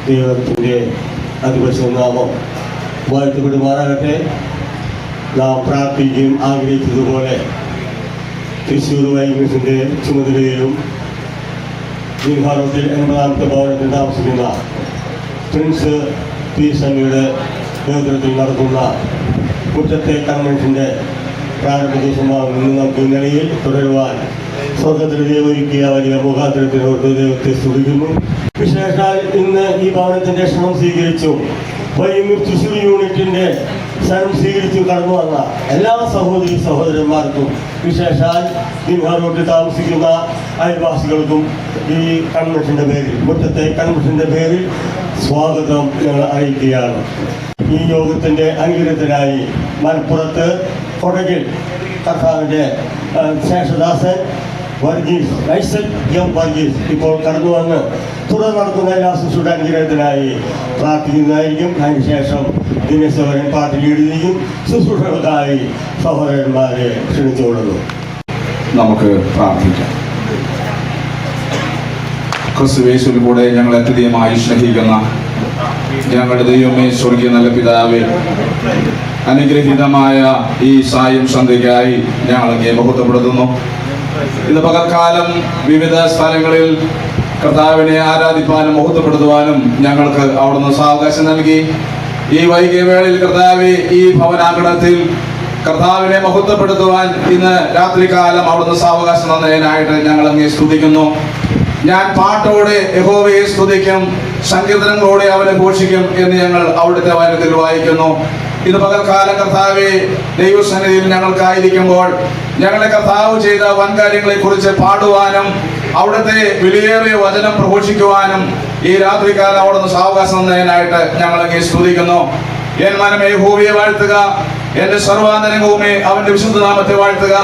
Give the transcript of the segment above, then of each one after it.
ദൈവത്തിൻ്റെ അതിപരിശുദ്ധ നാമം വാഴ്ത്തപ്പെടുമാറാകട്ടെ. നാം പ്രാർത്ഥിക്കുകയും ആഗ്രഹിച്ചതുപോലെ തൃശ്ശൂർ വൈകിസിൻ്റെ ചുമതലയിലും റോഡിൽ 80ാമത്തെ ഭവനത്തിൽ താമസിക്കുന്ന പ്രിൻസ് പി സണ്ണിയുടെ നേതൃത്വത്തിൽ നടത്തുന്ന മുറ്റത്തെ കൺവെൻഷൻ്റെ പ്രാരംഭ ദിവസമാകും ഇന്ന് നമുക്ക് നിലയിൽ തുടരുവാൻ സ്വർഗത്തിൽ ദൈവമൊരുക്കിയ വലിയ മുഖാന്തരത്തിനോട് ദൈവത്തെ സ്തുതിക്കുന്നു. വിശേഷാൽ ഇന്ന് ഈ ഭവനത്തിൻ്റെ ക്ഷണം സ്വീകരിച്ചു വൈകുന്നേരം തൃശ്ശൂർ യൂണിറ്റിൻ്റെ ക്ഷണം സ്വീകരിച്ചു കടന്നു വന്ന എല്ലാ സഹോദരി സഹോദരന്മാർക്കും വിശേഷാൽ റോഡിൽ താമസിക്കുന്ന അയൽവാസികൾക്കും ഈ കൺവെൻഷൻ്റെ പേരിൽ മുറ്റത്തെ കൺവെൻഷൻ്റെ പേരിൽ സ്വാഗതം ഞങ്ങൾ അറിയിക്കുകയാണ്. ഈ യോഗത്തിൻ്റെ അനുഗ്രഹത്തിനായി മലപ്പുറത്ത് കൊടകിൽ കർത്താവിൻ്റെ ശേഷദാസൻ വർഗീസ് വർഗീസ് ഇപ്പോൾ കടന്നു വന്ന് തുടർന്ന് നടത്തുന്ന എല്ലാ ശുശ്രൂഷ അനുഗ്രഹത്തിനായി പ്രാർത്ഥിക്കുന്നതായിരിക്കും. അതിനുശേഷം ദിനേശവരൻ പാർട്ടി ലീഡ് ചെയ്യും. ശുശ്രൂഷകൾക്കായി സഹോദരന്മാരെ ക്ഷണിച്ചുകൊള്ളുന്നു. നമുക്ക് പ്രാർത്ഥിക്കാം. ക്രിസ്തുയേശുവിൽ കൂടെ ഞങ്ങളെ അത്യധികമായി സ്നേഹിക്കുന്ന ഞങ്ങളുടെ ദൈവമേ, സ്വർഗീയ നല്ല പിതാവേ, അനുഗ്രഹീതമായ ഈ സായം സന്ധ്യയ്ക്കായി ഞങ്ങളെ മഹത്വപ്പെടുത്തുന്നു. ഇന്ന് പകൽക്കാലം വിവിധ സ്ഥലങ്ങളിൽ കർത്താവിനെ ആരാധിപ്പാനും മഹത്വപ്പെടുത്തുവാനും ഞങ്ങൾക്ക് അവിടുന്ന് സാവകാശം നൽകി. ഈ വൈകിയ വേളയിൽ കർത്താവെ, ഈ ഭവനാങ്കണത്തിൽ കർത്താവിനെ മഹത്വപ്പെടുത്തുവാൻ ഇന്ന് രാത്രികാലം അവിടുന്ന് സാവകാശം തന്നതിനായിട്ട് ഞങ്ങൾ അങ്ങേ സ്തുതിക്കുന്നു. ഞാൻ പാട്ടോടെ യഹോവയെ സ്തുതിക്കും, സങ്കീർത്തനങ്ങളോടെ അവനെ ഘോഷിക്കും എന്ന് ഞങ്ങൾ അവിടുത്തെ വചനത്തിൽ വായിക്കുന്നു. ഇന്ന് പകൽക്കാലം കർത്താവെ, ദൈവസന്നിധിയിൽ ഞങ്ങൾക്കായിരിക്കുമ്പോൾ ഞങ്ങളെ കർത്താവ് ചെയ്ത വൻകാര്യങ്ങളെ കുറിച്ച് പാടുവാനും അവിടുത്തെ വിലയേറിയ വചനം പ്രഘോഷിക്കുവാനും ഈ രാത്രികാലം അവിടുന്ന് സാവകാശം തന്നതിനായിട്ട് ഞങ്ങളങ്ങേ സ്തുതിക്കുന്നു. എൻ മനമേ യഹോവയെ വാഴ്ത്തുക, എന്റെ സർവാന്തരംഗവുമേ അവന്റെ വിശുദ്ധ നാമത്തെ വാഴ്ത്തുക.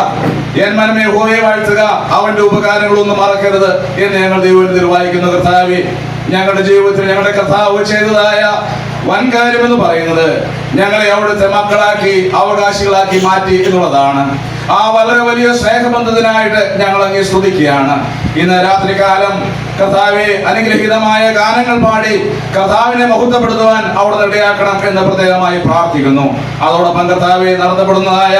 എൻ മനമേ യഹോവയെ വാഴ്ത്തുക, അവന്റെ ഉപകാരങ്ങളൊന്നും മറക്കരുത് എന്ന് ഞങ്ങൾ ദൈവത്തിൽ വായിക്കുന്നു. കർത്താവേ, ഞങ്ങളുടെ ജീവിതത്തിൽ ഞങ്ങളുടെ കർത്താവ് ചെയ്തതായ വൻകാര്യം എന്ന് പറയുന്നത് ഞങ്ങളെ അവിടുത്തെ മക്കളാക്കി അവകാശികളാക്കി മാറ്റി എന്നുള്ളതാണ്. ആ വളരെ വലിയ സ്നേഹബന്ധത്തിനായിട്ട് ഞങ്ങൾ അങ്ങേ സ്തുതിക്കുകയാണ്. ഇന്ന് രാത്രികാലം കർത്താവെ, അനുഗ്രഹീതമായ ഗാനങ്ങൾ പാടി കർത്താവിനെ മഹത്വപ്പെടുത്തുവാൻ അവിടെ ഇടയാക്കണം എന്ന് പ്രത്യേകമായി പ്രാർത്ഥിക്കുന്നു. അതോടൊപ്പം കർത്താവെ, നടത്തപ്പെടുന്നതായ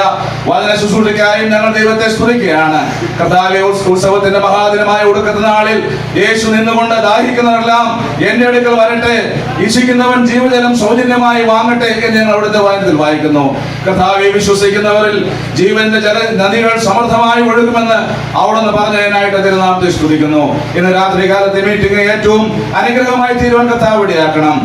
വചന ശുശ്രൂഷയ്ക്കായും ഞങ്ങൾ ദൈവത്തെ സ്തുതിക്കുകയാണ്. കർത്താവെ, ഉത്സവത്തിന്റെ മഹാദിനമായ ഒടുക്കത്തെ നാളിൽ യേശു നിന്നുകൊണ്ട് ദാഹിക്കുന്നവരെല്ലാം എന്റെ അടുക്കൽ വരട്ടെ, ഇച്ഛിക്കുന്നവൻ ജീവജലം സൗജന്യമായി വാങ്ങട്ടെ എന്ന് ഞങ്ങൾ അവിടുത്തെ വായനത്തിൽ വായിക്കുന്നു. കർത്താവെ, വിശ്വസിക്കുന്നവരിൽ ജീവന്റെ നദികൾ സമൃദ്ധമായി ഒഴുകുമെന്ന് അവിടുന്ന് പറഞ്ഞതിനായിട്ട് തിരുനാമത്തെ സ്തുതിക്കുന്നു. ഇന്ന് രാത്രികാലത്തെ മീറ്റിംഗ് ഏറ്റവും അനുഗ്രഹമായി തീരുവാൻ കർത്താവ് ഇടയാക്കണം.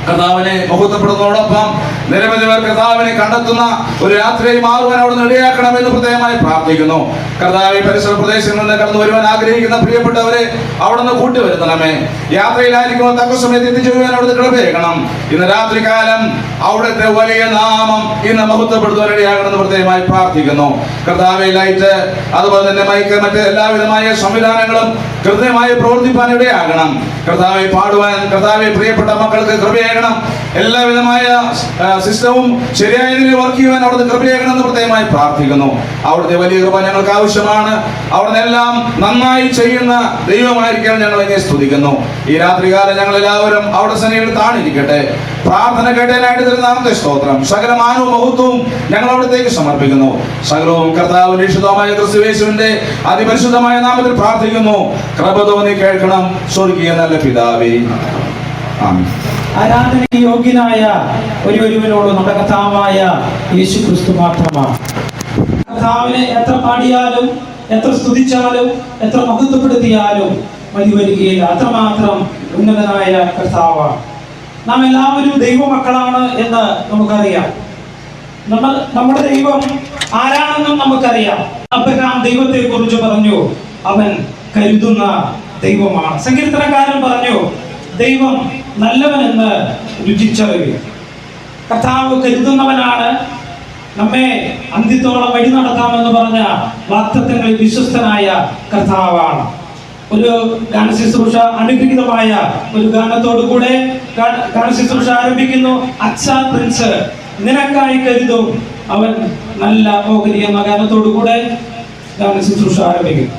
കർത്താവിനെ മഹത്വപ്പെടുന്നതോടൊപ്പം നിരവധി പേർ കർത്താവിനെ കണ്ടെത്തുന്ന ഒരു രാത്രിയായി മാറുവാൻ അവിടുന്ന് ഇടയാക്കണമെന്ന് പ്രത്യേകമായി പ്രാർത്ഥിക്കുന്നു. കർത്താവ് പരിസര പ്രദേശങ്ങളിൽ നിന്ന് കടന്നു വരുവാൻ ആഗ്രഹിക്കുന്ന പ്രിയപ്പെട്ടവരെ അവിടുന്ന് കൂട്ടിവരുത്തണമേ. യാത്രയിലായിരിക്കുമ്പോൾ തക്ക സമയത്ത് എത്തിച്ചേരുവാൻ അവിടുന്ന് കൃപയേക്കണം. ഇന്ന് രാത്രികാലം അവിടുത്തെ വലിയ നാമം ഇന്ന് മഹത്വപ്പെടുത്തുവാൻ ഇടയാകണമെന്ന് പ്രത്യേകമായി പ്രാർത്ഥിക്കുന്നു. കർത്താവെ, ലൈറ്റ് അതുപോലെ തന്നെ മൈക്ക് മറ്റ് എല്ലാവിധമായ സംവിധാനങ്ങളും കൃത്യമായി പ്രവർത്തിപ്പാൻ ഇടയാകണം. കർത്താവെ, പാടുവാൻ കർത്താവെ പ്രിയപ്പെട്ട മക്കൾക്ക് കൃപയാകണം. എല്ലാവിധമായ സിസ്റ്റവും ശരിയായ രീതിയിൽ വർക്ക് ചെയ്യുവാൻ അവിടുത്തെ കൃപയാകണം എന്ന് പ്രത്യേകമായി പ്രാർത്ഥിക്കുന്നു. അവിടുത്തെ വലിയ കൃപ ഞങ്ങൾക്ക് ആവശ്യമാണ്. അവിടുന്ന് എല്ലാം നന്നായി ചെയ്യുന്ന ദൈവമായിരിക്കാൻ ഞങ്ങൾ എന്നെ സ്തുതിക്കുന്നു. ഈ രാത്രികാലം ഞങ്ങൾ എല്ലാവരും അവിടെ സന്നിധിയിൽ താണിരിക്കട്ടെ. പ്രാർത്ഥന കേട്ടതിനായിട്ട് തിരുനാമത്തെ സ്തോത്രം. സകല മാനവും മഹത്വവും ഞങ്ങൾ അവിടത്തേക്ക് സമർപ്പിക്കുന്നു. സകലവും കർത്താവ് നിഷിതമായ ക്രിസ്തുയേശുവിന്റെ അതിപരിശുദ്ധമായ നാമത്തിൽ പ്രാർത്ഥിക്കുന്നു. കൃപ തോന്നി കേൾക്കണം സ്വർഗീയ നല്ല പിതാവേ, ആമേൻ. ആരാധന യോഗ്യനായ ഒരുവനോട് നമ്മുടെ കർത്താവായ യേശു ക്രിസ്തു മാത്രമാണ്. കർത്താവിനെ എത്ര പാടിയാലും എത്ര സ്തുതിച്ചാലും എത്ര മഹത്വപ്പെടുത്തിയാലും മതി വരികയില്ല. അത്രമാത്രം ഉന്നതനായ കർത്താവാണ്. നാം എല്ലാവരും ദൈവമക്കളാണ് എന്ന് നമുക്കറിയാം. നമ്മുടെ ദൈവം ആരാണെന്നും നമുക്കറിയാം. അബ്രഹാം ദൈവത്തെ കുറിച്ച് പറഞ്ഞു, അവൻ കരുതുന്ന ദൈവമാണ്. സങ്കീർത്തനക്കാരൻ പറഞ്ഞു, ദൈവം നല്ലവനെന്ന് രുചിച്ചറിയും. കർത്താവ് കരുതുന്നവനാണ്. നമ്മെ അന്ത്യത്തോളം വഴി നടത്താമെന്ന് പറഞ്ഞ വാഗ്ദത്തങ്ങളിൽ വിശ്വസ്തനായ കർത്താവാണ്. ഒരു ഗാനശുശ്രൂഷ അനുഗ്രഹീതമായ ഒരു ഗാനത്തോടു കൂടെ ഗാനശുശ്രൂഷ ആരംഭിക്കുന്നു. അച്ഛാ പ്രിൻസ് നിനക്കായി കരുതും അവൻ നല്ല ഓഹരി എന്ന ഗാനത്തോടു കൂടെ ഗാനശുശ്രൂഷ ആരംഭിക്കുന്നു.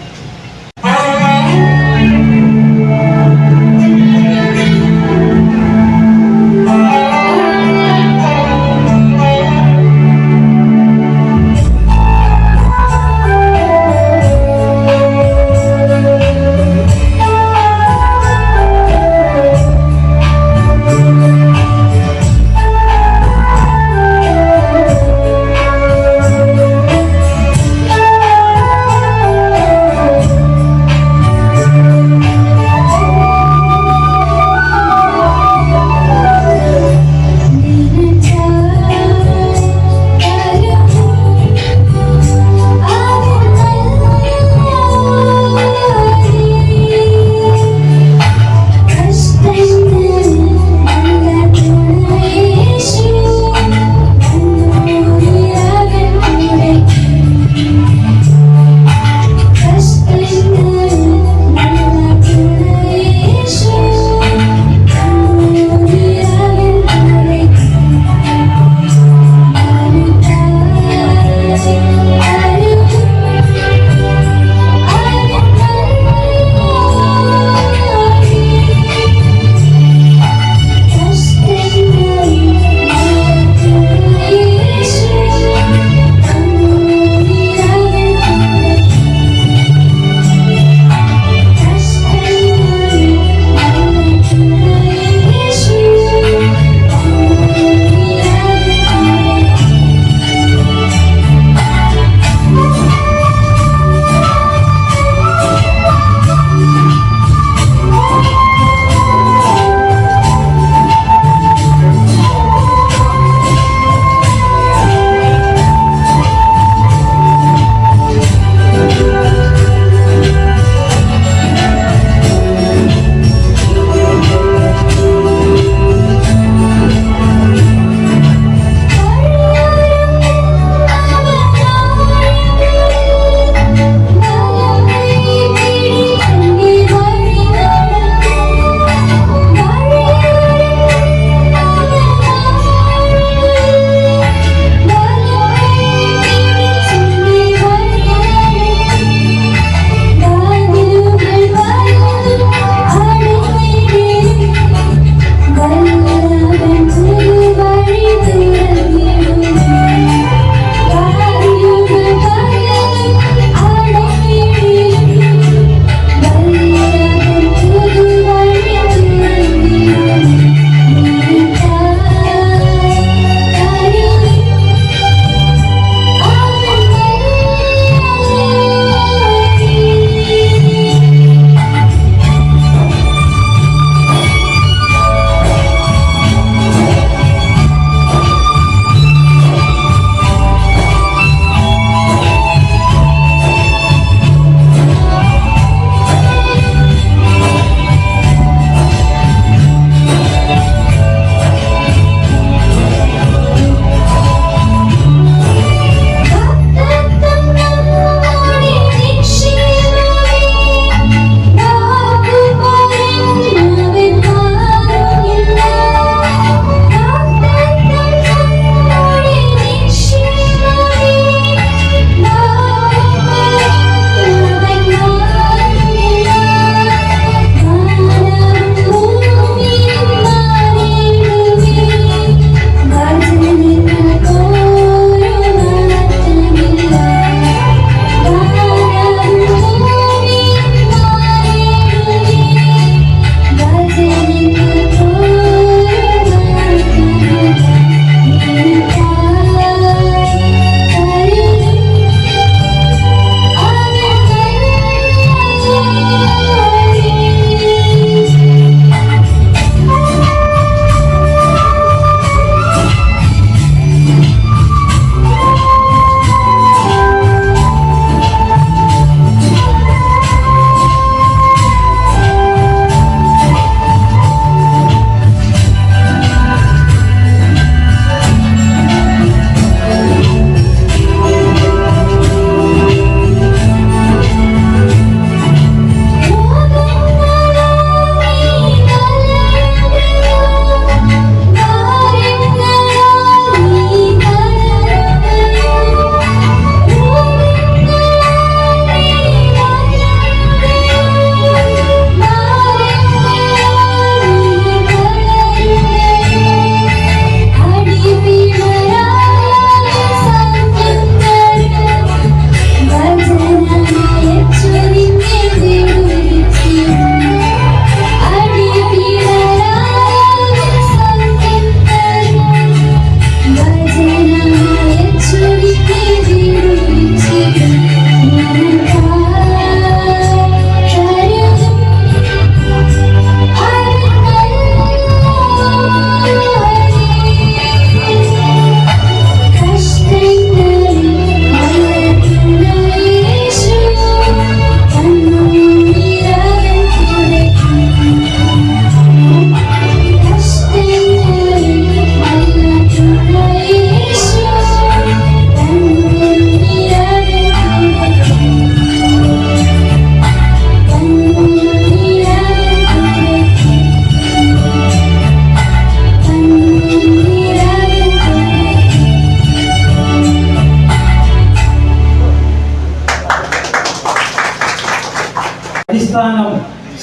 പുനരുത്ഥാനം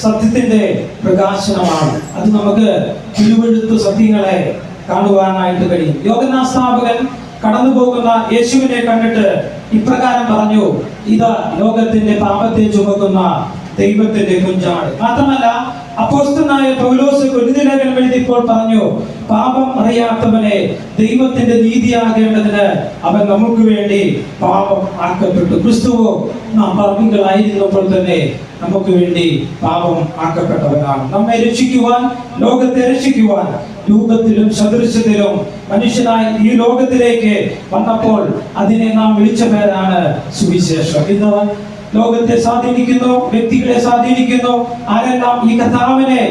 സത്യത്തിന്റെ പ്രകാശനമാണ്. അത് നമുക്ക് തിരുവെഴുത്ത് സത്യങ്ങളെ കാണുവാനായിട്ട് കഴിയും. യോഹന്നാൻ സ്നാപകൻ കടന്നു പോകുന്ന യേശുവിനെ കണ്ടിട്ട് ഇപ്രകാരം പറഞ്ഞു, ഇതാ ലോകത്തിന്റെ പാപത്തെ ചുമക്കുന്ന ദൈവത്തിന്റെ കുഞ്ഞാട്. മാത്രമല്ല അപ്പോസ്തലനായ പൗലോസ് കൊരിന്ത്യലേഖനം എഴുതിയപ്പോൾ പറഞ്ഞു, പാപം അറിയാത്തവനെ ദൈവത്തിന്റെ നീതിയാകേണ്ടതിന് അവൻ നമുക്ക് വേണ്ടി പാപം ആക്കപ്പെട്ടു. ക്രിസ്തുവോ നാം പാപികളായിരുന്നപ്പോൾ തന്നെ നമുക്ക് വേണ്ടി പാപം ആക്കപ്പെട്ടവനാണ്. നമ്മെ രക്ഷിക്കുവാൻ, ലോകത്തെ രക്ഷിക്കുവാൻ രൂപത്തിലും സദൃശ്യത്തിലും മനുഷ്യനായി ഈ ലോകത്തിലേക്ക് വന്നപ്പോൾ അതിനെ നാം വിളിച്ച പേരാണ് സുവിശേഷം. ഇന്ന് ലോകത്തെ സ്വാധീനിക്കുന്നു, വ്യക്തികളെ സ്വാധീനിക്കുന്നു. ആരെല്ലാം ഈ കർത്താവിനെ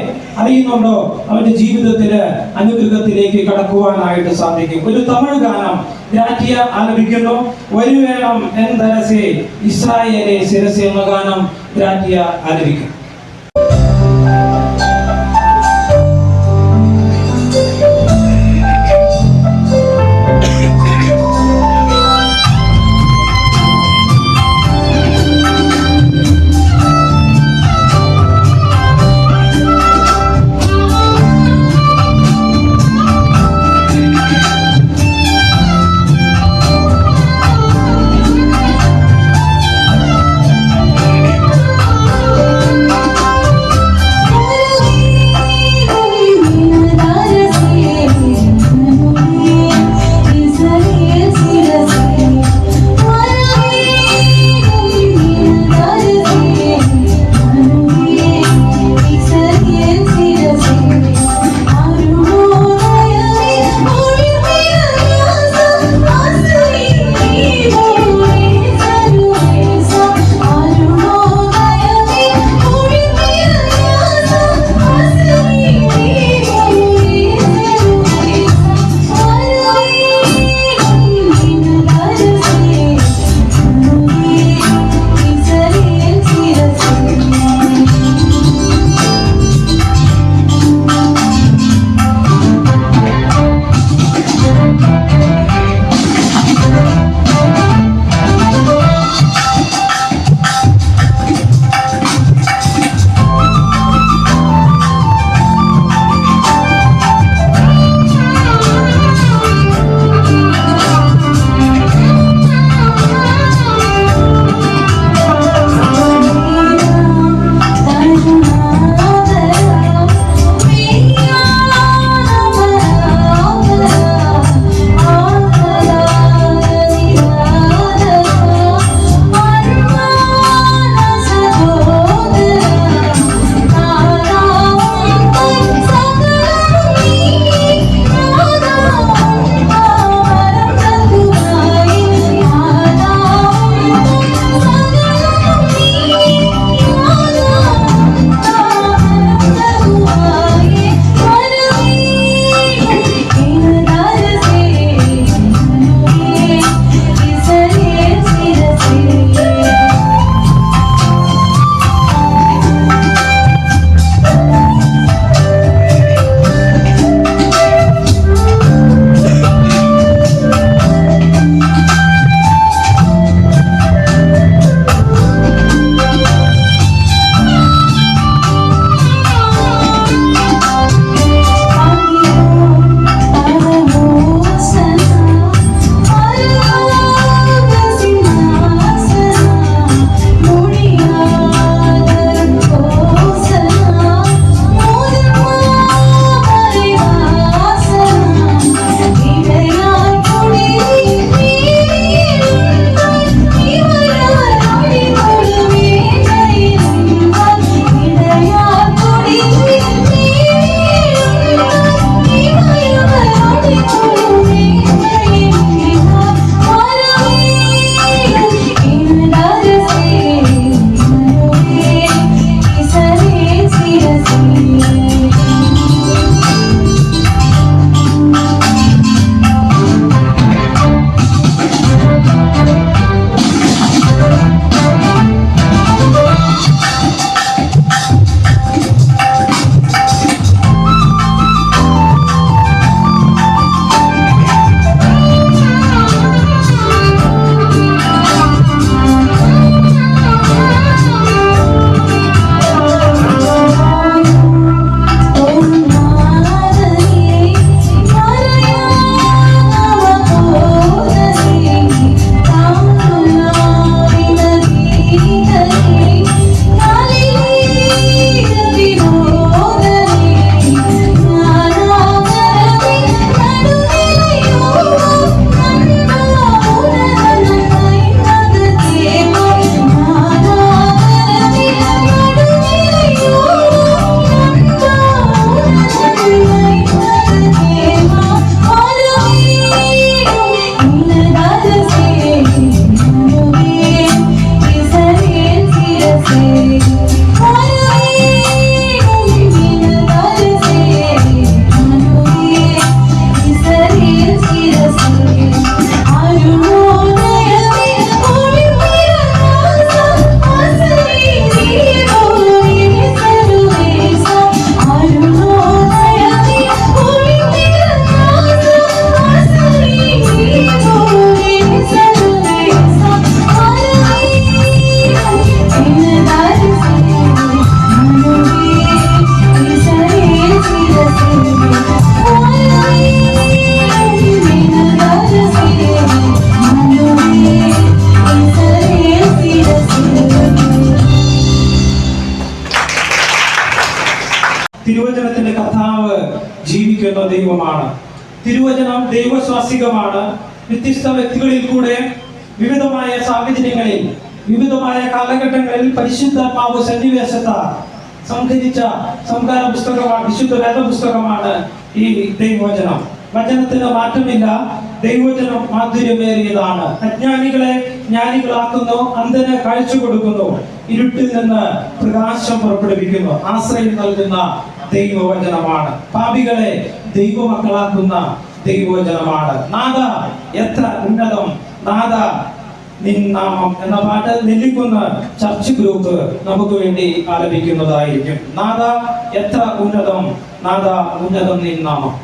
അറിയുന്നുണ്ടോ അവന്റെ ജീവിതത്തില് അനുഗ്രഹത്തിലേക്ക് കടക്കുവാനായിട്ട് സാധിക്കും. ഒരു തമിഴ് ഗാനം ഗ്രാറ്റിയ ആലപിക്കുന്നു. വരുവേണം എന്തരസേ ഇസ്രായേലെ ശിരസേ എന്ന ഗാനം ഗ്രാറ്റിയ ആലപിക്കും. തിരുവചനത്തിന്റെ കർത്താവ് ജീവിക്കുന്ന ദൈവമാണ്. തിരുവചനം ദൈവശ്വാസികമാണ്. വ്യത്യസ്ത വ്യക്തികളിൽ കൂടെ വിവിധമായ സാഹചര്യങ്ങളിൽ വിവിധമായ കാലഘട്ടങ്ങളിൽ പരിശുദ്ധാത്മാവ് സന്നിവേശത്താൽ സംഘടിച്ച സംസ്കാര പുസ്തകമാണ്, വിശുദ്ധ വേദ പുസ്തകമാണ് ഈ ദൈവവചനം. വചനത്തിന് മാറ്റമില്ല. ദൈവവചനം മാധുര്യമേറിയതാണ്. അജ്ഞാനികളെ ജ്ഞാനികളാക്കുന്നു, അന്ധന് കാഴ്ച കൊടുക്കുന്നു, ഇരുട്ടിൽ നിന്ന് പ്രകാശം പുറപ്പെടുവിക്കുന്നു. ആശ്രയം നൽകുന്ന ദൈവവചനമാണ്. പാപികളെ ദൈവമക്കളാക്കുന്ന ദൈവവചനമാണ്. നാഥ എത്ര ഉന്നതം, നാഥ നിൻ നാമം എന്ന പാട്ട് നെല്ലിക്കുന്ന് ചർച്ച് ഗ്രൂപ്പ് നമുക്ക് വേണ്ടി ആലപിക്കുന്നതായിരിക്കും. നാഥ എത്ര ഉന്നതം, നാഥ ഉന്നതം നിൻ നാമം.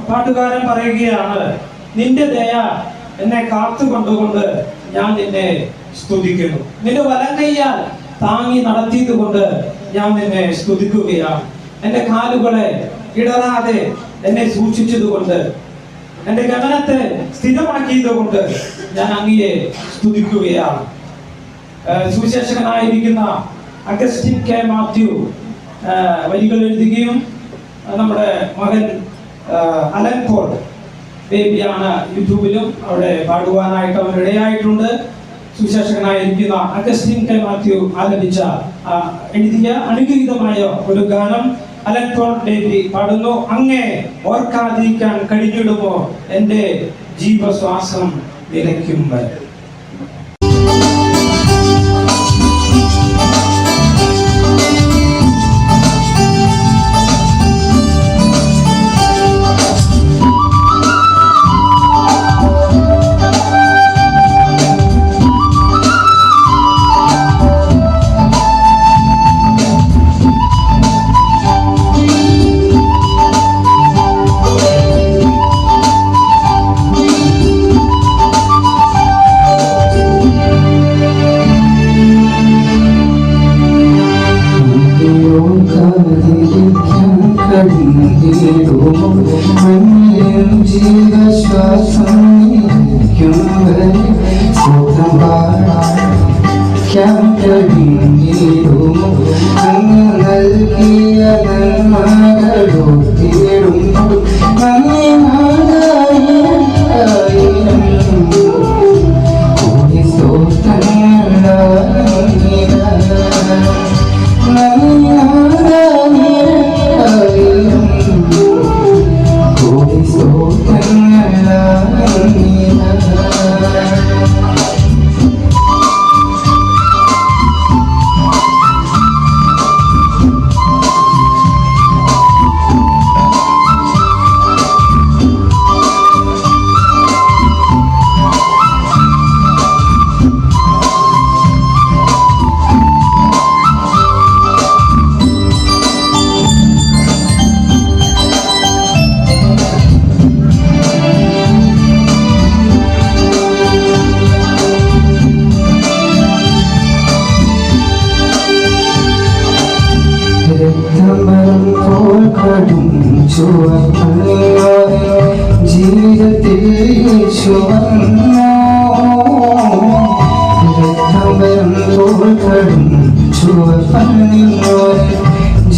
പാട്ടുകാരൻ പറയുകയാണ്, നിന്റെ ദയ എന്നെ കാത്തുകൊണ്ടുകൊണ്ട് ഞാൻ നിന്നെ സ്തുതിക്കുന്നു. നിന്റെ വലം കൈയാൽ താങ്ങി നടത്തിയത് കൊണ്ട് ഞാൻ നിന്നെ സ്തുതിക്കുകയാണ്. എന്റെ കാലുകളെ ഇടറാതെ എന്നെ സൂക്ഷിച്ചതുകൊണ്ട് എൻ്റെ ഗമനത്തെ സ്ഥിരമാക്കിയത് കൊണ്ട് ഞാൻ അങ്ങയെ സ്തുതിക്കുകയാണ്. സുവിശേഷകനായിരിക്കുന്ന അഗസ്റ്റിൻ കെ മാത്യു വരികൾ എഴുതുകയും നമ്മുടെ മകൻ അലൻ പോൾ ബേബിയാണ് യൂട്യൂബിലും അവിടെ പാടുവാനായിട്ട് അവൻ ഇടയായിട്ടുണ്ട്. സുവിശേഷകനായിരിക്കുന്ന അഗസ്റ്റിൻ കെ മാത്യു ആലപിച്ച എഴുതിയ അനുഗ്രഹീതമായ ഒരു ഗാനം അലൻ പോൾ ബേബി പാടുന്നു. അങ്ങേ ഓർക്കാതിരിക്കാൻ കഴിഞ്ഞിടുമോ എൻ്റെ ജീവശ്വാസം നിലയ്ക്കും വരെ.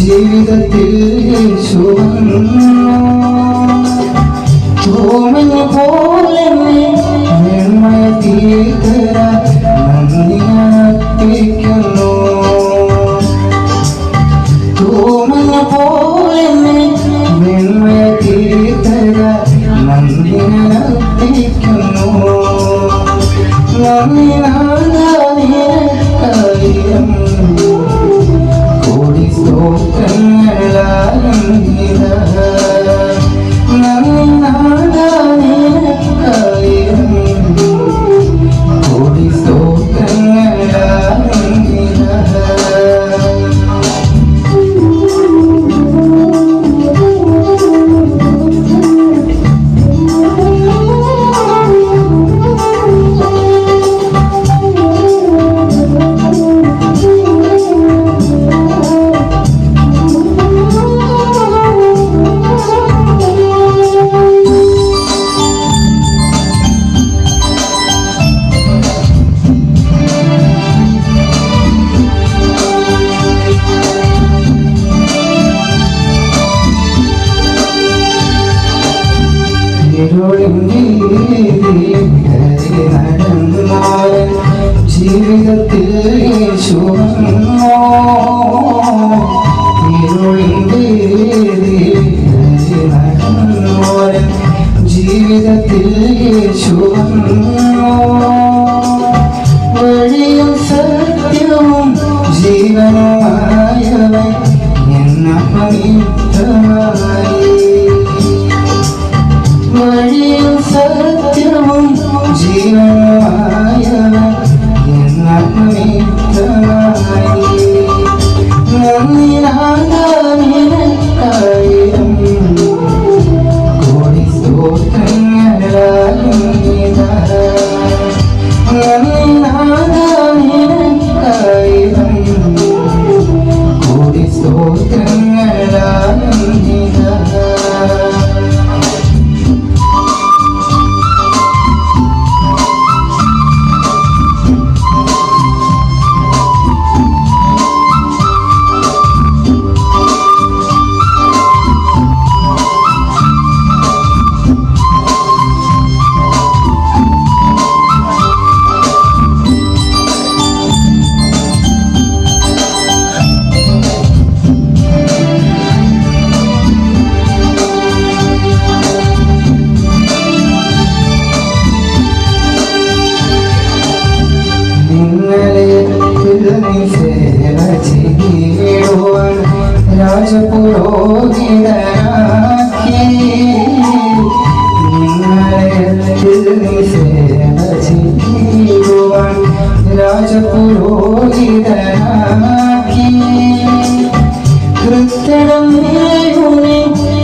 ജീവിതത്തിൽ ജീവിതത്തിൽ പോലെ വെണ്മയ തീർത്തര നന്ദി അർപ്പിക്കുന്നു. പോലെ വെണ്മയ തീർത്തര നന്ദി അർപ്പിക്കുന്നു. നന്ദിനാദായിരം കോടി സ്തോത്രങ്ങളാലും നന്ദിനാദായിരം കോടി സ്തോത്രങ്ങളാലും ജീവിതത്തിൽ ജീവിതത്തിൽ വഴിയും സത്യവും ജീവനുമായവൻ എന്ന പവിത്രമായി വഴിയും സത്യവും ജീവനുമായവൻ എന്ന പവിത്രമായി നന്ദിനാദായിരം കോടി സ്തോത്രങ്ങളാലും നന്ദിനാദായിരം കോടി സ്തോത്രങ്ങളാലും രാജപുരോഹിതനാക്കി രാജപുരോഹിതനാക്കി കൃത്യടം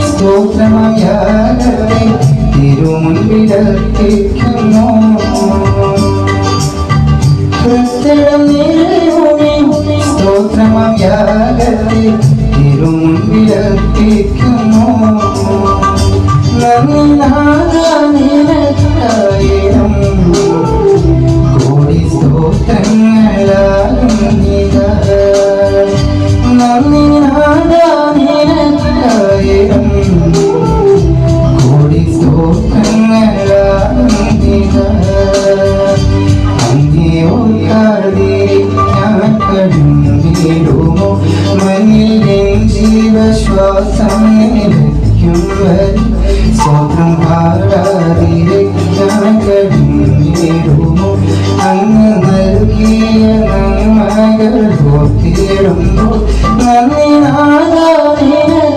സ്തോത്രമയാകട്ടെ തിരുമുൻപിലെത്തിക്കുന്നു കൃത്യടം സ്തോത്രമയാകട്ടെ തിരുമുൻപിലെത്തിക്കുന്നു നിനക്കായിരം കോടി സ്തോത്രങ്ങളാലും നിനക്കായിരം കോടി സ്തോത്രങ്ങളാലും അങ്ങേയോർക്കാതെ ഞാൻ കണ്ടിടുമോ മണ്ണിൽ ജീവശ്വാസം നിലയ്ക്കും വരും സ്വന്തം പാടാതിരെ ഞാൻ കണ്ടിടുമോ അങ്ങ് നൽകിയ നന്മകൾ ഓർത്തിടുമ്പോൾ നന്ദി നാദായിരം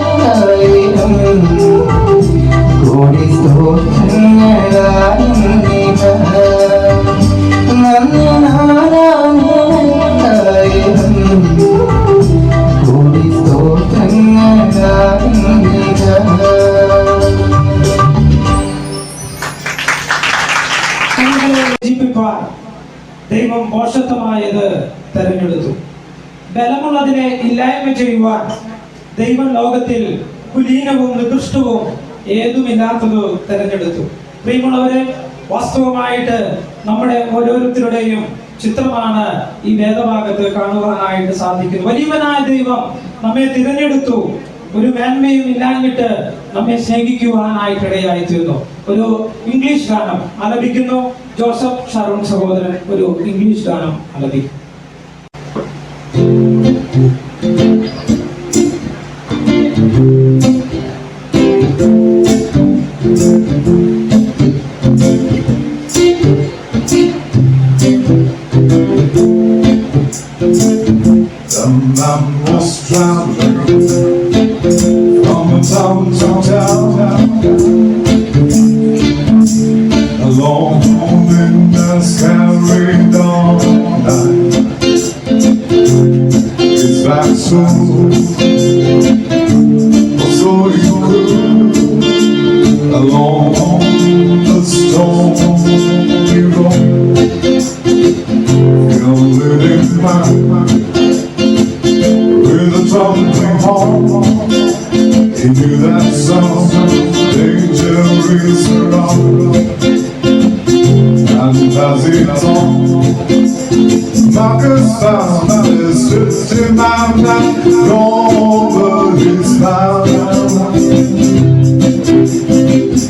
കോടി സ്തോത്രങ്ങളാലും നന്ദി നാദായിരം കോടി സ്തോത്രങ്ങളാലും ജീവിപ്പാൻ ദൈവം മോശത്വമായത് തെരഞ്ഞെടുത്തു. ബലമുള്ളതിനെ ഇല്ലായ്മ ചെയ്യുവാൻ ദൈവം ലോകത്തിൽ കുലീനവും നികൃഷ്ടവും ഏതുമില്ലാത്തത് തെരഞ്ഞെടുത്തു. പ്രിയമുള്ളവരെ, വാസ്തവമായിട്ട് നമ്മുടെ ഓരോരുത്തരുടെയും ചിത്രമാണ് ഈ വേദഭാഗത്ത് കാണുവാനായിട്ട് സാധിക്കുന്നത്. വലിയവനായ ദൈവം നമ്മെ തിരഞ്ഞെടുത്തു. ഒരു മേന്മയും ഇല്ലാഞ്ഞിട്ട് നമ്മെ സ്നേഹിക്കുവാനായിട്ടിടയായി തീർന്നു. ഒരു ഇംഗ്ലീഷ് ഗാനം ആലപിക്കുന്നു. ജോസഫ് ഷാരോൺ സഹോദരൻ ഒരു ഇംഗ്ലീഷ് ഗാനം ആലപിക്കും. From town to town, along in the carried on night. It's back soon, so you could along the stormy road. You're living mine with a trembling heart. He knew that song, danger is around. And as he talked, Marcus found his 50-man man over his bound.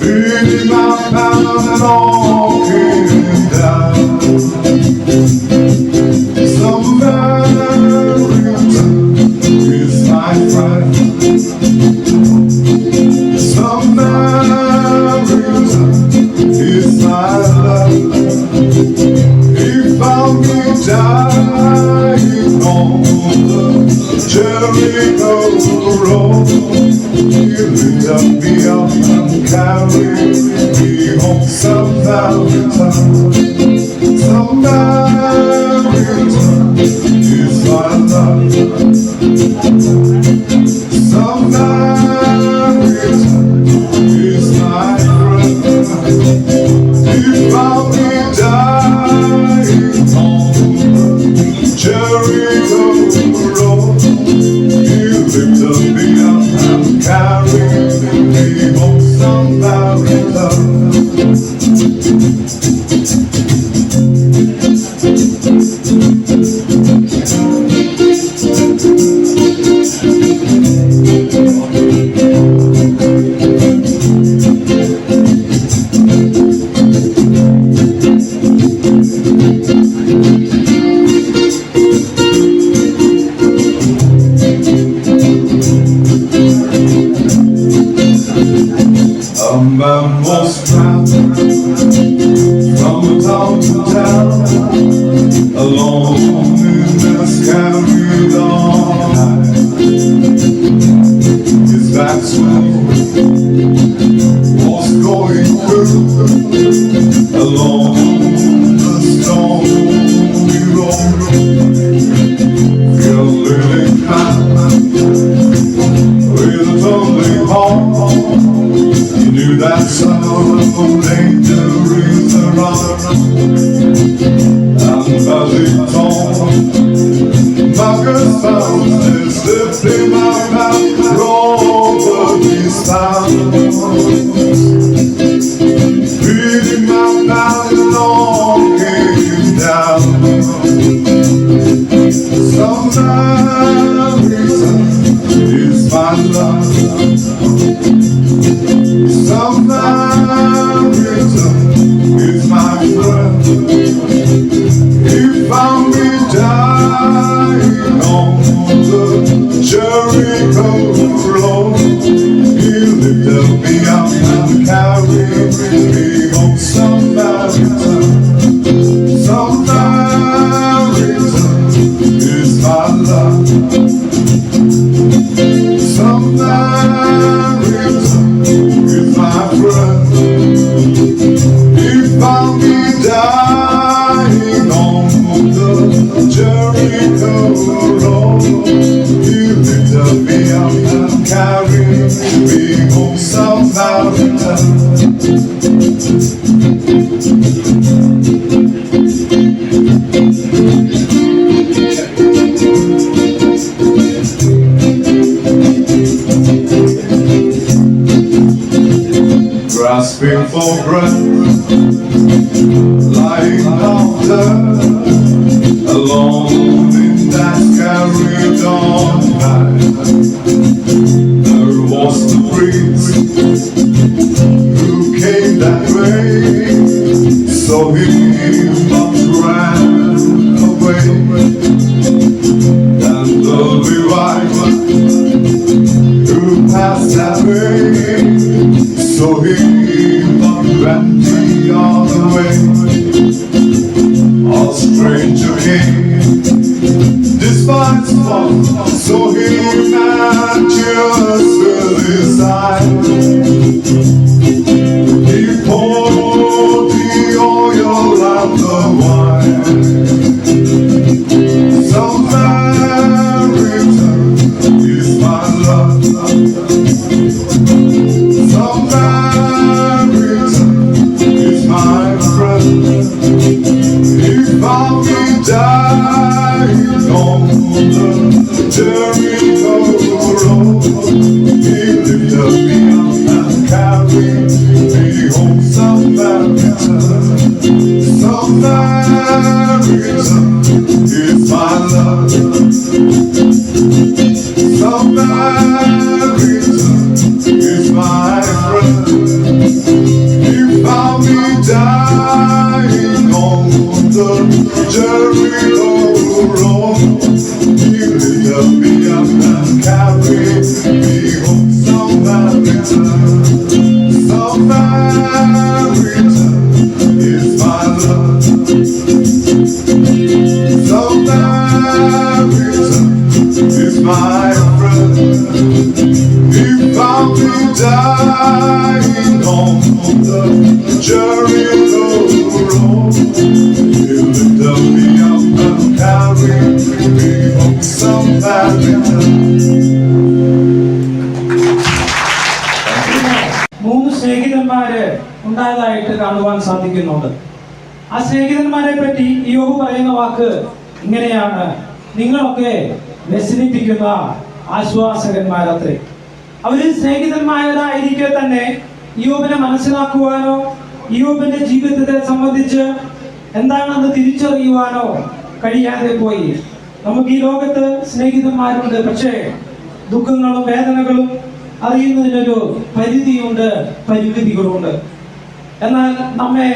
Beating up and knocking him down. Samaritan is my friend. Samaritan is my love. He found me dying on the Jericho road. He lifted me up and carried me home. Samaritan, Samaritan is my love. Samaritan is my friend. He found me dying on Jericho road. He lifted me up and carried me home. Samaritan. A man was traveling from town to town, alone in this carried on night. only home. You knew that some danger is around. And as it torn, Marcus found it slipped in my mouth over these towns. Feeding my mouth and all came down. Some reason is my love. Some reason is my friend. He found me dying on the Jericho road. He lifted me up and carried me home. Some reason is my love. Some reason is my friend. He found me dying on the Jericho road. He lifted me up and carried me home. Some reason. Grasping for breath, lying down there, alone in that scary dawn night. There was the priest who came that way, so he must ran away. And the Levite who passed that way, so he ran the other way. A stranger came, despised one, so he matches with his eyes. He poured the oil and the wine. Some reason is my love. Some reason is my friend. He found me dying on the Jericho road. He lifted me up and carried me home. Some reason is my love. Some reason is my friend. He found me dying on the Jericho road. He lifted me up and carried me home. Some reason is my love. Some reason is my friend. He found me dying on the Jericho road. He lifted me up and carried me home. Some reason. മൂന്ന് സ്നേഹിതന്മാര് ഉണ്ടായതായിട്ട് കാണുവാൻ സാധിക്കുന്നുണ്ട്. ആ സ്നേഹിതന്മാരെ പറ്റി യോബ് പറയുന്ന വാക്ക് ഇങ്ങനെയാണ്: നിങ്ങളൊക്കെ വ്യസനിപ്പിക്കുന്ന ആശ്വാസകന്മാരത്രേ. അവര് സ്നേഹിതന്മാരായിരിക്കെ തന്നെ യോബിനെ മനസ്സിലാക്കുവാനോ യോബിന്റെ ജീവിതത്തെ സംബന്ധിച്ച് എന്താണെന്ന് തിരിച്ചറിയുവാനോ കഴിയാതെ പോയി. നമുക്ക് ഈ ലോകത്ത് സ്നേഹിതന്മാരുണ്ട്, പക്ഷേ ദുഃഖങ്ങളും വേദനകളും അറിയുന്നതിനൊരു പരിധിയുണ്ട്, പരിമിതികളുണ്ട്. എന്നാൽ നമ്മെ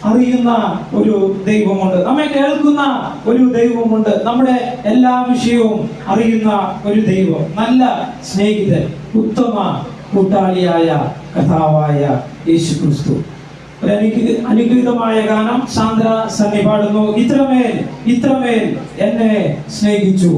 അറിയുന്ന ഒരു ദൈവമുണ്ട്, നമ്മെ കേൾക്കുന്ന ഒരു ദൈവമുണ്ട്, നമ്മുടെ എല്ലാ വിഷയവും അറിയുന്ന ഒരു ദൈവം, നല്ല സ്നേഹിതൻ, ഉത്തമ കൂട്ടാളിയായ കർത്താവായ യേശു ക്രിസ്തു. ഒരു അനുഗ്രഹീതമായ ഗാനം സാന്ദ്ര സണ്ണി പാടുന്നു. ഇത്രമേൽ ഇത്രമേൽ എന്നെ സ്നേഹിച്ചു.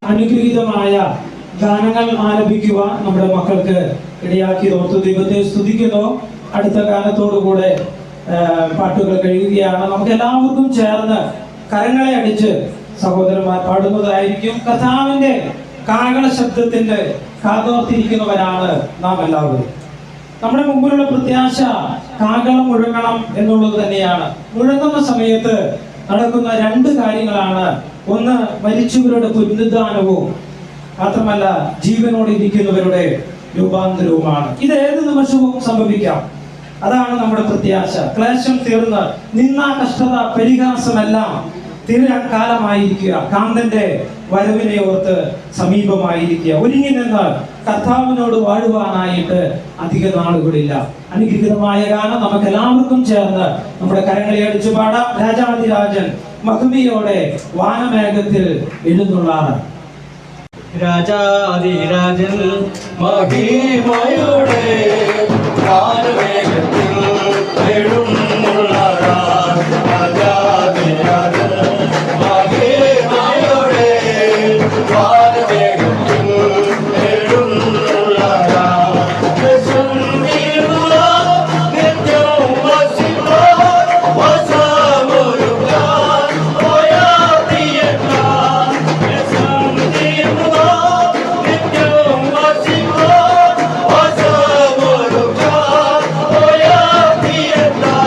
അനുഗ്രഹീതമായ ഗാനങ്ങൾ ആലപിക്കുവാൻ നമ്മുടെ മക്കൾക്ക് ഇടയാക്കി ഓർത്തു ദൈവത്തെ സ്തുതിക്കുന്നു. അടുത്ത ഗാനത്തോടുകൂടെ പാട്ടുകൾ കഴിയുകയാണ്. നമുക്ക് എല്ലാവർക്കും ചേർന്ന് കരങ്ങളെ അടിച്ച് സഹോദരന്മാർ പാടുന്നതായിരിക്കും. കർത്താവിന്റെ കാഹള ശബ്ദത്തിന്റെ കാതോർത്തിരിക്കുന്നവരാണ് നാം എല്ലാവരും. നമ്മുടെ മുമ്പിലുള്ള പ്രത്യാശ കാഹളം മുഴങ്ങണം എന്നുള്ളത് തന്നെയാണ്. മുഴങ്ങുന്ന സമയത്ത് നടക്കുന്ന രണ്ട് കാര്യങ്ങളാണ്. ഒന്ന്, മരിച്ചവരുടെ പുനരുദ്ധാനവും മാത്രമല്ല ജീവനോടെ ഇരിക്കുന്നവരുടെ രൂപാന്തരവുമാണ്. ഇത് ഏത് നിമിഷവും സംഭവിക്കാം. അതാണ് നമ്മുടെ പ്രത്യാശ. ക്ലേശം തീർന്ന് നിന്ന കഷ്ടത പരിഹാസമെല്ലാം തീരാൻ കാലമായിരിക്കുക. കാന്തന്റെ വരവിനെ ഓർത്ത് സമീപമായിരിക്കുക. ഒരുങ്ങി നിന്ന് കർത്താവിനോട് വാഴുവാനായിട്ട് അധിക നാളുകളില്ല. അനുഗ്രഹീതമായ ഗാനം നമുക്ക് എല്ലാവർക്കും ചേർന്ന് നമ്മുടെ കരങ്ങളെ അടിച്ചു പാടാം. രാജാതിരാജൻ മഹിമയോടെ വാനമേഘത്തിൽ എഴുന്നള്ളാറ്. രാജാതിരാജൻ മഹിമയോടെ വാനമേഘത്തിൽ എഴുന്നള്ളാറ്. രാജാതിരാജൻ മഹിമയോടെ വാനമേഘത്തിൽ എഴുന്നള്ളാറ്. നിത്യവും വസിപ്പാൻ വശമൊരുക്കാൻ പോയ പ്രിയക്കാർ. നിത്യവും വസിപ്പാൻ വശമൊരുക്കാൻ പോയ പ്രിയക്കാർ.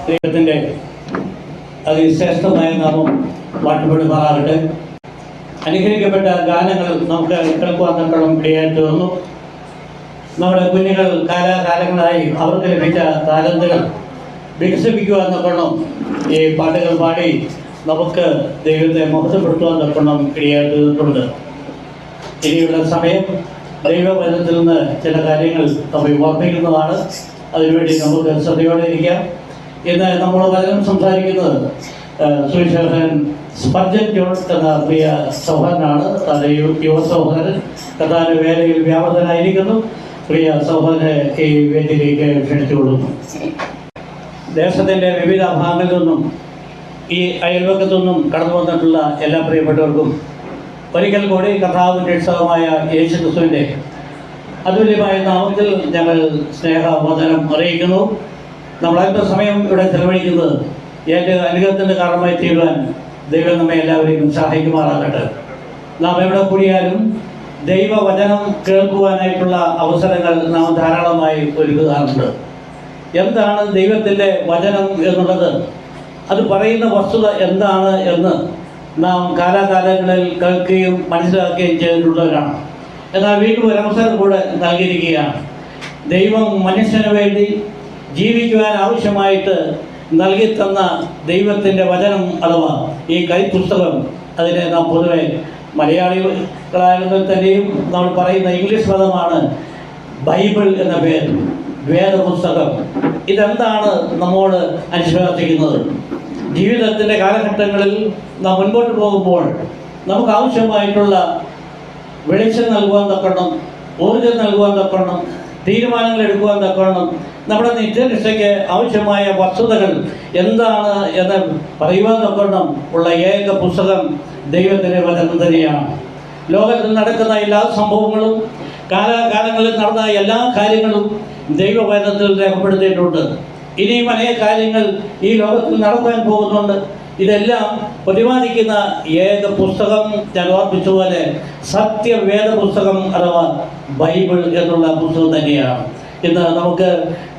ദൈവത്തിൻ്റെ അതിശ്രേഷ്ഠമായ നാമം വാഴ്ത്തപ്പെടുമാറാകട്ടെ. അനുഗ്രഹിക്കപ്പെട്ട ഗാനങ്ങൾ നമുക്ക് കേൾക്കുവാൻ തക്കണം ഇടയായിട്ട് വന്നു. നമ്മുടെ കുഞ്ഞുങ്ങൾ കാലാകാലങ്ങളായി അവർക്ക് ലഭിച്ച താലന്തുകൾ വികസിപ്പിക്കുവാൻ തക്കണം ഈ പാട്ടുകൾ പാടി നമുക്ക് ദൈവത്തെ മഹത്വപ്പെടുത്തുവാൻ തക്കണം ഇടയായിട്ട് നിന്നിട്ടുണ്ട്. ഇനിയുള്ള സമയം ദൈവവചനത്തിൽ നിന്ന് ചില കാര്യങ്ങൾ നമ്മൾ ഓർമ്മിക്കുന്നതാണ്. അതിനുവേണ്ടി നമുക്ക് ശ്രദ്ധയോടെ ഇരിക്കാം. ഇന്ന് നമ്മൾ വചനം സംസാരിക്കുന്നത് സുവിശേഷകൻ സ്പർജൻ ജോൺസ് എന്ന പ്രിയ സഹോദരനാണ്. തൻ്റെ യുവ സഹോദരൻ കഥാന്റെ വേലയിൽ വ്യാപൃതനായിരിക്കുന്നു. പ്രിയ സഹോദരനെ ഈ വേദിയിലേക്ക് ക്ഷണിച്ചുകൊള്ളുന്നു. ദേശത്തിൻ്റെ വിവിധ ഭാഗങ്ങളിൽ നിന്നും ഈ അയൽവക്കത്തു നിന്നും കടന്നു വന്നിട്ടുള്ള എല്ലാ പ്രിയപ്പെട്ടവർക്കും ഒരിക്കൽ കൂടി കർത്താവിൻ്റെ രക്ഷകമായ യേശു ക്രിസ്തുവിൻ്റെ അതുല്യമായ നാമത്തിൽ ഞങ്ങൾ സ്നേഹവന്ദനം അറിയിക്കുന്നു. നമ്മൾ അല്പസമയം ഇവിടെ ചെലവഴിക്കുന്നത് എൻ്റെ അനുഗ്രഹത്തിൻ്റെ കാരണമായി തീരുവാൻ ദൈവം നമ്മെ എല്ലാവരെയും സഹായിക്കുമാറാകട്ടെ. നാം എവിടെ കൂടിയാലും ദൈവവചനം കേൾക്കുവാനായിട്ടുള്ള അവസരങ്ങൾ നാം ധാരാളമായി ഒരുക്കാറുണ്ട്. എന്താണ് ദൈവത്തിൻ്റെ വചനം എന്നുള്ളത്, അത് പറയുന്ന വസ്തുത എന്താണ് എന്ന് നാം കാലാകാലങ്ങളിൽ കേൾക്കുകയും മനസ്സിലാക്കുകയും ചെയ്തിട്ടുള്ളവരാണ്. എന്നാൽ വീണ്ടും ഒരവസരം കൂടെ നൽകിയിരിക്കുകയാണ്. ദൈവം മനുഷ്യന് വേണ്ടി ജീവിക്കുവാൻ ആവശ്യമായിട്ട് നൽകി തന്ന ദൈവത്തിൻ്റെ വചനം അഥവാ ഈ കൈപ്പുസ്തകം, അതിനെ നാം പൊതുവെ മലയാളികളായതിൽ തന്നെയും നമ്മൾ പറയുന്ന ഇംഗ്ലീഷ് പദമാണ് ബൈബിൾ എന്ന പേര്, വേദപുസ്തകം. ഇതെന്താണ് നമ്മോട് അനുശാസിക്കുന്നത്? ജീവിതത്തിൻ്റെ കാലഘട്ടങ്ങളിൽ നാം മുൻപോട്ട് പോകുമ്പോൾ നമുക്ക് ആവശ്യമായിട്ടുള്ള വെളിച്ചം നൽകുവാൻ തക്കണം, ഊർജം നൽകുവാൻ തക്കണം, തീരുമാനങ്ങൾ എടുക്കുവാൻ തക്കണം, നമ്മുടെ നിത്യനിഷ്ഠയ്ക്ക് ആവശ്യമായ വസ്തുതകൾ എന്താണ് എന്ന് പറയുവാൻ തക്കണം ഉള്ള ഏക പുസ്തകം ദൈവത്തിൻ്റെ വചനം തന്നെയാണ്. ലോകത്തിൽ നടക്കുന്ന എല്ലാ സംഭവങ്ങളും കാലാകാലങ്ങളിൽ നടന്ന എല്ലാ കാര്യങ്ങളും ദൈവവചനത്തിൽ രേഖപ്പെടുത്തിയിട്ടുണ്ട്. ഇനിയും അനേക കാര്യങ്ങൾ ഈ ലോകത്തിൽ നടക്കാൻ പോകുന്നുണ്ട്. ഇതെല്ലാം പ്രതിപാദിക്കുന്ന ഏക പുസ്തകം ഞാൻ ഓർപ്പിച്ചതുപോലെ സത്യവേദ പുസ്തകം അഥവാ ബൈബിൾ എന്നുള്ള പുസ്തകം തന്നെയാണ്. ഇന്ന് നമുക്ക്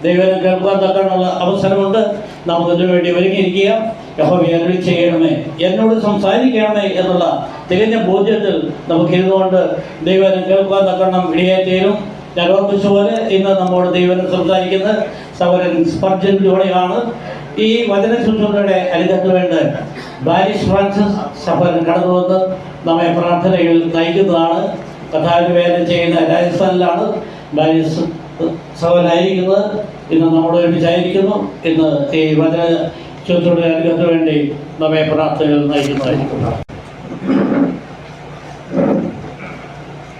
ദൈവം കേൾക്കാൻ തക്കാനുള്ള അവസരമുണ്ട്. നമുക്കതിനു വേണ്ടി ഒരുങ്ങിയിരിക്കുക. യഹോവേ അരുളി ചെയ്യണമേ, എന്നോട് സംസാരിക്കണമേ എന്നുള്ള തികഞ്ഞ ബോധ്യത്തിൽ നമുക്ക് ഇരുന്നുകൊണ്ട് ദൈവം കേൾക്കാൻ തക്കണം ഇടയായിത്തീരും. ഞാൻ ഓർപ്പിച്ചതുപോലെ ഇന്ന് നമ്മോട് ദൈവം സംസാരിക്കുന്ന സഹോദരൻ സ്പർജൻ ജോണിയാണ്. ഈ വചന ശുശ്രൂഷയുടെ അനുഗ്രഹത്തിന് വേണ്ടി ബാരിസ് ഫ്രാൻസിസ് സഹോദരൻ കടന്നു വന്ന് നമ്മെ പ്രാർത്ഥനയിൽ നയിക്കുന്നതാണ്. കഥാവിന് വേല ചെയ്യുന്ന രാജസ്ഥാനിലാണ് ബാരിസ് സഹോദരനായിരിക്കുന്നത്. ഇന്ന് നമ്മോട് ഒരുമിച്ചായിരിക്കുന്നു. ഇന്ന് ഈ വചന ശുശ്രൂഷയുടെ അനുഗ്രഹത്തിന് വേണ്ടി നമ്മെ പ്രാർത്ഥനയിൽ നയിക്കുന്നതായിരിക്കും.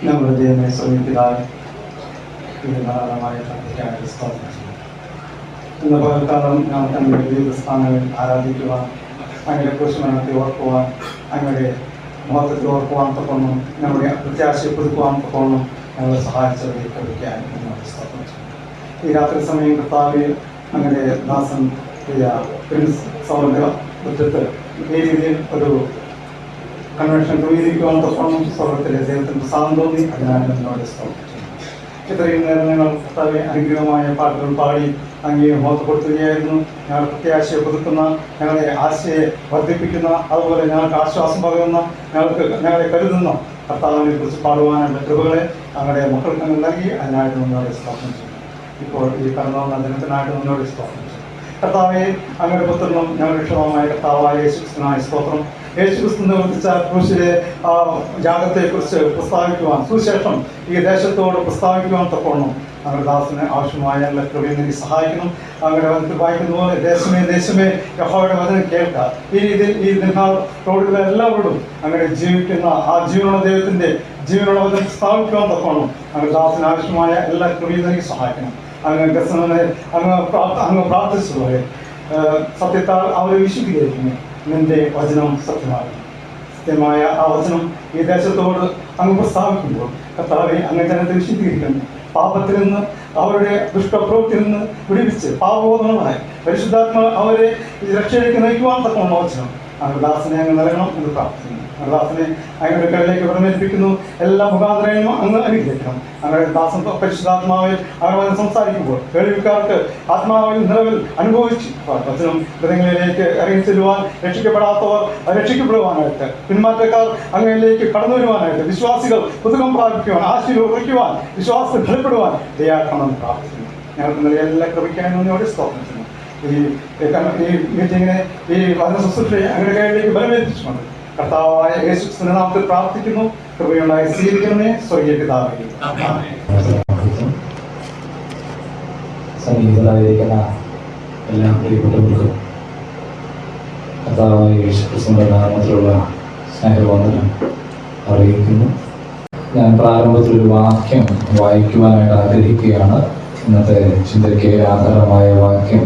നമ്മുടെ ദൈവമേ ശ്രമിപ്പിതാവ് ധാരാളമായി ഇന്ന് പകൽക്കാലം നാം തങ്ങളുടെ വിവിധ സ്ഥാനങ്ങളിൽ ആരാധിക്കുവാൻ, അങ്ങനെ കുരിശുമരണത്തെ ഓർക്കുവാൻ, അങ്ങനെ മഹത്വത്തെ ഓർക്കുവാൻ തക്കോണം, നമ്മുടെ പ്രത്യാശയെ പുതുക്കുവാൻ തക്കോണം ഞങ്ങളെ സഹായിച്ചവരെ കഴിക്കാൻ ഈ രാത്രി സമയം കർത്താവെ അങ്ങനെ ദാസൻ പ്രിയ പ്രിൻസ് സൗന്ദര്യ മുറ്റത്ത് ഈ രീതിയിൽ ഒരു കൺവെൻഷൻ ക്രമീകരിക്കുവാൻ തൊപ്പം സ്വർഗത്തിലെ ദൈവത്തിന് പ്രസാദം തോന്നി അതിനാൽ എന്നോട് ഇത്രയും നേരം ഞങ്ങൾ കർത്താവെ അനുഗ്രഹമായ പാട്ടുകൾ പാടി അങ്ങയെ ബോധപ്പെടുത്തുകയായിരുന്നു. ഞങ്ങൾ പ്രത്യാശയെ പുതുക്കുന്ന, ഞങ്ങളെ ആശയെ വർദ്ധിപ്പിക്കുന്ന, അതുപോലെ ഞങ്ങൾക്ക് ആശ്വാസം പകരുന്ന, ഞങ്ങളെ കരുതുന്ന കർത്താവിനെ കുറിച്ച് പാടുവാനുള്ള കൃപകളെ ഞങ്ങളുടെ മക്കൾക്ക് അങ്ങ് നൽകി അതിനായിട്ട് മുന്നോട്ട് സ്തോത്രം ചെയ്യും. ഇപ്പോൾ ഈ കടന്നു വന്ന ദിനത്തിനായിട്ട് മുന്നോട്ട് സ്തോത്രം ചെയ്യും. കർത്താവെ അങ്ങയുടെ പുത്രനും ഞങ്ങളുടെ രക്ഷകമായ കർത്താവായ യേശുക്രിസ്തുവിനായ സ്തോത്രം. യേശുക്രിസ്തു നിവർത്തിച്ച ക്രൂശിലെ യാഗത്തെക്കുറിച്ച് പ്രസ്താവിക്കുവാൻ, സുവിശേഷം ഈ ദേശത്തോട് പ്രസ്താവിക്കുവാൻ തക്കവണ്ണം ഞങ്ങളുടെ ദാസന് ആവശ്യമായ എല്ലാ കൃപയും നീ സഹായിക്കണം. അങ്ങയുടെ വചനത്തിൽ വായിക്കുന്ന പോലെ ദേശമേ ദേശമേ യഹോവയുടെ വചനം കേൾക്കുക. ഈ രീതിയിൽ ഈ ദിനാൾ റോഡുകളെ എല്ലാവരോടും അങ്ങനെ ജീവിക്കുന്ന ആ ജീവനുള്ള ദൈവത്തിൻ്റെ ജീവനുള്ള വചനം സ്ഥാപിക്കുവാൻ തക്കവണ്ണം ഞങ്ങളുടെ ദാസന് ആവശ്യമായ എല്ലാ കൃപയും നീ സഹായിക്കണം. അങ്ങ് പ്രാർത്ഥിച്ചതുപോലെ സത്യത്താൽ അവരെ വിശുദ്ധീകരിക്കുന്നു. നിന്റെ വചനം സത്യമായ ആ വചനം ഈ ദേശത്തോട് അങ്ങ് പ്രസ്താവിക്കുമ്പോൾ കർത്താവെ അങ്ങ് ജനത്തെ വിശുദ്ധീകരിക്കുന്നു. പാപത്തിൽ നിന്ന്, അവരുടെ ദുഷ്ടപ്രവൃത്തിയിൽ നിന്ന് വിടുവിച്ച് പാപബോധങ്ങളായി പരിശുദ്ധാത്മ അവരെ രക്ഷയിലേക്ക് നയിക്കുവാൻ തക്കവണ്ണം വചനം അങ്ങയുടെ ദാസനെ അങ്ങ് നൽകണം എന്ന് പ്രാർത്ഥിക്കുന്നു. ദാസനെ അങ്ങയുടെ കയ്യിലേക്ക് പ്രമേൽപ്പിക്കുന്നു. എല്ലാ മുഖാന്തരങ്ങളും അങ്ങ് അനുഗ്രഹിക്കണം. അങ്ങയുടെ ദാസൻ പരിശുദ്ധാത്മാവിൽ അങ്ങനെ സംസാരിക്കുമ്പോൾ കേൾവിക്കാർക്ക് ആത്മാവിൽ നിലവിൽ അനുഭവിച്ച് വചനം ഹൃദയങ്ങളിലേക്ക് ഇറങ്ങി ചെല്ലുവാൻ, രക്ഷിക്കപ്പെടാത്തവർ രക്ഷിക്കപ്പെടുവാനായിട്ട്, പിന്മാറ്റക്കാർ അങ്ങയിലേക്ക് കടന്നു വരുവാനായിട്ട്, വിശ്വാസികൾ പുതുക്കം പ്രാപിക്കുവാൻ, ആശയിൽ ഉറയ്ക്കുവാൻ, വിശ്വാസത്തിൽ ഫലപ്പെടുവാൻ ദയാക്കണമെന്ന് പ്രാർത്ഥിക്കുന്നു. ഞങ്ങൾക്ക് നൽകിയ എല്ലാ കൃപയ്ക്കായി നന്ദിയോടെ സ്തോത്രം ചെയ്യുന്നു. ഈ മീറ്റിങ്ങിനെ, ഈ വചന ശുശ്രൂഷയെ അങ്ങയുടെ കയ്യിലേക്ക് ബലമേൽപ്പിച്ചുകൊണ്ട് കർത്താവായ യേശുക്രിസ്തുവിന്റെ നാമത്തിൽ പ്രാർത്ഥിക്കുന്നു. കൃപയുണ്ടായി സ്വീകരിക്കണമേ സ്വർഗീയ പിതാവേ. സന്നിഹിതരായിരിക്കുന്ന എല്ലാ പ്രിയപ്പെട്ടവർക്കും കർത്താവായ യേശുക്രിസ്തുവിന്റെ നാമത്തിലുള്ള സ്നേഹവന്ദനം അറിയിക്കുന്നു. ഞാൻ പ്രാരംഭത്തിലൊരു വാക്യം വായിക്കുവാനായിട്ട് ആഗ്രഹിക്കുകയാണ്. ഇന്നത്തെ ചിന്തയ്ക്ക് ആധാരമായ വാക്യം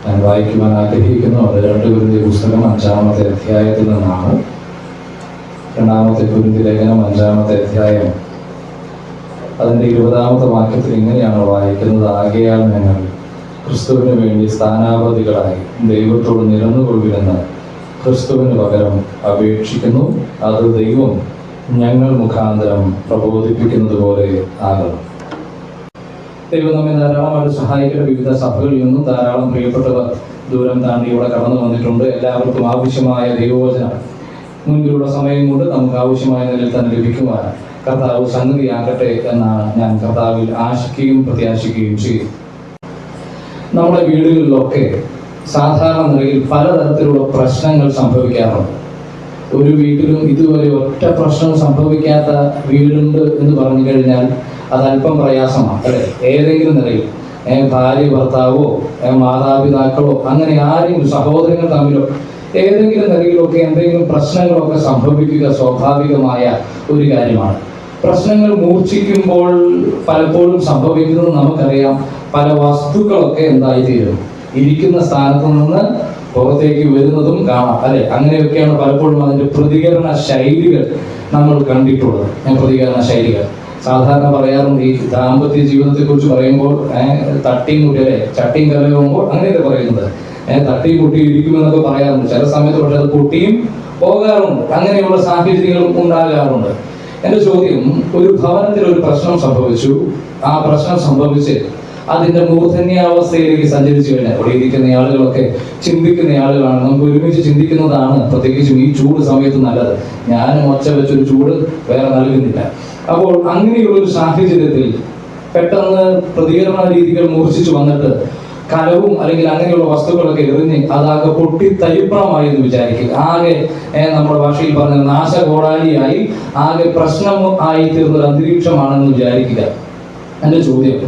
ഞാൻ വായിക്കുവാൻ ആഗ്രഹിക്കുന്നു. അത് 2 കൊരിന്ത്യർ പുസ്തകം 5-ാമത്തെ അധ്യായത്തിൽ നിന്നാണ്. 2 കൊരിന്ത്യർ ലേഖനം 5-ാമത്തെ അധ്യായം അതിൻ്റെ 20-ാമത്തെ വാക്യത്തിൽ ഇങ്ങനെയാണ് വായിക്കുന്നത്: ആകയാൽ ഞങ്ങൾ ക്രിസ്തുവിന് വേണ്ടി സ്ഥാനാപതികളായി ദൈവത്തോട് നിരന്നുകൊള്ളുവിനെന്ന് ക്രിസ്തുവിന് പകരം അപേക്ഷിക്കുന്നു. അത് ദൈവം ഞങ്ങൾ മുഖാന്തരം പ്രബോധിപ്പിക്കുന്നത് പോലെ ആകണം. ദൈവം നമ്മെ ധാരാളമായിട്ട് സഹായിക്കുന്ന വിവിധ സഭകളിൽ നിന്നും ധാരാളം പ്രിയപ്പെട്ടവർ ദൂരം താണ്ടി ഇവിടെ കടന്നു വന്നിട്ടുണ്ട്. എല്ലാവർക്കും ആവശ്യമായ ദൈവവചനം മുൻപിലുള്ള സമയം കൊണ്ട് നമുക്ക് ആവശ്യമായ നിലയിൽ തന്നെ ലഭിക്കുവാൻ കർത്താവ് സംഗതിയാകട്ടെ എന്നാണ് ഞാൻ കർത്താവിൽ ആശിക്കുകയും പ്രത്യാശിക്കുകയും ചെയ്യും. നമ്മുടെ വീടുകളിലൊക്കെ സാധാരണ നിലയിൽ പലതരത്തിലുള്ള പ്രശ്നങ്ങൾ സംഭവിക്കാറുണ്ട്. ഒരു വീട്ടിലും ഇതുവരെ ഒറ്റ പ്രശ്നം സംഭവിക്കാത്ത വീടുണ്ട് എന്ന് പറഞ്ഞു കഴിഞ്ഞാൽ അതല്പം പ്രയാസമാണ്, അല്ലെ? ഏതെങ്കിലും നിലയിൽ ഭാര്യ ഭർത്താവോ മാതാപിതാക്കളോ അങ്ങനെ ആരെങ്കിലും സഹോദരങ്ങൾ തമ്മിലോ ഏതെങ്കിലും നിലയിലൊക്കെ എന്തെങ്കിലും പ്രശ്നങ്ങളൊക്കെ സംഭവിക്കുക സ്വാഭാവികമായ ഒരു കാര്യമാണ്. പ്രശ്നങ്ങൾ മൂർച്ഛിക്കുമ്പോൾ പലപ്പോഴും സംഭവിക്കുന്നത് നമുക്കറിയാം. പല വസ്തുക്കളൊക്കെ എന്തായിത്തീരും, ഇരിക്കുന്ന സ്ഥാനത്ത് നിന്ന് പുറത്തേക്ക് വരുന്നതും കാണാം, അല്ലെ? അങ്ങനെയൊക്കെയാണ് പലപ്പോഴും അതിന്റെ പ്രതികരണ ശൈലികൾ നമ്മൾ കണ്ടിട്ടുള്ളത്. പ്രതികരണ ശൈലികൾ സാധാരണ പറയാറുണ്ട്, ഈ ദാമ്പത്യ ജീവിതത്തെ കുറിച്ച് പറയുമ്പോൾ തട്ടിയും മുട്ടി, അല്ലെ, ചട്ടിയും കലകുമ്പോൾ അങ്ങനെയൊക്കെ പറയുന്നത് തട്ടിയും പൊട്ടി ഇരിക്കുമെന്നൊക്കെ പറയാറുണ്ട്. ചില സമയത്ത് പക്ഷെ അത് പൊട്ടിയും പോകാറുണ്ട്. അങ്ങനെയുള്ള സാഹചര്യങ്ങളും ഉണ്ടാകാറുണ്ട്. എന്റെ ചോദ്യം, ഒരു ഭവനത്തിൽ ഒരു പ്രശ്നം സംഭവിച്ചു. ആ പ്രശ്നം സംഭവിച്ച് അതിന്റെ മൂർധന്യാവസ്ഥയിലേക്ക് സഞ്ചരിച്ചു കഴിഞ്ഞാൽ അവിടെ ഇരിക്കുന്ന ആളുകളൊക്കെ ചിന്തിക്കുന്ന ആളുകളാണ്. നമുക്ക് ഒരുമിച്ച് ചിന്തിക്കുന്നതാണ് പ്രത്യേകിച്ചും ഈ ചൂട് സമയത്ത് നല്ലത്. ഞാനും ഒച്ച വെച്ചൊരു ചൂട് വേറെ നൽകുന്നില്ല. അപ്പോൾ അങ്ങനെയുള്ളൊരു സാഹചര്യത്തിൽ പെട്ടെന്ന് പ്രതികരണ രീതികൾ മൂർച്ഛിച്ചു വന്നിട്ട് കലവും അല്ലെങ്കിൽ അങ്ങനെയുള്ള വസ്തുക്കളൊക്കെ എറിഞ്ഞ് അതാകെ പൊട്ടി തരിപ്പണമായി എന്ന് വിചാരിക്കുക. ആകെ നമ്മുടെ ഭാഷയിൽ പറഞ്ഞ നാശകോടാലിയായി ആകെ പ്രശ്നം ആയി തീർന്നൊരു അന്തരീക്ഷമാണെന്ന് വിചാരിക്കുക. എന്റെ ചോദ്യം,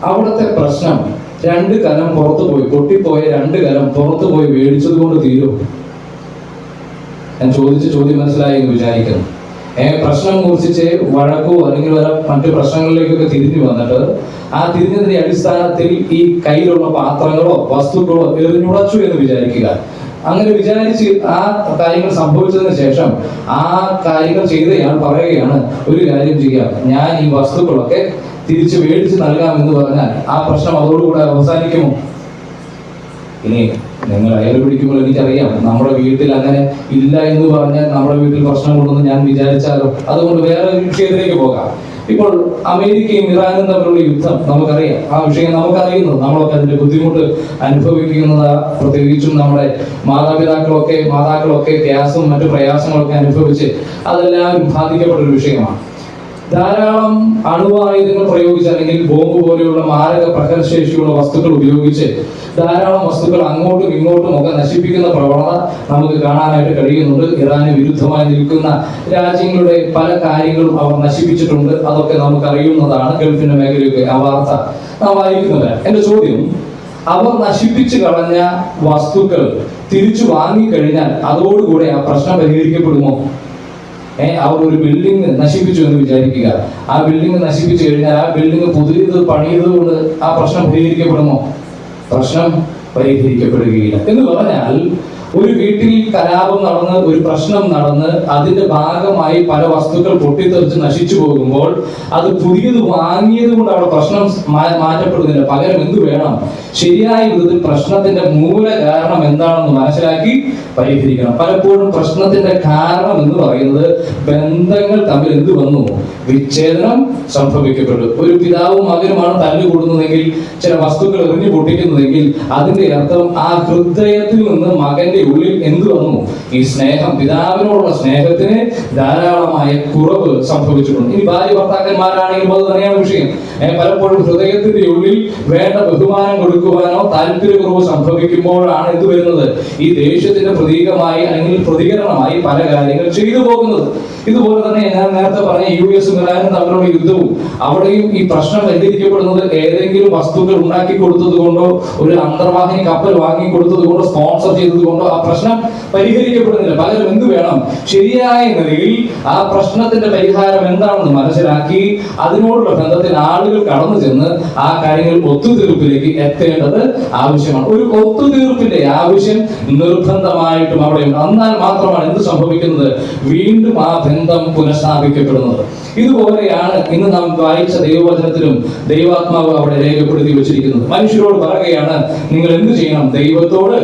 അവിടുത്തെ പ്രശ്നം 2 കലം പുറത്തു പോയി, പൊട്ടിപ്പോയ 2 കലം പുറത്തു പോയി മേടിച്ചത് കൊണ്ട് തീരും? ഞാൻ ചോദിച്ച ചോദ്യം മനസ്സിലായി എന്ന് വിചാരിക്കുന്നു. പ്രശ്നം മൂർച്ഛിച്ച് വഴക്കോ അല്ലെങ്കിൽ മറ്റു പ്രശ്നങ്ങളിലേക്കൊക്കെ തിരിഞ്ഞു വന്നിട്ട് ആ തിരിഞ്ഞതിന്റെ അടിസ്ഥാനത്തിൽ ഈ കയ്യിലുള്ള പാത്രങ്ങളോ വസ്തുക്കളോ എറിഞ്ഞുടച്ചു എന്ന് വിചാരിക്കുക. അങ്ങനെ വിചാരിച്ച് ആ കാര്യങ്ങൾ സംഭവിച്ചതിന് ശേഷം ആ കാര്യങ്ങൾ ചെയ്തയാൾ പറയുകയാണ്, ഒരു കാര്യം ചെയ്യാം, ഞാൻ ഈ വസ്തുക്കളൊക്കെ തിരിച്ചു മേടിച്ച് നൽകാം എന്ന് പറഞ്ഞാൽ ആ പ്രശ്നം അതോടുകൂടെ അവസാനിക്കുമോ? ഇനി നിങ്ങൾ അയൽ പിടിക്കുമ്പോൾ എനിക്കറിയാം നമ്മുടെ വീട്ടിൽ അങ്ങനെ ഇല്ല എന്ന് പറഞ്ഞാൽ നമ്മുടെ വീട്ടിൽ പ്രശ്നമുണ്ടെന്ന് ഞാൻ വിചാരിച്ചാലോ. അതുകൊണ്ട് വേറെ ഒരു വിഷയത്തിലേക്ക് പോകാം. ഇപ്പോൾ അമേരിക്കയും ഇറാനും തമ്മിലുള്ള യുദ്ധം നമുക്കറിയാം. ആ വിഷയം നമുക്കറിയുന്നു. നമ്മളൊക്കെ അതിന്റെ ബുദ്ധിമുട്ട് അനുഭവിക്കുന്നത്, പ്രത്യേകിച്ചും നമ്മുടെ മാതാക്കളൊക്കെ ഗ്യാസും മറ്റു പ്രയാസങ്ങളൊക്കെ അനുഭവിച്ച് അതെല്ലാവരും ബാധിക്കപ്പെട്ട ഒരു വിഷയമാണ്. ധാരാളം അണുവായുധങ്ങൾ പ്രയോഗിച്ച് അല്ലെങ്കിൽ ബോംബ് പോലെയുള്ള മാരക പ്രഹരശേഷിയുള്ള വസ്തുക്കൾ ഉപയോഗിച്ച് ധാരാളം വസ്തുക്കൾ അങ്ങോട്ടും ഇങ്ങോട്ടും ഒക്കെ നശിപ്പിക്കുന്ന പ്രവണത നമുക്ക് കാണാനായിട്ട് കഴിയുന്നുണ്ട്. ഇറാന് വിരുദ്ധമായി നിൽക്കുന്ന രാജ്യങ്ങളുടെ പല കാര്യങ്ങളും അവർ നശിപ്പിച്ചിട്ടുണ്ട്. അതൊക്കെ നമുക്ക് അറിയുന്നതാണ്. ഗൾഫിന്റെ മേഖലയൊക്കെ ആ വാർത്ത നാം വായിക്കുന്നില്ല. എന്റെ ചോദ്യം, അവർ നശിപ്പിച്ചു കളഞ്ഞ വസ്തുക്കൾ തിരിച്ചു വാങ്ങിക്കഴിഞ്ഞാൽ അതോടുകൂടെ ആ പ്രശ്നം പരിഹരിക്കപ്പെടുമോ? അവർ ഒരു ബിൽഡിംഗ് നശിപ്പിച്ചു എന്ന് വിചാരിക്കുക. ആ ബിൽഡിംഗ് നശിപ്പിച്ചു കഴിഞ്ഞാൽ ആ ബിൽഡിംഗ് പുതിയത് പണിയത് കൊണ്ട് ആ പ്രശ്നം പരിഹരിക്കപ്പെടുമോ? പ്രശ്നം പരിഹരിക്കപ്പെടുകയില്ല. എന്ന് പറഞ്ഞാൽ ഒരു വീട്ടിൽ കലാപം നടന്ന്, ഒരു പ്രശ്നം നടന്ന്, അതിന്റെ ഭാഗമായി പല വസ്തുക്കൾ പൊട്ടിത്തെറിച്ച് നശിച്ചു പോകുമ്പോൾ അത് പുതിയത് വാങ്ങിയത് കൊണ്ട് അവിടെ പ്രശ്നം മാറ്റപ്പെടുന്നില്ല. പകരം എന്ത് വേണം? ശരിയായ വിധത്തിൽ പ്രശ്നത്തിന്റെ മൂല കാരണം എന്താണെന്ന് മനസ്സിലാക്കി പരിഹരിക്കണം. പലപ്പോഴും പ്രശ്നത്തിന്റെ കാരണം എന്ന് പറയുന്നത് ബന്ധങ്ങൾ തമ്മിൽ എന്ത് വന്നു? വിച്ഛേദനം സംഭവിക്കപ്പെട്ടു. ഒരു പിതാവും മകനുമാണ് തല്ലുകൂടുന്നതെങ്കിൽ, ചില വസ്തുക്കൾ എറിഞ്ഞു പൊട്ടിക്കുന്നതെങ്കിൽ അതിന്റെ അർത്ഥം ആ ഹൃദയത്തിൽ നിന്ന് മകന്റെ ഉള്ളിൽ എന്ത് വന്നു? ഈ സ്നേഹം, പിതാവിനോടുള്ള സ്നേഹത്തിന് ധാരാളമായ കുറവ് സംഭവിച്ചിട്ടുണ്ട്. ഇനി ഭാര്യ ഭർത്താക്കന്മാരാണെങ്കിലും അത് തന്നെയാണ് വിഷയം. പലപ്പോഴും ഹൃദയത്തിന്റെ ഉള്ളിൽ വേണ്ട ബഹുമാനം കൊടുക്കുവാനോ താല്പര്യക്കുറവ് സംഭവിക്കുമ്പോഴാണ് എന്ത് വരുന്നത്? ഈ ദേഷ്യത്തിന്റെ പ്രതീകമായി അല്ലെങ്കിൽ പ്രതികരണമായി പല കാര്യങ്ങൾ ചെയ്തു പോകുന്നത്. ഇതുപോലെ തന്നെ ഞാൻ നേരത്തെ പറഞ്ഞ US-ഉം ഇറാനും തമ്മിലുള്ള യുദ്ധവും അവിടെയും ഈ പ്രശ്നം പരിഹരിക്കപ്പെടുന്നത് ഏതെങ്കിലും വസ്തുക്കൾ ഉണ്ടാക്കി കൊടുത്തത് കൊണ്ടോ ഒരു അന്തർവാഹിനി കപ്പൽ വാങ്ങി കൊടുത്തത് കൊണ്ടോ സ്പോൺസർ ചെയ്തത് കൊണ്ടോ ആ പ്രശ്നം പരിഹരിക്കപ്പെടുന്നില്ല. പകരം എന്ത് വേണം? ശരിയായ നിലയിൽ ആ പ്രശ്നത്തിന്റെ പരിഹാരം എന്താണെന്ന് മനസ്സിലാക്കി അതിനോടുള്ള ബന്ധത്തിൽ ആളുകൾ കടന്നു ചെന്ന് ആ കാര്യങ്ങൾ ഒത്തുതീർപ്പിലേക്ക് എത്തേണ്ടത് ആവശ്യമാണ്. ഒരു ഒത്തുതീർപ്പിന്റെ ആവശ്യം നിർബന്ധമായിട്ടും അവിടെയുണ്ട്. എന്നാൽ മാത്രമാണ് എന്ത് സംഭവിക്കുന്നത്? വീണ്ടും ആ ബന്ധം പുനഃസ്ഥാപിക്കപ്പെടുന്നത്. ഇതുപോലെയാണ് ഇന്ന് നാം വായിച്ച ദൈവവചനത്തിലും ദൈവാത്മാവ് അവിടെ രേഖപ്പെടുത്തി വെച്ചിരിക്കുന്നത്. മനുഷ്യരോട് പറയുകയാണ്, നിങ്ങൾ എന്ത് ചെയ്യണം? ദൈവത്തോട്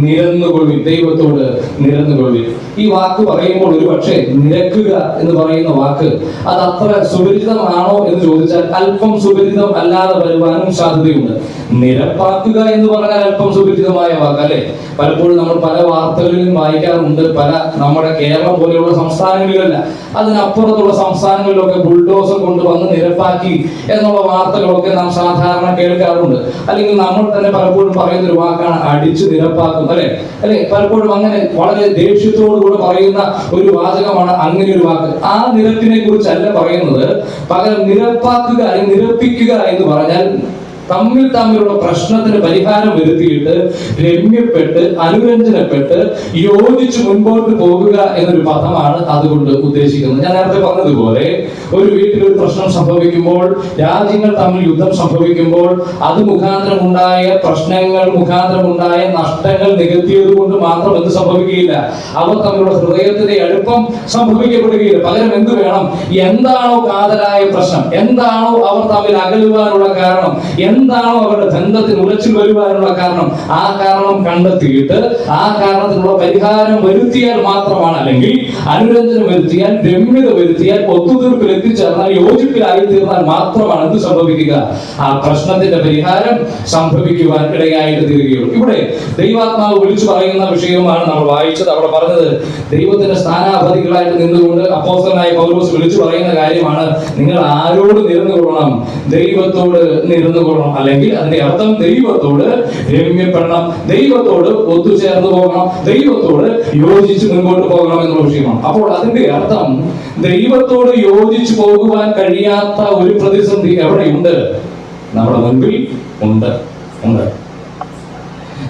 നിരന്നുകൊള്ളുവിൻ, ദൈവത്തോട് നിരന്നുകൊള്ളുവിൻ. ഈ വാക്ക് പറയുമ്പോൾ ഒരു പക്ഷേ നിരക്കുക എന്ന് പറയുന്ന വാക്ക് അത് അത്ര സുപരിചിതമാണോ എന്ന് ചോദിച്ചാൽ അല്പം സുപരിചിതം അല്ലാതെ വരുവാനും സാധ്യതയുണ്ട്. നിരപ്പാക്കുക എന്ന് പറഞ്ഞാൽ അല്പം സുപരിചിതമായ വാക്ക് അല്ലെ? പലപ്പോഴും നമ്മൾ പല വാർത്തകളിലും വായിക്കാറുണ്ട്. പല നമ്മുടെ കേരളം പോലെയുള്ള സംസ്ഥാനങ്ങളിലല്ല, അതിനപ്പുറത്തുള്ള സംസ്ഥാനങ്ങളിലൊക്കെ ബുൾഡോസർ കൊണ്ടുവന്ന് നിരപ്പാക്കി എന്നുള്ള വാർത്തകളൊക്കെ നാം സാധാരണ കേൾക്കാറുണ്ട്. അല്ലെങ്കിൽ നമ്മൾ തന്നെ പലപ്പോഴും പറയുന്ന ഒരു വാക്കാണ് അടിച്ചു നിരപ്പാക്കും അല്ലെ? പലപ്പോഴും അങ്ങനെ വളരെ ദേഷ്യത്തോടു കൂടെ പറയുന്ന ഒരു വാചകമാണ് അങ്ങനെ ഒരു വാക്ക്. ആ നിരപ്പിനെ കുറിച്ചല്ല പറയുന്നത്. പകരം നിരപ്പാക്കുക അല്ലെങ്കിൽ നിരപ്പിക്കുക എന്ന് പറഞ്ഞാൽ തമ്മിലുള്ള പ്രശ്നത്തിന് പരിഹാരം വരുത്തിയിട്ട് രമ്യപ്പെട്ട് അനുരഞ്ജനപ്പെട്ട് യോജിച്ച് മുൻപോട്ട് പോകുക എന്നൊരു പദമാണ് അതുകൊണ്ട് ഉദ്ദേശിക്കുന്നത്. ഞാൻ നേരത്തെ പറഞ്ഞതുപോലെ ഒരു വീട്ടിൽ ഒരു പ്രശ്നം സംഭവിക്കുമ്പോൾ, രാജ്യങ്ങൾ തമ്മിൽ യുദ്ധം സംഭവിക്കുമ്പോൾ അത് മുഖാന്തരമുണ്ടായ പ്രശ്നങ്ങൾ, മുഖാന്തരമുണ്ടായ നഷ്ടങ്ങൾ നികത്തിയത് കൊണ്ട് മാത്രം എന്ത് സംഭവിക്കുകയില്ല? അവർ തമ്മിലുള്ള ഹൃദയത്തിന്റെ അടുപ്പം സംഭവിക്കപ്പെടുകയില്ല. പകരം എന്ത് വേണം? എന്താണോ കാതലായ പ്രശ്നം, എന്താണോ അവർ തമ്മിൽ അകലുവാനുള്ള കാരണം, എന്താണോ അവരുടെ ബന്ധത്തിന് ഉലച്ചിൽ വരുവാനുള്ള കാരണം, ആ കാരണം കണ്ടെത്തിയിട്ട് ആ കാരണത്തിനുള്ള പരിഹാരം വരുത്തിയാൽ മാത്രമാണ്, അല്ലെങ്കിൽ അനുരഞ്ജനം വരുത്തിയാൽ, രമ്യത വരുത്തിയാൽ, ഒത്തുതീർപ്പിൽ എത്തിച്ചേർന്നാൽ, യോജിപ്പിലായി തീർന്നാൽ മാത്രമാണ് എന്ത് സംഭവിക്കുക? ആ പ്രശ്നത്തിന്റെ പരിഹാരം സംഭവിക്കുവാൻ ഇടയായിട്ട് തീരുകയുള്ളൂ. ഇവിടെ ദൈവാത്മാവ് വിളിച്ചു പറയുന്ന വിഷയമാണ് നമ്മൾ വായിച്ചത്. അവിടെ പറഞ്ഞത് ദൈവത്തിന്റെ സ്ഥാനാപതികളായിട്ട് നിന്നുകൊണ്ട് അപ്പോസ്തലനായ പൗലോസ് വിളിച്ചു പറയുന്ന കാര്യമാണ്, നിങ്ങൾ ആരോട് നിരന്നുകൊള്ളണം? ദൈവത്തോട് നിരന്നുകൊള്ളണം. അല്ലെങ്കിൽ അതിന്റെ അർത്ഥം ദൈവത്തോട് രമ്യപ്പെടണം, ദൈവത്തോട് ഒത്തുചേർന്ന് പോകണം, ദൈവത്തോട് യോജിച്ച് മുൻപോട്ട് പോകണം എന്നുള്ള വിഷയമാണ്. അപ്പോൾ അതിന്റെ അർത്ഥം ദൈവത്തോട് യോജിച്ചു പോകുവാൻ കഴിയാത്ത ഒരു പ്രതിസന്ധി എവിടെയുണ്ട്? നമ്മുടെ മുൻപിൽ ഉണ്ട്.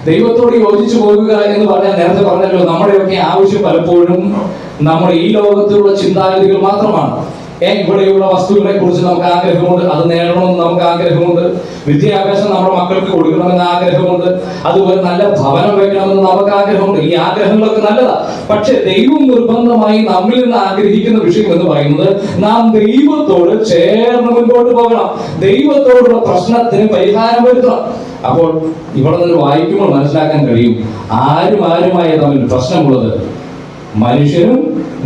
ദൈവത്തോട് യോജിച്ചു പോകുക എന്ന് പറഞ്ഞാൽ നേരത്തെ പറഞ്ഞല്ലോ, നമ്മുടെയൊക്കെ ആവശ്യം പലപ്പോഴും നമ്മുടെ ഈ ലോകത്തിലുള്ള ചിന്താഗതികൾ മാത്രമാണ്. ഇവിടെയുള്ള വസ്തുക്കളെ കുറിച്ച് നമുക്ക് ആഗ്രഹമുണ്ട്, അത് നേടണമെന്ന് നമുക്ക് ആഗ്രഹമുണ്ട്. വിദ്യാഭ്യാസം നമ്മുടെ മക്കൾക്ക് കൊടുക്കണമെന്ന് ആഗ്രഹമുണ്ട്. അതുപോലെ നല്ല ഭവനം വയ്ക്കണമെന്ന് നമുക്ക് ആഗ്രഹമുണ്ട്. ഈ ആഗ്രഹങ്ങളൊക്കെ നല്ലതാ. പക്ഷെ ദൈവം നിർബന്ധമായി നമ്മിൽ നിന്ന് ആഗ്രഹിക്കുന്ന വിഷയം എന്ന് പറയുന്നത് നാം ദൈവത്തോട് ചേർന്ന് മുൻപോട്ട് പോകണം, ദൈവത്തോടുള്ള പ്രശ്നത്തിന് പരിഹാരം വരുത്തണം. അപ്പോൾ ഇവിടെ നിന്ന് വായിക്കുമ്പോൾ മനസ്സിലാക്കാൻ കഴിയും ആരുമായി തമ്മിൽ പ്രശ്നമുള്ളത് മനുഷ്യനും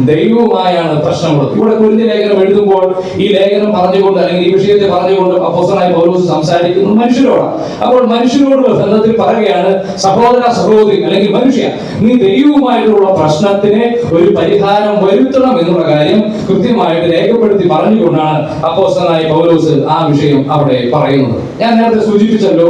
ദൈവവുമായാണ് പ്രശ്നമുള്ളത്. ഇവിടെ കൊരിന്ത്യർ ലേഖനം എഴുതുമ്പോൾ ഈ ലേഖനം പറഞ്ഞുകൊണ്ട് അല്ലെങ്കിൽ ഈ വിഷയത്തെ പറഞ്ഞുകൊണ്ട് അപ്പോസ്തലനായ പൗലോസ് സംസാരിക്കുന്നത് മനുഷ്യരോടാണ്. അപ്പോൾ മനുഷ്യരോടുള്ള ബന്ധത്തിൽ പറയുകയാണ്, സഹോദര സഹോദരി അല്ലെങ്കിൽ മനുഷ്യ, നീ ദൈവവുമായിട്ടുള്ള പ്രശ്നത്തിന് ഒരു പരിഹാരം വരുത്തണം എന്നുള്ള കാര്യം കൃത്യമായിട്ട് രേഖപ്പെടുത്തി പറഞ്ഞുകൊണ്ടാണ് അപ്പോസ്തലനായ പൗലോസ് ആ വിഷയം അവിടെ പറയുന്നത്. ഞാൻ നേരത്തെ സൂചിപ്പിച്ചല്ലോ,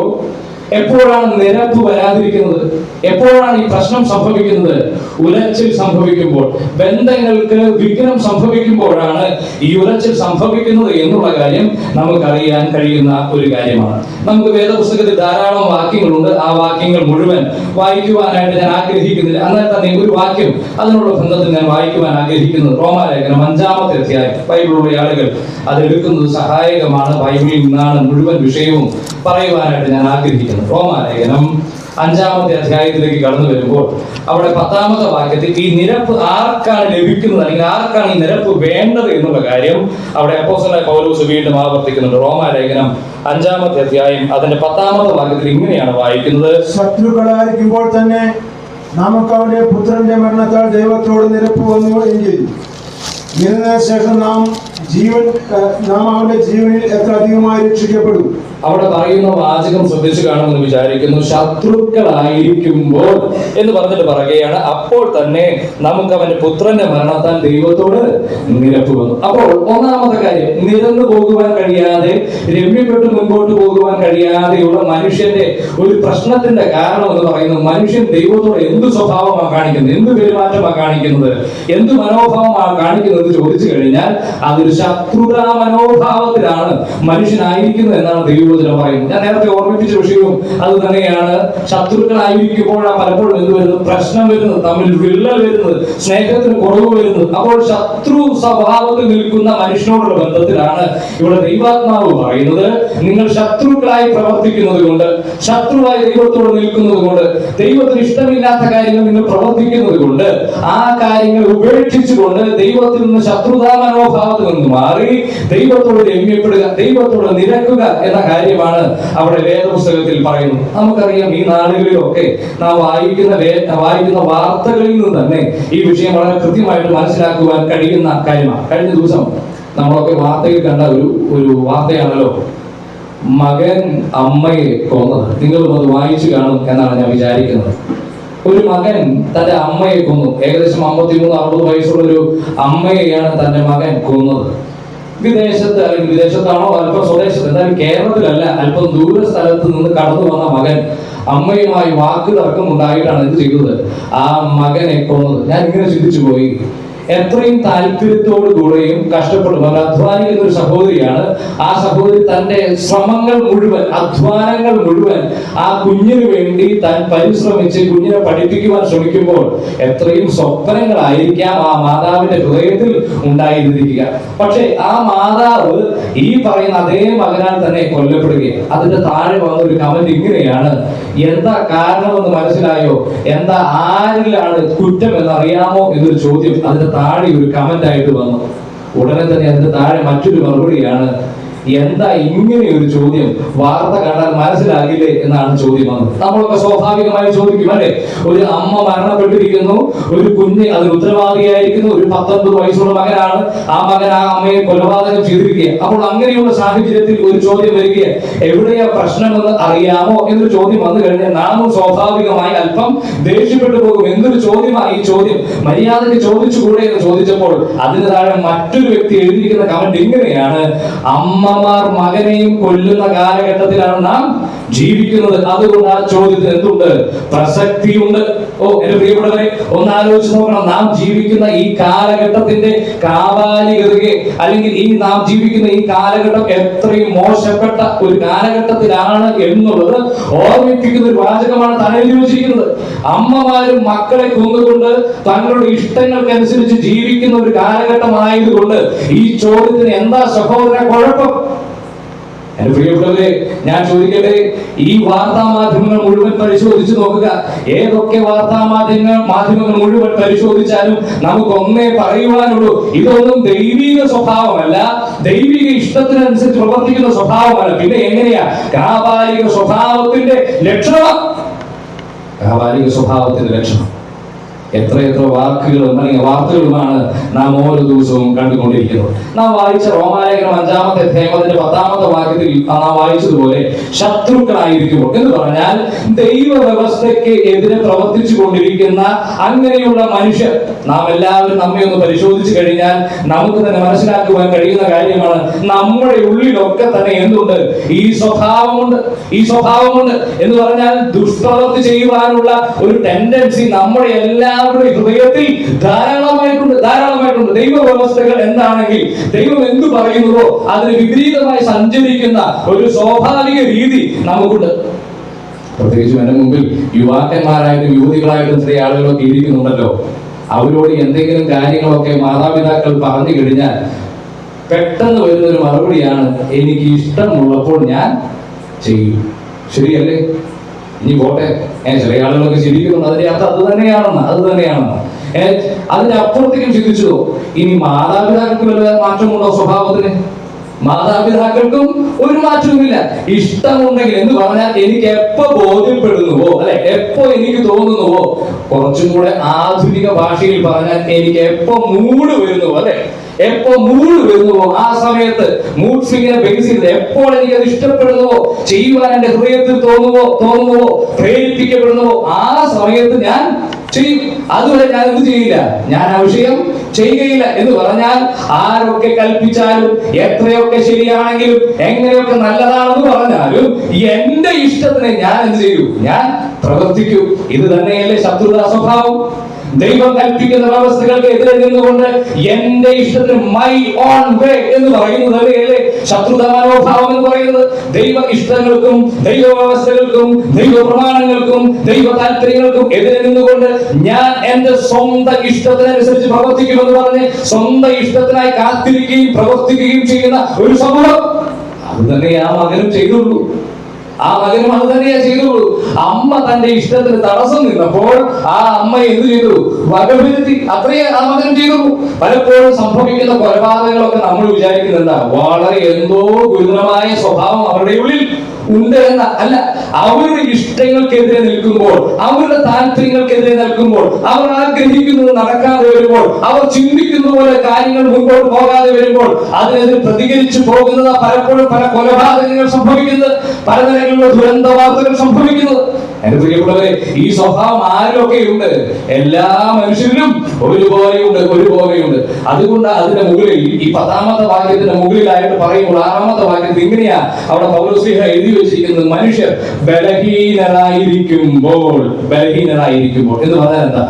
എപ്പോഴാണ് നിരപ്പ് വരാതിരിക്കുന്നത്, എപ്പോഴാണ് ഈ പ്രശ്നം സംഭവിക്കുന്നത്? ഉലച്ചിൽ സംഭവിക്കുമ്പോൾ, ബന്ധങ്ങൾക്ക് വിഘ്നം സംഭവിക്കുമ്പോഴാണ് ഈ ഉലച്ചിൽ സംഭവിക്കുന്നത് എന്നുള്ള കാര്യം നമുക്കറിയാൻ കഴിയുന്ന ഒരു കാര്യമാണ്. നമുക്ക് വേദപുസ്തകത്തിൽ ധാരാളം വാക്യങ്ങളുണ്ട്. ആ വാക്യങ്ങൾ മുഴുവൻ വായിക്കുവാനായിട്ട് ഞാൻ ആഗ്രഹിക്കുന്നില്ല. എന്നാൽ തന്നെ ഒരു വാക്യം അതിനുള്ള ബന്ധത്തിൽ ഞാൻ വായിക്കുവാൻ ആഗ്രഹിക്കുന്നത് റോമാലേഖനം 5-ാമത്തെ അധ്യായം. ബൈബിളിലുള്ള ആളുകൾ അതെടുക്കുന്നത് സഹായകമാണ്. ബൈബിളിൽ നിന്നാണ് മുഴുവൻ വിഷയവും പറയുവാനായിട്ട് ഞാൻ ആഗ്രഹിക്കുന്നത്. റോമാലേഖനം 5-ാമത്തെ അധ്യായത്തിലേക്ക് കടന്നു വരുമ്പോൾ അവിടെ 10-ാമത്തെ വാക്യത്തിൽ ഈ നിരപ്പ് ആർക്കാണ് ലഭിക്കുന്നത് അല്ലെങ്കിൽ ആർക്കാണ് ഈ നിരപ്പ് വേണ്ടത് എന്നുള്ള കാര്യം അവിടെ അപ്പോസ്തലനായ പൗലോസ് വീണ്ടും ആവർത്തിക്കുന്നുണ്ട്. റോമാലേഖനം 5-ാമത്തെ അധ്യായം അതിന്റെ 10-ാമത്തെ വാക്യത്തിൽ ഇങ്ങനെയാണ് വായിക്കുന്നത്: ശത്രുക്കളായിരിക്കുമ്പോൾ തന്നെ നമുക്ക് അവന്റെ പുത്രന്റെ മരണത്താൽ ദൈവത്തോട് നിരപ്പ് വന്നു എങ്കിൽ ഇതിനു ശേഷം നാം അവന്റെ ജീവനിൽ എത്ര അധികമായി രക്ഷിക്കപ്പെടും. അവിടെ പറയുന്ന വാചകം ശ്രദ്ധിച്ചു കാണുമെന്ന് വിചാരിക്കുന്നു. ശത്രുക്കളായിരിക്കുമ്പോൾ എന്ന് പറഞ്ഞിട്ട് പറയുകയാണ്, അപ്പോൾ തന്നെ നമുക്ക് അവന്റെ പുത്രന്റെ മരണത്താൽ ദൈവത്തോട് നിരപ്പ് വന്നു. അപ്പോൾ ഒന്നാമത്തെ കാര്യം, നിരന്നു പോകുവാൻ കഴിയാതെ രമ്യപ്പെട്ട് മുൻപോട്ട് പോകുവാൻ കഴിയാതെയുള്ള മനുഷ്യന്റെ ഒരു പ്രശ്നത്തിന്റെ കാരണം എന്ന് പറയുന്നത് മനുഷ്യൻ ദൈവത്തോട് എന്ത് സ്വഭാവമാണ് കാണിക്കുന്നത്, എന്ത് പെരുമാറ്റമാണ് കാണിക്കുന്നത്, എന്ത് മനോഭാവമാണ് കാണിക്കുന്നത് ചോദിച്ചു കഴിഞ്ഞാൽ അതൊരു ശത്രുതാ മനോഭാവത്തിലാണ് മനുഷ്യനായിരിക്കുന്നത് എന്നാണ് ദൈവവചനം പറയുന്നത്. ഞാൻ നേരത്തെ ഓർമ്മിപ്പിച്ച വിഷയവും അത് തന്നെയാണ്. ശത്രുക്കളായിരിക്കുമ്പോഴാണ് പലപ്പോഴും എന്ത് വരുന്നത്, പ്രശ്നം വരുന്നത്, തമ്മിൽ വിള്ളൽ വരുന്നത്, സ്നേഹത്തിന് കുറവ് വരുന്നത്. അപ്പോൾ ശത്രു സ്വഭാവത്തിൽ നിൽക്കുന്ന മനുഷ്യനോടുള്ള ബന്ധത്തിലാണ് ഇവിടെ ദൈവാത്മാവ് പറയുന്നത്, നിങ്ങൾ ശത്രുക്കളായി പ്രവർത്തിക്കുന്നത് കൊണ്ട്, ശത്രുവായി ദൈവത്തോട് നിൽക്കുന്നത് കൊണ്ട്, ദൈവത്തിന് ഇഷ്ടമില്ലാത്ത കാര്യങ്ങൾ നിങ്ങൾ പ്രവർത്തിക്കുന്നത് കൊണ്ട്, ആ കാര്യങ്ങൾ ഉപേക്ഷിച്ചുകൊണ്ട് ദൈവത്തിൽ നിന്ന് ശത്രുതാ മനോഭാവത്തിൽ നിന്ന് മാറി ദൈവത്തോട് രമ്യപ്പെടുക, ദൈവത്തോട് നിരക്കുക എന്ന കാര്യമാണ് അവിടെ വേദപുസ്തകത്തിൽ പറയുന്നത്. നമുക്കറിയാം, ഈ നാളുകളിലൊക്കെ നാം വായിക്കുന്ന വാർത്തകളിൽ നിന്ന് തന്നെ ഈ വിഷയം വളരെ കൃത്യമായിട്ട് മനസ്സിലാക്കുവാൻ കഴിയുന്ന കാര്യമാണ്. കഴിഞ്ഞ ദിവസം നമ്മളൊക്കെ വാർത്തയിൽ കണ്ട ഒരു വാർത്തയാണല്ലോ, മകൻ അമ്മയെ കൊന്നത്. നിങ്ങളും അത് വായിച്ചു കാണും എന്നാണ് ഞാൻ വിചാരിക്കുന്നത്. ഒരു മകൻ തന്റെ അമ്മയെ കൊന്നു. ഏകദേശം 53-60 വയസ്സുള്ള ഒരു അമ്മയെയാണ് തന്റെ മകൻ കൊന്നത്. വിദേശത്ത് അല്ലെങ്കിൽ വിദേശത്താണോ അല്പം സ്വദേശത്ത്, എന്തായാലും കേരളത്തിലല്ല, അല്പം ദൂര സ്ഥലത്ത് നിന്ന് കടന്നു വന്ന മകൻ അമ്മയുമായി വാക്കുതർക്കം ഉണ്ടായിട്ടാണ് എന്ത് ചെയ്തത്, ആ മകനെ കൊന്നത്. ഞാൻ ഇങ്ങനെ ചിന്തിച്ചു പോയി, എത്രയും താല്പര്യത്തോടു കൂടെയും കഷ്ടപ്പെടും അവർ അധ്വാനിക്കുന്ന ഒരു സഹോദരിയാണ്. ആ സഹോദരി തന്റെ ശ്രമങ്ങൾ മുഴുവൻ, അധ്വാനങ്ങൾ മുഴുവൻ ആ കുഞ്ഞിന് വേണ്ടി താൻ പരിശ്രമിച്ച് കുഞ്ഞിനെ പഠിപ്പിക്കുവാൻ ശ്രമിക്കുമ്പോൾ എത്രയും സ്വപ്നങ്ങളായിരിക്കാം ആ മാതാവിന്റെ ഹൃദയത്തിൽ ഉണ്ടായിരിക്കുക. പക്ഷെ ആ മാതാവ് ഈ പറയുന്ന അതേ മകനാൽ തന്നെ കൊല്ലപ്പെടുകയാണ്. അതിന്റെ താഴെ വന്ന ഒരു കമന്റ് ഇങ്ങനെയാണ്: എന്താ കാരണമെന്ന് മനസ്സിലായോ, എന്താ ആരിലാണ് കുറ്റം എന്നറിയാമോ എന്നൊരു ചോദ്യം അതിന്റെ താഴെ ഒരു കമന്റ് ആയിട്ട് വന്നു. ഉടനെ തന്നെ അതിന്റെ താഴെ മറ്റൊരു മറുപടിയാണ്: എന്താ ഇങ്ങനെ ഒരു ചോദ്യം, വാർത്ത കണ്ടാൽ മനസ്സിലാകില്ലേ എന്നാണ് ചോദ്യം വന്നത്. നമ്മളൊക്കെ സ്വാഭാവികമായി ചോദിക്കും, അല്ലെ, ഒരു അമ്മ മരണപ്പെട്ടിരിക്കുന്നു, ഒരു കുഞ്ഞ് അതിന് ഉത്തരവാദിയായിരിക്കുന്നു, ഒരു 19 വയസ്സുള്ള മകനാണ്, ആ മകൻ ആ അമ്മയെ കൊലപാതകം ചെയ്തിരിക്കുക. അപ്പോൾ അങ്ങനെയുള്ള സാഹചര്യത്തിൽ ഒരു ചോദ്യം വരിക, എവിടെയാ പ്രശ്നമെന്ന് അറിയാമോ എന്നൊരു ചോദ്യം വന്നു കഴിഞ്ഞാൽ നാമും സ്വാഭാവികമായി അല്പം ദേഷ്യപ്പെട്ടു പോകും. എന്തൊരു ചോദ്യമായി ഈ ചോദ്യം, മര്യാദയ്ക്ക് ചോദിച്ചുകൂടെ എന്ന് ചോദിച്ചപ്പോൾ അതിന് താഴെ മറ്റൊരു വ്യക്തി എഴുതിയിരിക്കുന്ന കമന്റ് ഇങ്ങനെയാണ്: അമ്മ അമ്മമാർ മകനെയും കൊല്ലുന്ന കാലഘട്ടത്തിലാണ് നാം ജീവിക്കുന്നത്. അതുകൊണ്ട് ആ ചോദ്യത്തിന് എന്തുണ്ട്? പ്രസക്തിയുണ്ട്. എന്റെ പ്രിയപ്പെട്ടവരെ, ഒന്ന് ആലോചിച്ച് നോക്കണം. നാം ജീവിക്കുന്ന ഈ കാലഘട്ടത്തിന്റെ കാപാലികതയെ, അല്ലെങ്കിൽ നാം ജീവിക്കുന്ന ഈ കാലഘട്ടം എത്രയും മോശപ്പെട്ട ഒരു കാലഘട്ടത്തിലാണ് എന്നുള്ളത് ഓർമ്മിപ്പിക്കുന്ന ഒരു വാചകമാണ് താൻ എഴുതി വച്ചിരിക്കുന്നത്. അമ്മമാരും മക്കളെ കൊന്നുകൊണ്ട് തങ്ങളുടെ ഇഷ്ടങ്ങൾക്കനുസരിച്ച് ജീവിക്കുന്ന ഒരു കാലഘട്ടമായതുകൊണ്ട് ഈ ചോദ്യത്തിന് എന്താ സഹോദര കുഴപ്പം? എന്റെ പ്രിയപ്പെട്ടവരെ, ഞാൻ ചോദിക്കട്ടെ, ഈ വാർത്താ മാധ്യമങ്ങൾ മുഴുവൻ പരിശോധിച്ച് നോക്കുക. ഏതൊക്കെ വാർത്താ മാധ്യമങ്ങൾ മുഴുവൻ പരിശോധിച്ചാലും നമുക്ക് ഒന്നേ പറയുവാനുള്ളൂ, ഇതൊന്നും ദൈവിക സ്വഭാവമല്ല, ദൈവിക ഇഷ്ടത്തിനനുസരിച്ച് പ്രവർത്തിക്കുന്ന സ്വഭാവമല്ല. പിന്നെ എങ്ങനെയാ? കാപാലിക സ്വഭാവത്തിന്റെ ലക്ഷണം. കാപാലിക സ്വഭാവത്തിന്റെ ലക്ഷണം. എത്രയെത്ര വാക്കുകളും അല്ലെങ്കിൽ വാർത്തകളുമാണ് നാം ഓരോ ദിവസവും കണ്ടുകൊണ്ടിരിക്കുന്നത്. നാം വായിച്ച റോമാലേഖനം 5-ാമത്തെ അധ്യായത്തിന്റെ 10-ാമത്തെ വാക്യത്തിൽ നാം വായിച്ചതുപോലെ ശത്രുക്കളായിരിക്കുമ്പോൾ എന്ന് പറഞ്ഞാൽ ദൈവ വ്യവസ്ഥയ്ക്ക് എതിരെ പ്രവർത്തിച്ചു കൊണ്ടിരിക്കുന്ന അങ്ങനെയുള്ള മനുഷ്യർ. നാം എല്ലാവരും നമ്മെ ഒന്ന് പരിശോധിച്ചു കഴിഞ്ഞാൽ നമുക്ക് തന്നെ മനസ്സിലാക്കുവാൻ കഴിയുന്ന കാര്യമാണ്, നമ്മുടെ ഉള്ളിലൊക്കെ തന്നെ എന്തുണ്ട്? ഈ സ്വഭാവമുണ്ട്. ഈ സ്വഭാവമുണ്ട് എന്ന് പറഞ്ഞാൽ ദുഷ്പ്രവൃത്തി ചെയ്യുവാനുള്ള ഒരു ടെൻഡൻസി നമ്മുടെ എല്ലാവരുടെ ഹൃദയത്തിൽ ധാരാളമായിട്ടുണ്ട്. ദൈവ വ്യവസ്ഥകൾ എന്താണെങ്കിൽ, ദൈവം എന്തു പറയുന്നുവോ അതിന് വിപരീതമായി സഞ്ചരിക്കുന്ന ഒരു സ്വാഭാവിക രീതി നമുക്കുണ്ട്. പ്രത്യേകിച്ചും എന്റെ മുമ്പിൽ യുവാക്കന്മാരായിട്ടും യുവതികളായിട്ടും ചില ആളുകളൊക്കെ ഇരിക്കുന്നുണ്ടല്ലോ. അവരോട് എന്തെങ്കിലും കാര്യങ്ങളൊക്കെ മാതാപിതാക്കൾ പറഞ്ഞു കഴിഞ്ഞാൽ പെട്ടെന്ന് വരുന്നൊരു മറുപടിയാണ്, എനിക്ക് ഇഷ്ടമുള്ളപ്പോൾ ഞാൻ ചെയ്യും. ശരിയല്ലേ? ഇനി പോട്ടെ, ചില ആളുകളൊക്കെ ചിരിക്കുന്നുണ്ട്, അതിന്റെ അർത്ഥം അത് തന്നെയാണെന്ന്. അതിനപ്പുറത്തേക്കും ചിന്തിച്ചതോ? ഇനി മാതാപിതാക്കൾക്ക് വല്ല മാറ്റമുണ്ടോ സ്വഭാവത്തിന്? മാതാപിതാക്കൾക്കും ഒരു മാറ്റവുമില്ല. ഇഷ്ടമുണ്ടെങ്കിൽ എന്ന് പറഞ്ഞാൽ എനിക്ക് എപ്പോ ബോധ്യപ്പെടുന്നുവോ, അല്ലെ, എപ്പോ എനിക്ക് തോന്നുന്നുവോ, കുറച്ചും കൂടെ ആധുനിക ഭാഷയിൽ പറഞ്ഞാൽ എനിക്ക് എപ്പോ മൂഡ് വരുന്നുവോ, അല്ലെ, എപ്പോ മൂഡ് വരുന്നുവോ ആ സമയത്ത് മൂഡ് സ്വിങ്ങിനെ ബേസ് ചെയ്ത് എപ്പോൾ എനിക്ക് അത് ഇഷ്ടപ്പെടുന്നുവോ, ചെയ്യുവാൻ എന്റെ ഹൃദയത്തിൽ തോന്നുന്നുവോ, പ്രേരിപ്പിക്കപ്പെടുന്നുവോ ആ സമയത്ത് ഞാൻ ചെയ്യും. അതുവരെ ഞാൻ എന്ത് ചെയ്യില്ല? ഞാൻ ആ വിഷയം ചെയ്യുകയില്ല. എന്ന് പറഞ്ഞാൽ ആരൊക്കെ കൽപ്പിച്ചാലും, എത്രയൊക്കെ ശരിയാണെങ്കിലും, എങ്ങനെയൊക്കെ നല്ലതാണെന്ന് പറഞ്ഞാലും എന്റെ ഇഷ്ടത്തിന് ഞാൻ എന്ത് ചെയ്യൂ? ഞാൻ പ്രവർത്തിക്കൂ. ഇത് തന്നെയല്ലേ ശത്രുതാ സ്വഭാവം? ദൈവം കൽപ്പിക്കുന്ന വ്യവസ്ഥകൾക്ക് എതിരെ നിന്നുകൊണ്ട് എന്റെ ഇഷ്ടത്തിന് മൈ ഓൺ വേ എന്ന് പറയുന്നതല്ലേ അല്ലേ ശത്രുതാ മനോഭാവം എന്ന് പറയുന്നത്? ദൈവ ഇഷ്ടങ്ങൾക്കും ദൈവ വ്യവസ്ഥകൾക്കും ദൈവ പ്രമാണങ്ങൾക്കും ദൈവ താല്പര്യങ്ങൾക്കും എതിരെ നിന്നുകൊണ്ട് ഞാൻ എന്റെ സ്വന്തം ഇഷ്ടത്തിനനുസരിച്ച് പ്രവർത്തിക്കുമെന്ന് പറഞ്ഞ് സ്വന്തം ഇഷ്ടത്തിനായി കാത്തിരിക്കുകയും പ്രവർത്തിക്കുകയും ചെയ്യുന്ന ഒരു സമൂഹം. അത് തന്നെ ആ മകനും ചെയ്തുള്ളൂ. അത് തന്നെയാ ചെയ്തുള്ളൂ. അമ്മ തന്റെ ഇഷ്ടത്തിന് തടസ്സം നിന്നപ്പോൾ ആ അമ്മ എന്ത് ചെയ്തു? വകവരുത്തി. അത്രയേ ആ മകനും ചെയ്തുള്ളൂ. പലപ്പോഴും സംഭവിക്കുന്ന കൊലപാതകങ്ങളൊക്കെ നമ്മൾ വിചാരിക്കുന്നുണ്ട് വളരെ എന്തോ ഗുരുതരമായ സ്വഭാവം അവരുടെ ഉള്ളിൽ ഉണ്ട് എന്ന അല്ല. അവരുടെ ഇഷ്ടങ്ങൾക്കെതിരെ നിൽക്കുമ്പോൾ, അവരുടെ താല്പര്യങ്ങൾക്കെതിരെ നിൽക്കുമ്പോൾ, അവർ ആഗ്രഹിക്കുന്നത് നടക്കാതെ വരുമ്പോൾ, അവർ ചിന്തിക്കുന്ന പോലെ കാര്യങ്ങൾ മുൻപോട്ട് പോകാതെ വരുമ്പോൾ അതിനെതിരെ പ്രതികരിച്ചു പോകുന്നത് പലപ്പോഴും പല കൊലപാതകങ്ങൾ സംഭവിക്കുന്നത്, പലതരത്തിലുള്ള ദുരന്ത വാർത്തകൾ സംഭവിക്കുന്നത്. എന്റെ പ്രിയപ്പെട്ടവരെ, ഈ സ്വഭാവം ആരൊക്കെയുണ്ട്? എല്ലാ മനുഷ്യരിലും ഒരുപോലെയുണ്ട്. അതുകൊണ്ട് അതിന്റെ മുകളിൽ ഈ 10-ാമത്തെ വാക്യത്തിന്റെ മുകളിലായിട്ട് പറയുമ്പോൾ 6-ാമത്തെ വാക്യത്തിൽ ഇങ്ങനെയാ അവിടെ പൗലോസ്ലീഹ എഴുതി വെച്ചിരിക്കുന്നത്, മനുഷ്യർ ബലഹീനരായിരിക്കുമ്പോൾ എന്ന് പറഞ്ഞാൽ എന്താ?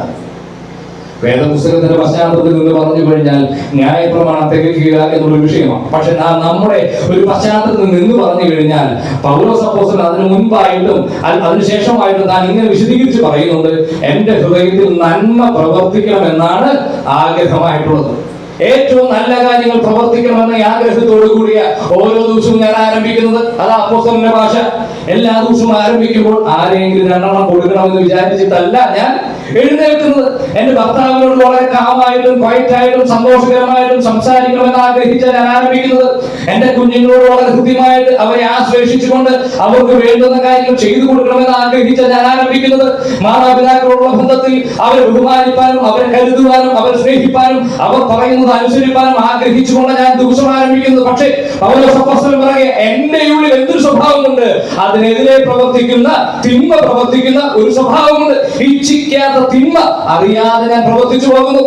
വേദപുസ്തകത്തിന്റെ പശ്ചാത്തലത്തിൽ നിന്ന് പറഞ്ഞു കഴിഞ്ഞാൽ ന്യായപ്രമാണം തികയ്ക്കുക എന്നുള്ള വിഷയമാണ്. പക്ഷെ നമ്മുടെ ഒരു പശ്ചാത്തലത്തിൽ നിന്ന് പറഞ്ഞു കഴിഞ്ഞാൽ പൗലോസ് അപ്പോസ്തലൻ അതിനു മുൻപായിട്ടും അതിനുശേഷമായിട്ടും താൻ ഇങ്ങനെ വിശദീകരിച്ച് പറയുന്നുണ്ട്, എന്റെ ഹൃദയത്തിൽ നന്മ പ്രവർത്തിക്കണമെന്നാണ് ആഗ്രഹമായിട്ടുള്ളത്. ഏറ്റവും നല്ല കാര്യങ്ങൾ പ്രവർത്തിക്കണമെന്ന ആഗ്രഹത്തോടു കൂടിയ ഓരോ ദിവസവും ഞാൻ ആരംഭിക്കുന്നത്. അതാ അപ്പോസ്തലന്റെ ഭാഷ. എല്ലാ ദിവസവും ആരംഭിക്കുമ്പോൾ ആരെങ്കിലും 2 എണ്ണം കൊടുക്കണമെന്ന് വിചാരിച്ചിട്ടല്ല ഞാൻ എഴുന്നേൽക്കുന്നത്. എന്റെ ഭർത്താവിനോട് വളരെ കാമായിട്ടും ക്വയറ്റായിട്ടും സന്തോഷകരമായിട്ടും സംസാരിക്കണമെന്ന് ആഗ്രഹിച്ച ഞാൻ ആരംഭിക്കുന്നത്. എന്റെ കുഞ്ഞുങ്ങളോട് വളരെ ഹൃദ്യമായിട്ട് അവരെ ആശ്ലേഷിച്ചുകൊണ്ട് അവർക്ക് വേണ്ടുന്ന കാര്യങ്ങൾ ചെയ്തു കൊടുക്കണമെന്ന് ആഗ്രഹിച്ച ഞാൻ ആരംഭിക്കുന്നത്. മാതാപിതാക്കളോടുള്ള ബന്ധത്തിൽ അവരെ ബഹുമാനിപ്പാനും അവരെ കരുതുവാനും അവരെ സ്നേഹിപ്പാനും അവർ പറയുന്നത് അനുസരിപ്പാനും ആഗ്രഹിച്ചുകൊണ്ട് ഞാൻ ദിവസം ആരംഭിക്കുന്നത്. പക്ഷേ പൗലോസ് അപ്പോസ്തലൻ പറയുക, എന്റെ ഉള്ളിൽ എന്തൊരു സ്വഭാവമുണ്ട്? അതിനെതിരെ തിന്മ പ്രവർത്തിക്കുന്ന ഒരു സ്വഭാവമുണ്ട്. ഇച്ഛിക്കാത്ത തിന്മ അറിയാതെ ഞാൻ പ്രവർത്തിച്ചു പോകുന്നു.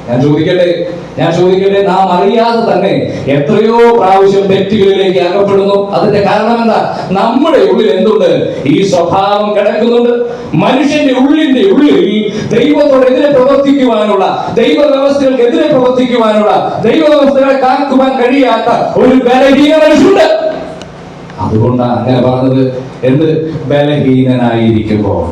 ഞാൻ ചോദിക്കട്ടെ, ഞാൻ ചോദിക്കട്ടെ, നാം അറിയാതെ തന്നെ എത്രയോ പ്രാവശ്യം തെറ്റുകളിലേക്ക് അകപ്പെടുന്നു. അതിന്റെ കാരണം എന്താ? നമ്മുടെ ഉള്ളിൽ എന്തുണ്ട്? ഈ സ്വഭാവം കിടക്കുന്നുണ്ട്. മനുഷ്യന്റെ ഉള്ളിന്റെ ഉള്ളിൽ ദൈവത്തോടെതിരെ പ്രവർത്തിക്കുവാനുള്ള, ദൈവ വ്യവസ്ഥകൾക്കെതിരെ പ്രവർത്തിക്കുവാനുള്ള, ദൈവ വ്യവസ്ഥകളെ കാക്കുവാൻ കഴിയാത്ത ഒരു ബലഹീന മനുഷ്യനുണ്ട്. അതുകൊണ്ടാണ് അങ്ങനെ പറഞ്ഞത്. എന്ത്? ബലഹീനനായിരിക്കുമ്പോൾ,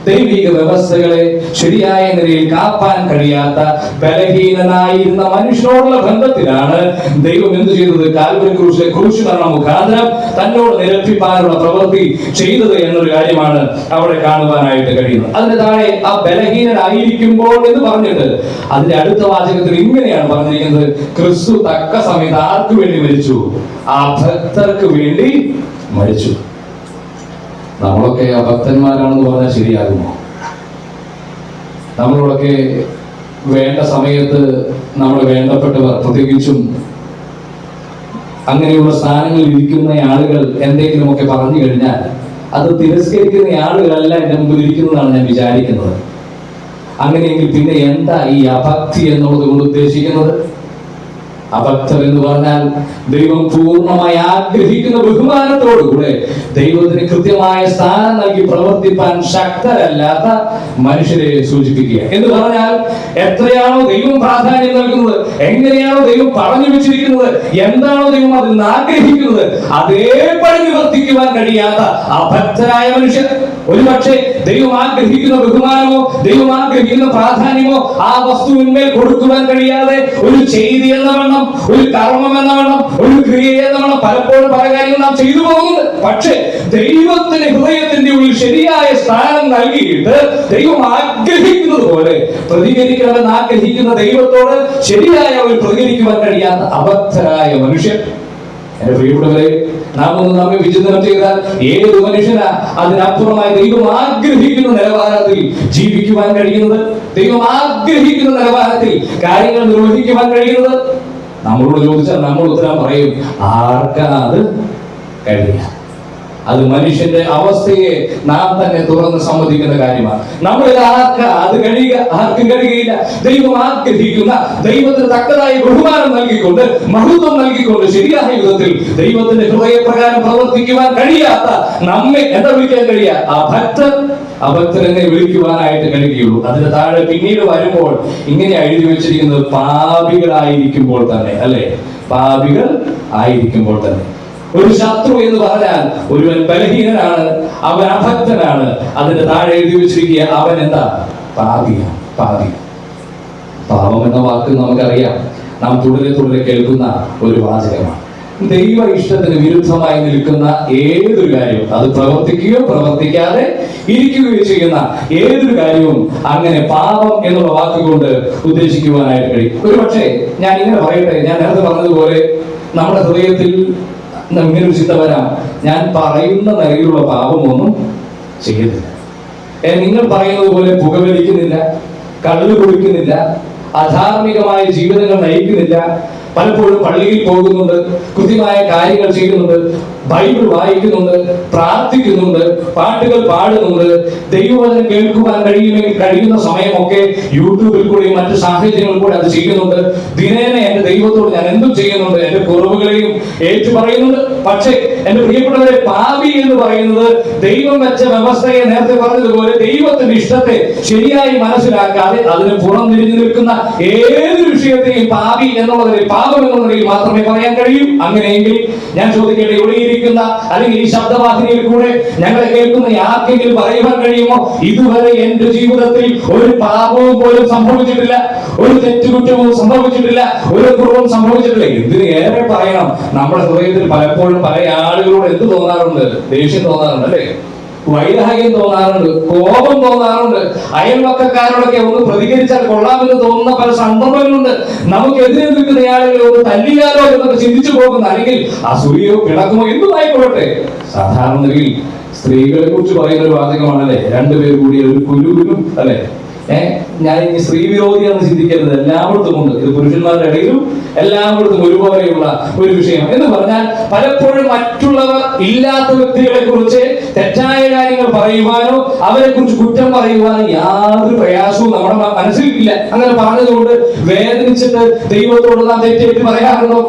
ദൈവിക വ്യവസ്ഥകളെ ശരിയായ നിലയിൽ കാപ്പാൻ കഴിയാത്ത ബലഹീനനായിരുന്ന മനുഷ്യനോടുള്ള ബന്ധത്തിലാണ് ദൈവം എന്ത് ചെയ്തത്? കാൽവരി ക്രൂശിലെ ക്രൂശുമരണം മുഖാന്തരം തന്നോട് നിരപ്പിപ്പാനുള്ള പ്രവൃത്തി ചെയ്തത് എന്നൊരു കാര്യമാണ് അവിടെ കാണുവാനായിട്ട് കഴിയുന്നത്. അതിന് താഴെ ആ ബലഹീനനായിരിക്കുമ്പോൾ എന്ന് പറഞ്ഞിട്ട് അതിന്റെ അടുത്ത വാചകത്തിൽ ഇങ്ങനെയാണ് പറഞ്ഞിരിക്കുന്നത്: ക്രിസ്തു തക്ക സമയത്ത് ആർക്ക് വേണ്ടി മരിച്ചു? അഭക്തർക്ക് വേണ്ടി മരിച്ചു. നമ്മളൊക്കെ അഭക്തന്മാരാണെന്ന് പറഞ്ഞാൽ ശരിയാകുമോ? നമ്മളോടൊക്കെ വേണ്ട സമയത്ത് നമ്മൾ വേണ്ടപ്പെട്ടവർ, പ്രത്യേകിച്ചും അങ്ങനെയുള്ള സ്ഥാനങ്ങളിൽ ഇരിക്കുന്ന ആളുകൾ എന്തെങ്കിലുമൊക്കെ പറഞ്ഞു കഴിഞ്ഞാൽ അത് തിരസ്കരിക്കുന്ന ആളുകളല്ല എൻ്റെ മുമ്പിൽ ഇരിക്കുന്നതാണ് ഞാൻ വിചാരിക്കുന്നത്. അങ്ങനെയെങ്കിൽ പിന്നെ എന്താ ഈ അഭക്തി എന്നുള്ളത് കൊണ്ട് ഉദ്ദേശിക്കുന്നത്? അഭക്തർ എന്ന് പറഞ്ഞാൽ ദൈവം പൂർണ്ണമായി ആഗ്രഹിക്കുന്ന ബഹുമാനത്തോടുകൂടെ ദൈവത്തിന് കൃത്യമായ സ്ഥാനം നൽകി പ്രവർത്തിപ്പാൻ ശക്തരല്ലാത്ത മനുഷ്യരെ സൂചിപ്പിക്കുക എന്ന് പറഞ്ഞാൽ, എത്രയാണോ ദൈവം പ്രാധാന്യം നൽകുന്നത്, എങ്ങനെയാണോ ദൈവം പറഞ്ഞു വെച്ചിരിക്കുന്നത്, എന്താണോ ദൈവം അതിൽ നിന്ന് ആഗ്രഹിക്കുന്നത്, അതേപടി നിവർത്തിക്കുവാൻ കഴിയാത്ത അഭക്തരായ മനുഷ്യർ. ഒരുപക്ഷെ ദൈവം ആഗ്രഹിക്കുന്ന ബഹുമാനമോ ദൈവം ആഗ്രഹിക്കുന്ന പ്രാധാന്യമോ ആ വസ്തുവിന്മേൽ കൊടുക്കുവാൻ കഴിയാതെ ഒരു ചെയ്തി എന്ന വണ്ണം, ഒരു കർമ്മം എന്ന വണ്ണം, ഒരു ക്രിയ എന്ന വണ്ണം പലപ്പോഴും പല കാര്യങ്ങൾ നാം ചെയ്തു പോകുന്നുണ്ട്. പക്ഷേ ദൈവത്തിന് ഹൃദയത്തിന്റെ ഉള്ളിൽ ശരിയായ സ്ഥാനം നൽകിയിട്ട് ദൈവം ആഗ്രഹിക്കുന്നത് പോലെ പ്രതികരിക്കണമെന്ന് ആഗ്രഹിക്കുന്ന ദൈവത്തോട് ശരിയായ ഒരു പ്രതികരിക്കുവാൻ കഴിയാത്ത അബദ്ധരായ മനുഷ്യർ. എന്റെ പ്രിയപ്പെട്ടവരെ, നാം ഒന്ന് നമ്മെ വിചിന്തനം ചെയ്താൽ ഏത് മനുഷ്യനാ അതിനപ്പുറമായി ദൈവം ആഗ്രഹിക്കുന്ന നിലവാരത്തിൽ ജീവിക്കുവാൻ കഴിയുന്നത്, ദൈവം ആഗ്രഹിക്കുന്ന നിലവാരത്തിൽ കാര്യങ്ങൾ നിർവഹിക്കുവാൻ കഴിയുന്നത്? നമ്മളോട് ചോദിച്ചാൽ നമ്മൾ ഉത്തരം പറയും, ആർക്കാ അത് കഴിയുക? അത് മനുഷ്യന്റെ അവസ്ഥയെ നാം തന്നെ തുറന്ന് സമ്മതിക്കുന്ന കാര്യമാണ്. നമ്മളിൽ അത് കഴിയുക? ആർക്കും കഴിയുകയില്ല. ദൈവം ആഗ്രഹിക്കുന്ന, ദൈവത്തിന് തക്കതായ ബഹുമാനം നൽകിക്കൊണ്ട്, മഹത്വം നൽകിക്കൊണ്ട്, ശരിയായ വിധത്തിൽ ദൈവത്തിന്റെ ഹൃദയപ്രകാരം പ്രവർത്തിക്കുവാൻ കഴിയാത്ത നമ്മെ എന്താ വിളിക്കാൻ കഴിയുക? അഭക്തരെന്നെ വിളിക്കുവാനായിട്ട് കഴിയുകയുള്ളൂ. അതിന് താഴെ പിന്നീട് വരുമ്പോൾ ഇങ്ങനെ എഴുതി വെച്ചിരിക്കുന്നത് പാപികളായിരിക്കുമ്പോൾ തന്നെ, അല്ലെ? പാപികൾ ആയിരിക്കുമ്പോൾ തന്നെ. ഒരു ശത്രു എന്ന് പറഞ്ഞാൽ ഒരുവൻ ബലഹീനനാണ്, അവൻ അഭക്തനാണ്. അതിന്റെ താഴെ എഴുതി വെച്ചിരിക്കുക അവൻ എന്താ? പാപിയാണ്. പാപം എന്ന വാക്ക് നമുക്കറിയാം, നാം തുടരെ കേൾക്കുന്ന ഒരു വാചകമാണ്. ദൈവ ഇഷ്ടത്തിന് വിരുദ്ധമായി നിൽക്കുന്ന ഏതൊരു കാര്യവും, അത് പ്രവർത്തിക്കുകയോ പ്രവർത്തിക്കാതെ ഇരിക്കുകയോ ചെയ്യുന്ന ഏതൊരു കാര്യവും അങ്ങനെ പാപം എന്നുള്ള വാക്കുകൊണ്ട് ഉദ്ദേശിക്കുവാനായിട്ട് കഴിയും. ഒരുപക്ഷെ ഞാൻ ഇങ്ങനെ പറയട്ടെ, ഞാൻ നേരത്തെ പറഞ്ഞതുപോലെ നമ്മുടെ ഹൃദയത്തിൽ ഇങ്ങനെ ഒരു ചിന്ത വരാം, ഞാൻ പറയുന്ന നിലയിലുള്ള പാപമൊന്നും ചെയ്യുന്നില്ല, നിങ്ങൾ പറയുന്നത് പോലെ പുകവലിക്കുന്നില്ല, കള്ളു കുടിക്കുന്നില്ല, അധാർമികമായ ജീവിതങ്ങൾ നയിക്കുന്നില്ല, പലപ്പോഴും പള്ളിയിൽ പോകുന്നുണ്ട്, കൃത്യമായ കാര്യങ്ങൾ ചെയ്യുന്നുണ്ട്, ബൈബിൾ വായിക്കുന്നുണ്ട്, പ്രാർത്ഥിക്കുന്നുണ്ട്, പാട്ടുകൾ പാടുന്നുണ്ട്, ദൈവവചനം കേൾക്കുവാൻ കഴിയുന്ന സമയമൊക്കെ യൂട്യൂബിൽ കൂടെയും മറ്റു സാഹചര്യങ്ങളിൽ കൂടെ അത് ചെയ്യുന്നുണ്ട്. ദിനേന എന്റെ ദൈവത്തോട് ഞാൻ എന്തും ചെയ്യുന്നുണ്ട്, എന്റെ കുറവുകളെയും ഏറ്റു പറയുന്നുണ്ട്. പക്ഷേ എന്റെ പ്രിയപ്പെട്ടവരെ, പാപി എന്ന് പറയുന്നത് ദൈവം വെച്ച വ്യവസ്ഥയെ നേരത്തെ പറഞ്ഞതുപോലെ ദൈവത്തിന്റെ ഇഷ്ടത്തെ ശരിയായി മനസ്സിലാക്കാതെ അതിന് പുറംതിരിഞ്ഞു നിൽക്കുന്ന ഏതൊരു വിഷയത്തെയും പാപി എന്നുള്ളതിൽ, പാപം എന്നുള്ളതിൽ മാത്രമേ പറയാൻ കഴിയൂ. അങ്ങനെയെങ്കിൽ ഞാൻ ചോദിക്കട്ടെ, ഇവിടെ ഇരിക്കുന്ന അല്ലെങ്കിൽ ഈ ശബ്ദവാഹിനിയിൽ കൂടെ ഞങ്ങളെ കേൾക്കുന്ന ആർക്കെങ്കിലും പറയുവാൻ കഴിയുമോ, ഇതുവരെ എന്റെ ജീവിതത്തിൽ ഒരു പാപവും പോലും സംഭവിച്ചിട്ടില്ല, ഒരു തെറ്റുകുറ്റവും സംഭവിച്ചിട്ടില്ല, ഒരു കുറവും സംഭവിച്ചിട്ടില്ല? ഇതിന് ഏറെ പറയണം, നമ്മുടെ ഹൃദയത്തിൽ പലപ്പോഴും പല ആളുകളോട് എന്ത് തോന്നാറുണ്ട്? ദേഷ്യം തോന്നാറുണ്ട്, അല്ലെ? വൈരാഗ്യം തോന്നാറുണ്ട്, കോപം തോന്നാറുണ്ട്, അയൽവക്കക്കാരോടൊക്കെ ഒന്ന് പ്രതികരിച്ചാൽ കൊള്ളാമെന്ന് തോന്നുന്ന പല സന്ദർഭങ്ങളുണ്ട്. നമുക്കെതിരെ നിൽക്കുന്ന ആളുകളെ ഒന്ന് തല്ലിയാലോ എന്നൊക്കെ ചിന്തിച്ചു പോകുന്ന, അല്ലെങ്കിൽ അസൂയോ പിണക്കുമോ എന്തുമായിക്കൊള്ളട്ടെ. സാധാരണ നിലയിൽ സ്ത്രീകളെ കുറിച്ച് പറയുന്ന ഒരു വാചകമാണല്ലേ, രണ്ടുപേർ കൂടി ഒരു കുലുകുലും, അല്ലെ? ഞാൻ ഇനി സ്ത്രീ വിരോധിയാണെന്ന് ചിന്തിക്കരുത്, എല്ലായിടത്തും ഉണ്ട്. ഇത് പുരുഷന്മാരുടെ ഇടയിലും എല്ലായിടത്തും ഒരുപോലെയുള്ള ഒരു വിഷയം എന്ന് പറഞ്ഞാൽ, പലപ്പോഴും മറ്റുള്ളവർ ഇല്ലാത്ത വ്യക്തികളെ കുറിച്ച് തെറ്റായ കാര്യങ്ങൾ പറയുവാനോ അവരെ കുറിച്ച് കുറ്റം പറയുവാനോ യാതൊരു പ്രയാസവും നമ്മുടെ മനസ്സിൽ ഇല്ല. അങ്ങനെ പറഞ്ഞതുകൊണ്ട് വേദനിച്ചിട്ട് ദൈവത്തോട് നാം തെറ്റേറ്റ് പറയാറുണ്ടോ?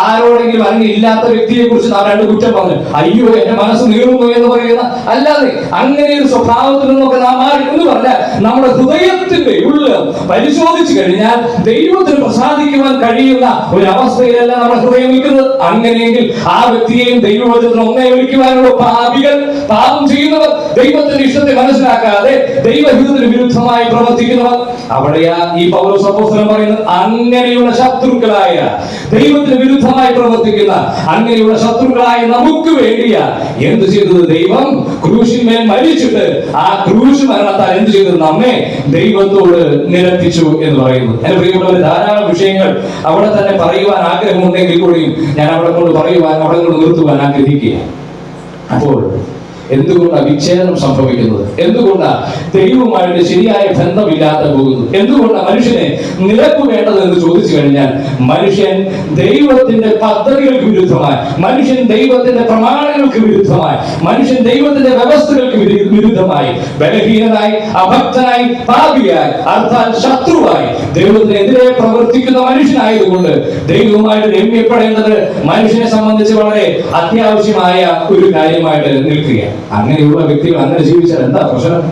ആരോടെങ്കിലും അല്ലെങ്കിൽ ഇല്ലാത്ത വ്യക്തിയെ കുറിച്ച് നാം രണ്ട് കുറ്റം പറഞ്ഞു, അയ്യോ എന്റെ മനസ്സ് നീറുന്നു എന്ന് പറയുന്ന അല്ലാതെ അങ്ങനെ ഒരു സ്വഭാവത്തിൽ നിന്നൊക്കെ നാം മാറി എന്ന് പറഞ്ഞാൽ നമ്മുടെ ഹൃദയത്തിന്റെ ഉള്ളിൽ പരിശോധിച്ചു കഴിഞ്ഞാൽ ദൈവത്തിന് പ്രസാദിക്കുവാൻ കഴിയുന്ന ഒരു അവസ്ഥയിലല്ല നമ്മുടെ ഹൃദയം നിൽക്കുന്നത്. അങ്ങനെയെങ്കിൽ ആ വ്യക്തിയെയും ദൈവവചനത്തിന് ഒന്നേ വിളിക്കുവാനുള്ള പാപികൾ, പാപം ചെയ്യുന്നവർ, ദൈവത്തിന്റെ ഇഷ്ടത്തെ മനസ്സിലാക്കാതെ ദൈവഹിതത്തിന് വിരുദ്ധമായി പ്രവർത്തിക്കുന്നവർ, അവിടെയാ ഈ പൗലോസ് അപ്പോസ്തലൻ പറയുന്നത് അങ്ങനെയുള്ള ശത്രുക്കളായ, ദൈവത്തിന് വിരുദ്ധമായി പ്രവർത്തിക്കുന്ന അങ്ങനെയുള്ള ശത്രുക്കളായ നമുക്ക് വേണ്ടിയാ എന്ത് ചെയ്തത്? ദൈവം ക്രൂശിന്മേൽ മരിച്ചിട്ട് ആ ക്രൂശ് മരണത്താൽ എന്ത് ചെയ്തത്? നമ്മെ ദൈവത്തോട് നിരപ്പിച്ചു എന്ന് പറയുന്നു. എന്റെ പ്രിയപ്പെട്ടവർ, ധാരാളം വിഷയങ്ങൾ അവിടെ തന്നെ പറയുവാൻ ആഗ്രഹമുണ്ടെങ്കിൽ കൂടിയും ഞാൻ അവിടെ കൊണ്ട് പറയുവാൻ, അവിടെ കൊണ്ട് നിർത്തുവാൻ ആഗ്രഹിക്കുക. അപ്പോൾ എന്തുകൊണ്ടാണ് വിച്ഛേദനം സംഭവിക്കുന്നത്? എന്തുകൊണ്ടാണ് ദൈവവുമായിട്ട് ശരിയായ ബന്ധമില്ലാതെ പോകുന്നത്? എന്തുകൊണ്ടാണ് മനുഷ്യനെ നിരപ്പ് വേണ്ടത് എന്ന് ചോദിച്ചു കഴിഞ്ഞാൽ മനുഷ്യൻ ദൈവത്തിന്റെ പദ്ധതികൾക്ക് വിരുദ്ധമായി, മനുഷ്യൻ ദൈവത്തിന്റെ പ്രമാണങ്ങൾക്ക് വിരുദ്ധമായി, മനുഷ്യൻ ദൈവത്തിന്റെ വ്യവസ്ഥകൾക്ക് വിരുദ്ധമായി, ബലഹീനനായി, അഭക്തനായി, പാപിയായി, അർത്ഥാൽ ശത്രുവായി ദൈവത്തിനെതിരെ പ്രവർത്തിക്കുന്ന മനുഷ്യനായതുകൊണ്ട് ദൈവവുമായിട്ട് രമ്യപ്പെടേണ്ടത് മനുഷ്യനെ സംബന്ധിച്ച് വളരെ അത്യാവശ്യമായ ഒരു കാര്യമായിട്ട് നിൽക്കുകയാണ്. അങ്ങനെയുള്ള വ്യക്തികൾ അങ്ങനെ ജീവിച്ചാൽ എന്താ പ്രശ്നം?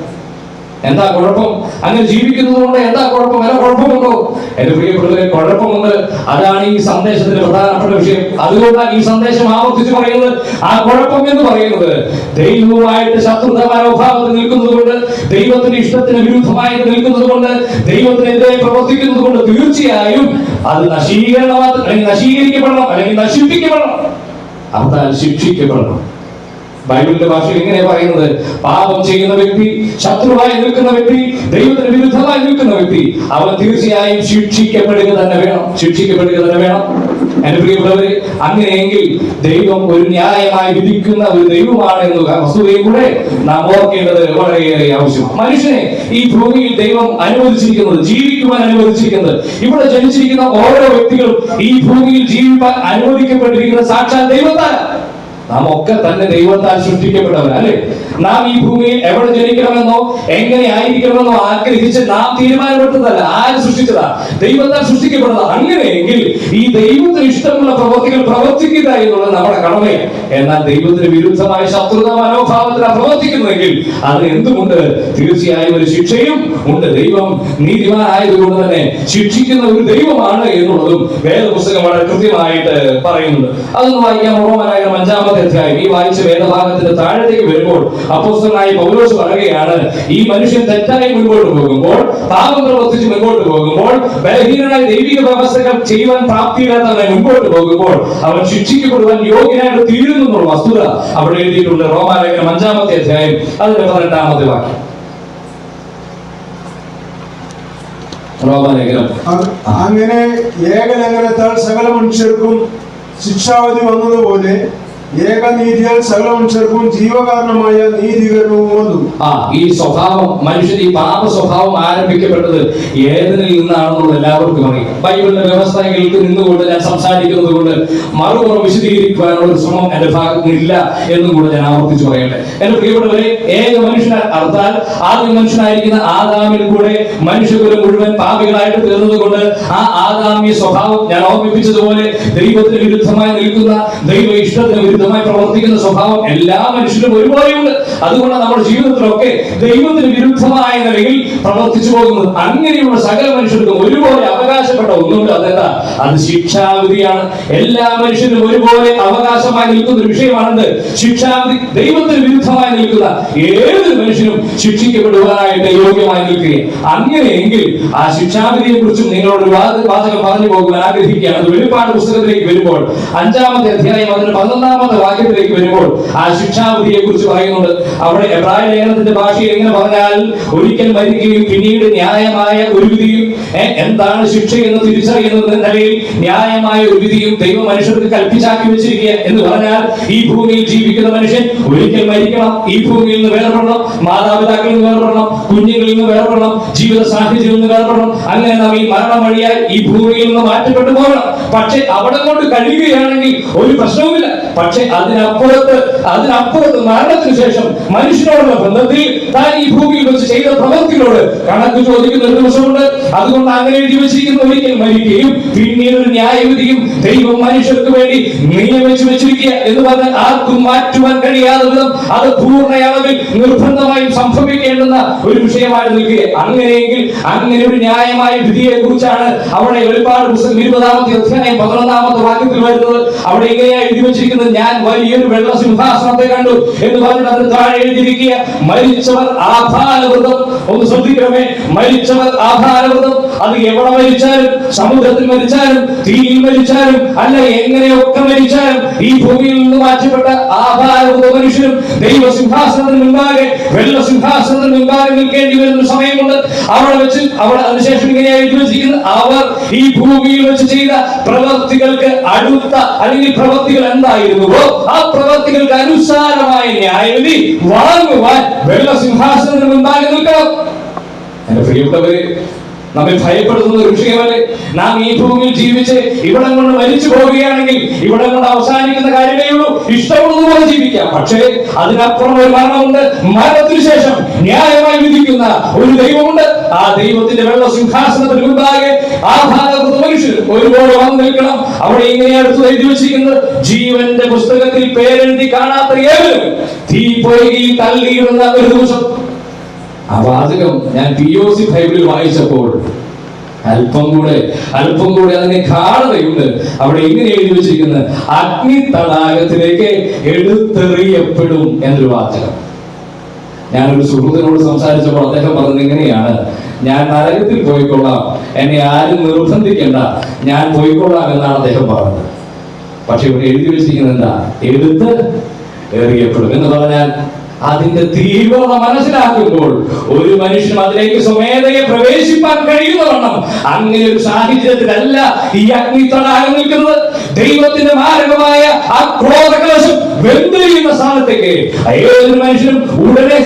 എന്താ കുഴപ്പം? അങ്ങനെ ജീവിക്കുന്നത് കൊണ്ട് എന്താ കുഴപ്പം? വല്ല കുഴപ്പമുണ്ടോ? എന്റെ പ്രിയപ്പെട്ടവരെ, കുഴപ്പമുണ്ട്. അതാണ് ഈ സന്ദേശത്തിന്റെ പ്രധാനപ്പെട്ട വിഷയം. അതുകൊണ്ടാണ് ഈ സന്ദേശം ആവർത്തിച്ച് പറയുന്നത്. ആ കുഴപ്പം എന്ന് പറയുന്നത് ദൈവവുമായിട്ട് ശത്രുത മനോഭാവത്തിൽ നിൽക്കുന്നത് കൊണ്ട്, ദൈവത്തിന്റെ ഇഷ്ടത്തിന് വിരുദ്ധമായി നിൽക്കുന്നത് കൊണ്ട്, ദൈവത്തിനെതിരെ പ്രവർത്തിക്കുന്നത് കൊണ്ട് തീർച്ചയായും അത് നശീകരിക്കപ്പെടണം, അല്ലെങ്കിൽ നശിപ്പിക്കപ്പെടണം, അർത്ഥാൽ ശിക്ഷിക്കപ്പെടണം. ബൈബിളിന്റെ ഭാഷയിൽ ഇങ്ങനെ പറയുന്നത്, പാപം ചെയ്യുന്ന വ്യക്തി, ശത്രുവായി നിൽക്കുന്ന വ്യക്തി, ദൈവത്തിന് വിരുദ്ധമായി നിൽക്കുന്ന വ്യക്തി, അവൻ തീർച്ചയായും ശിക്ഷിക്കപ്പെടുക തന്നെ വേണം, ശിക്ഷിക്കപ്പെടുക തന്നെ വേണം. എന്റെ പ്രിയപ്പെട്ടവരെ, അങ്ങനെയെങ്കിൽ ദൈവം ഒരു ന്യായമായി വിധിക്കുന്ന ഒരു ദൈവമാണ് എന്ന വസ്തുതയും കൂടെ നാം ഓർക്കേണ്ടത് വളരെയേറെ ആവശ്യമാണ്. മനുഷ്യനെ ഈ ഭൂമിയിൽ ദൈവം അനുവദിച്ചിരിക്കുന്നത്, ജീവിക്കുവാൻ അനുവദിച്ചിരിക്കുന്നത്, ഇവിടെ ജനിച്ചിരിക്കുന്ന ഓരോ വ്യക്തികളും ഈ ഭൂമിയിൽ ജീവിക്കാൻ അനുവദിക്കപ്പെട്ടിരിക്കുന്ന സാക്ഷാൽ ദൈവത്താൽ. നാം ഒക്കെ തന്നെ ദൈവത്താൽ സൃഷ്ടിക്കപ്പെട്ടവർ അല്ലെ? നാം ഈ ഭൂമിയിൽ എവിടെ ജനിക്കണമെന്നോ എങ്ങനെ ആയിരിക്കണമെന്നോ ആഗ്രഹിച്ച് നാം തീരുമാനപ്പെട്ടതല്ല. ആര് സൃഷ്ടിച്ചതാ? ദൈവത്താൽ സൃഷ്ടിക്കപ്പെട്ടതാ. അങ്ങനെയെങ്കിൽ ഈ ദൈവത്തിന് ഇഷ്ടമുള്ള പ്രവൃത്തികൾ പ്രവർത്തിക്കുക എന്നുള്ളത് നമ്മുടെ കടമയാണ്. എന്നാൽ ദൈവത്തിന് വിരുദ്ധമായ ശത്രുത മനോഭാവത്തിലാണ് പ്രവർത്തിക്കുന്നതെങ്കിൽ അതിന് എന്തുമുണ്ട്? തീർച്ചയായും ഒരു ശിക്ഷയും ഉണ്ട്. ദൈവം നീതിമാനായതുകൊണ്ട് തന്നെ ശിക്ഷിക്കുന്ന ഒരു ദൈവമാണ് എന്നുള്ളതും വേദപുസ്തകം വളരെ കൃത്യമായിട്ട് പറയുന്നുണ്ട്. അതൊന്ന് വായിക്കാം. റോമാലേഖനം 5-ാമത്തെ അധ്യായം. ഈ വായിച്ച വേദഭാഗത്തിന്റെ താഴത്തേക്ക് വരുമ്പോൾ അപ്പോസ്തലനായ പൗലോസ് പറയുകയാണ്, ഈ മനുഷ്യൻ തെറ്റായി മുൻപോട്ട് പോകുമ്പോൾ, പാപം പ്രവർത്തിച്ച് മുൻപോട്ട് പോകുമ്പോൾ, ബലഹീനനായ ദൈവിക വ്യവസ്ഥകൾ ചെയ്യുവാൻ പ്രാപ്തിയില്ലാത്തവനായി മുൻപോട്ട് പോകുമ്പോൾ അവൻ ശിക്ഷിക്കപ്പെടുവാൻ യോഗ്യനായിട്ട് തീരുന്നു എന്നുള്ള വസ്തുത അവിടെ എഴുതിയിട്ടുണ്ട്. റോമാലേഖനം 5-ാമത്തെ അധ്യായം അതിന്റെ 18-ാമത്തെ വാക്യം. റോമാലേഖനം. അങ്ങനെ ഏകലംഘനത്താൽ സകല മനുഷ്യർക്കും ശിക്ഷാവിധി വന്നതുപോലെ ഏകനീതിയാൽ സകല മനുഷ്യർക്കും ജീവകാരണമായ നീതീകരണവും വന്നു. ഈ സ്വഭാവം, മനുഷ്യൻ ഈ പാപ സ്വഭാവം ആരംഭിക്കപ്പെട്ടത് ഏതിനിൽ നിന്നാണെന്നുള്ള എല്ലാവർക്കും അറിയാം. ബൈബിളിന്റെ വ്യവസ്ഥകൾക്ക് നിന്നുകൊണ്ട് ഞാൻ സംസാരിക്കുന്നത് കൊണ്ട് മറുപുറം വിശദീകരിക്കുവാനുള്ള ഒരു ശ്രമം എന്റെ ഭാഗത്ത് ഇല്ല എന്നും കൂടെ ഞാൻ ആവർത്തിച്ചു പറയട്ടെ. എന്റെ പ്രിയപ്പെട്ടവരെ, ഏക മനുഷ്യൻ അർത്ഥാൽ ആദ്യ മനുഷ്യനായിരിക്കുന്ന ആദാമിൽ കൂടെ മനുഷ്യകുലം മുഴുവൻ പാപികളായിട്ട് തീർന്നത് കൊണ്ട് ആ ആദാമിയ സ്വഭാവം ഞാൻ ഓർമ്മിപ്പിച്ചതുപോലെ ദൈവത്തിന് വിരുദ്ധമായി നിൽക്കുന്ന, ദൈവ ഇഷ്ടത്തിന് വിരുദ്ധമായി പ്രവർത്തിക്കുന്ന സ്വഭാവം എല്ലാ മനുഷ്യരും ഒരുപോലെയുണ്ട്. അതുകൊണ്ട് നമ്മുടെ ജീവിതത്തിലൊക്കെ ദൈവത്തിന് വിരുദ്ധമായ നിലയിൽ പ്രവർത്തിച്ചു പോകുന്നത്. അങ്ങനെയുള്ള സകല മനുഷ്യർക്കും ഒരുപോലെ അവകാശപ്പെട്ട ഒന്നുണ്ട്. അതെന്താ? അത് ശിക്ഷാവിധിയാണ്. എല്ലാ മനുഷ്യരും ഒരുപോലെ അവകാശമായി നിൽക്കുന്ന ഒരു വിഷയമാണെന്ന് ശിക്ഷാവിധി. ദൈവത്തിന് വിരുദ്ധമായി നിൽക്കുന്ന ഏതൊരു മനുഷ്യനും ശിക്ഷിക്കപ്പെടുവാനായിട്ട് യോഗ്യമായി നിൽക്കുകയും. അങ്ങനെയെങ്കിൽ ആ ശിക്ഷാവിധിയെ കുറിച്ചും നിങ്ങളോട് വാചകം പറഞ്ഞു പോകുവാൻ ആഗ്രഹിക്കുകയാണ്. അത് വെളിപ്പാട് പുസ്തകത്തിലേക്ക് വരുമ്പോൾ 5-ാമത്തെ അധ്യായം അതിന്റെ 11-ാമത്തെ വാക്യത്തിലേക്ക് വരുമ്പോൾ ആ ശിക്ഷാവിധിയെ കുറിച്ച് പറയുന്നുണ്ട്. അവിടെ എബ്രായ ലേഖനത്തിന്റെ ഭാഷയിൽ എങ്ങനെ പറഞ്ഞാൽ, ഒരിക്കൽ മരിക്കുകയും പിന്നീട് ന്യായമായ ഒരു വിധിയും, എന്താണ് ശിക്ഷ എന്ന് തിരിച്ചറിയുന്ന നിലയിൽ ന്യായമായ ഒരു വിധിയും ദൈവം മനുഷ്യർക്ക് കൽപ്പിച്ചാക്കി വെച്ചിരിക്കുക എന്ന് പറഞ്ഞാൽ, ഈ ഭൂമിയിൽ ജീവിക്കുന്ന മനുഷ്യൻ ഒരിക്കൽ മരിക്കണം, ഈ ഭൂമിയിൽ നിന്ന് വേർപെടണം, മാതാപിതാക്കളിൽ നിന്ന് വേർപെടണം, കുഞ്ഞുങ്ങളിൽ നിന്ന് വേർപെടണം, ജീവിത സാഹചര്യത്തിൽ നിന്ന് വേർപെടണം. അങ്ങനെ നാം ഈ മരണം വഴിയായി ഈ ഭൂമിയിൽ നിന്ന് മാറ്റപ്പെട്ടു പോകണം. പക്ഷെ അവിടെ കൊണ്ട് കഴിയുകയാണെങ്കിൽ ഒരു പ്രശ്നവുമില്ല. പക്ഷെ അതിനപ്പുറത്ത് മരണത്തിന് ശേഷം മനുഷ്യനോടുള്ള ബന്ധത്തിൽ താൻ ഈ ഭൂമിയിൽ വെച്ച് ചെയ്ത പ്രവൃത്തികളോട് കണക്ക് ചോദിക്കുന്ന ഒരു ദിവസമുണ്ട്. അതുകൊണ്ട് അങ്ങനെ എഴുതി വെച്ചിരിക്കുന്ന ഒരിക്കൽ മരിക്കുകയും പിന്നീട് ഒരു ന്യായവിധിയും ദൈവം മനുഷ്യർക്ക് വേണ്ടി നിയമിച്ചു വെച്ചിരിക്കുക എന്ന് പറഞ്ഞാൽ ആർക്കും മാറ്റുവാൻ കഴിയാതെ വിധം അത് പൂർണ്ണ അളവിൽ നിർബന്ധമായും സംഭവിക്കേണ്ടുന്ന ഒരു വിഷയമായി നിൽക്കുക. അങ്ങനെയെങ്കിൽ അങ്ങനെ ഒരു ന്യായമായ വിധിയെ കുറിച്ചാണ് അവിടെ വെളിപ്പാട് പുസ്തകം 20-ാമത്തെ അധ്യായം 11-ാമത്തെ വാക്യത്തിൽ വരുന്നത്. അവിടെ ഇങ്ങനെയായി എഴുതി വെച്ചിരിക്കുന്നത്, ഞാൻ വലിയൊരു വെള്ള സിംഹാസനത്തെ കണ്ടു എന്ന് പറഞ്ഞിട്ട് അതിന് താഴെ എഴുതിയിരിക്കുക, മരിച്ചവർ ആഭാരവൃതം. ഒന്ന് ശ്രദ്ധിക്കണമേ, മരിച്ചവർ ആഭാരവൃതം. അത് എവിടെ മരിച്ചാലും, സമുദ്രത്തിൽ മരിച്ചാലും, തീയിൽ മരിച്ചാലും, അല്ല എങ്ങനെയൊക്കെ മരിച്ചാലും, ഈ ഭൂമിയിൽ നിന്ന് മാറ്റപ്പെട്ട ആഭാരവൃത മനുഷ്യരും ദൈവസിംഹാസനത്തിന് മുൻപാകെ, വെള്ള സിംഹാസനത്തിന് മുൻപാകെ നിൽക്കേണ്ടി വരുന്ന സമയമുണ്ട്. അവിടെ അതിനുശേഷം ഇങ്ങനെയായി എഴുതി വെച്ചിരിക്കുന്നത്, അവർ ഈ ഭൂമിയിൽ വെച്ച് ചെയ്ത പ്രവർത്തികൾക്ക് അടുത്ത അല്ലെങ്കിൽ പ്രവർത്തികൾ എന്തായിരുന്നുവോ ആ പ്രവർത്തികൾക്ക് അനുസാരമായ ന്യായവിധി വാങ്ങുവാൻ വെള്ള സിംഹാസനത്തിന് മുൻപാകെ നിൽക്കണം. എന്റെ പ്രിയപ്പെട്ടവരെ, നമ്മെ ഭയപ്പെടുത്തുന്ന ഒരു വിഷയമല്ലേ? നാം ഈ ഭൂമിയിൽ ജീവിച്ച് ഇവിടം കൊണ്ട് മരിച്ചു പോവുകയാണെങ്കിൽ ഇവിടം കൊണ്ട് അവസാനിക്കുന്ന കാര്യമേ ഉള്ളൂ. ഇഷ്ടമുള്ളതുപോലെ ജീവിക്കാം. പക്ഷേ അതിനപ്പുറം ഒരു മരണമുണ്ട്. മരണത്തിന് ശേഷം ന്യായമായി വിധിക്കുന്ന ഒരു ദൈവമുണ്ട്. ആ ദൈവത്തിന്റെ വെള്ള സിംഹാസനത്തിന് മുൻപാകെ ആഭാരവൃത മനുഷ്യർ ഒരുപോലെ വന്നു നിൽക്കണം. അവിടെ ഇങ്ങനെ അടുത്ത് എഴുതി വെച്ചിരിക്കുന്നത്, ജീവന്റെ പുസ്തകത്തിൽ പേരെഴുതി കാണാത്ത ഏവരും തീ പൊയ്കയിൽ തള്ളിയിടുന്ന ഒരു ദിവസം. ആ വാചകം ഞാൻ POC ബൈബിളിൽ വായിച്ചപ്പോൾ അല്പം കൂടെ അതിനെ കാണുകയുണ്ട്. അവിടെ ഇങ്ങനെ എഴുതി വെച്ചിരിക്കുന്നത്, അഗ്നി തടാകത്തിലേക്ക് എടുത്തെറിയപ്പെടും എന്നൊരു വാചകം. ഞാനൊരു സുഹൃത്തിനോട് സംസാരിച്ചപ്പോൾ അദ്ദേഹം പറഞ്ഞത് ഇങ്ങനെയാണ്, ഞാൻ നരകത്തിൽ പോയിക്കൊള്ളാം, എന്നെ ആരും നിർബന്ധിക്കേണ്ട, ഞാൻ പോയിക്കൊള്ളാം എന്നാണ് അദ്ദേഹം പറഞ്ഞത്. പക്ഷെ ഇവിടെ എഴുതി വെച്ചിരിക്കുന്നത് എന്താ? എടുത്ത് എറിയപ്പെടും എന്ന് പറഞ്ഞാൽ അതിന്റെ തീവ്രത മനസ്സിലാക്കുമ്പോൾ ഒരു മനുഷ്യൻ അതിലേക്ക് സ്വമേധയെ പ്രവേശിപ്പാൻ കഴിയുന്നവണ്ണം അങ്ങനെ ഒരു സാഹചര്യത്തിലല്ല ഈ അഗ്നി തടാകം നിൽക്കുന്നത്. ദൈവത്തിന്റെ മാരകമായ ആ ക്രോധകലശം വെന്തെറിയുന്ന സ്ഥാനത്തേക്ക് ഏതൊരു മനുഷ്യനും ഉടനെ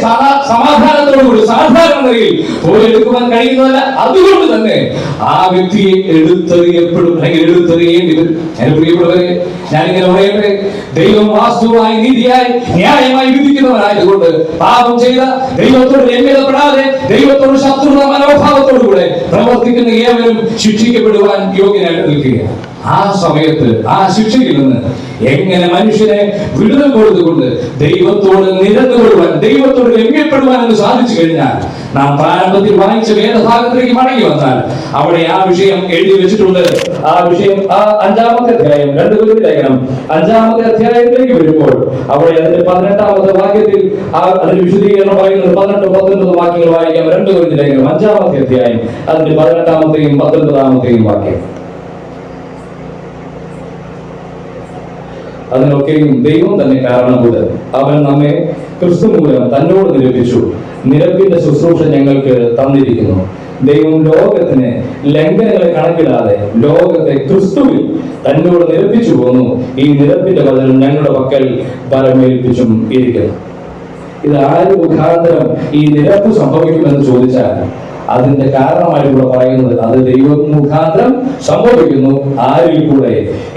സമാധാനത്തോടുകൂടി സാധാരണ നിലയിൽ പോയെടുക്കുവാൻ കഴിയുന്നതല്ല. അതുകൊണ്ട് തന്നെ ആ വ്യക്തിയെ എടുത്തെറിയപ്പെടും, അല്ലെങ്കിൽ എടുത്തെറിയേണ്ടി വരും. എന്റെ പ്രിയപ്പെട്ടവരെ, ഞാനിങ്ങനെ പറയട്ടെ, ദൈവം വാസ്തുവായി, നീതിയായി, ന്യായമായി വിധിക്കുന്നവരായതുകൊണ്ട് പാപം ചെയ്ത, ദൈവത്തോട് രമ്യതപ്പെടാതെ, ദൈവത്തോട് ശത്രുത മനോഭാവത്തോടുകൂടെ പ്രവർത്തിക്കുന്ന ഏവരും ശിക്ഷിക്കപ്പെടുവാൻ യോഗ്യനായിട്ട് നിൽക്കുകയാണ്. ആ സമയത്ത് ആ ശിക്ഷയിൽ നിന്ന് എങ്ങനെ മനുഷ്യനെ വിടുതൽ കൊടുത്തുകൊണ്ട് ദൈവത്തോട് നിരന്നുകൊള്ളുവാൻ, ദൈവത്തോട് രമ്യപ്പെടുവാൻ എന്ന് സാധിച്ചു കഴിഞ്ഞാൽ, നാം പ്രാരംഭത്തിൽ വായിച്ച വേദഭാഗത്തിലേക്ക് മടങ്ങി വന്നാൽ അവിടെ ആ വിഷയം എഴുതി വെച്ചിട്ടുണ്ട്. ആ വിഷയം ആ 5-ാമത്തെ അധ്യായം, 2 കൊരിന്ത്യർ ലേഖനം 5-ാമത്തെ അധ്യായത്തിലേക്ക് വരുമ്പോൾ അവിടെ അതിന്റെ 18-ാമത്തെ വാക്യത്തിൽ അതിന്റെ വിശദീകരണം പറയുന്നത്. 18-19 വാക്യങ്ങൾ വായിക്കാം. 2 കൊരിന്ത്യർ ലേഖനം 5-ാമത്തെ അധ്യായം, അതിന്റെ 18-ാമത്തെയും 19-ാമത്തെയും വാക്യം. അതിനൊക്കെയും ദൈവം തന്നെ കാരണഭൂതൻ. അവൻ നമ്മെ ക്രിസ്തു മൂലം തന്നോട് നിരപ്പിച്ചു. നിരപ്പിന്റെ ശുശ്രൂഷ ഞങ്ങൾക്ക് തന്നിരിക്കുന്നു. ദൈവം ലോകത്തിന് ലംഘനങ്ങളെ കണക്കിടാതെ ലോകത്തെ ക്രിസ്തുവിൽ തന്നോട് നിരപ്പിച്ചു പോന്നു. ഈ നിരപ്പിന്റെ വചനം ഞങ്ങളുടെ പക്കൽ പരമേൽപ്പിച്ചും ഇരിക്കുന്നു. ഇത് ആര് മുഖാന്തരം ഈ നിരപ്പ് സംഭവിക്കുമെന്ന് ചോദിച്ചാൽ അതിന്റെ കാരണമായി കൂടെ പറയുന്നത്, അത് ദൈവം മുഖാന്തരം സംഭവിക്കുന്നു. ആരിൽ കൂടെ?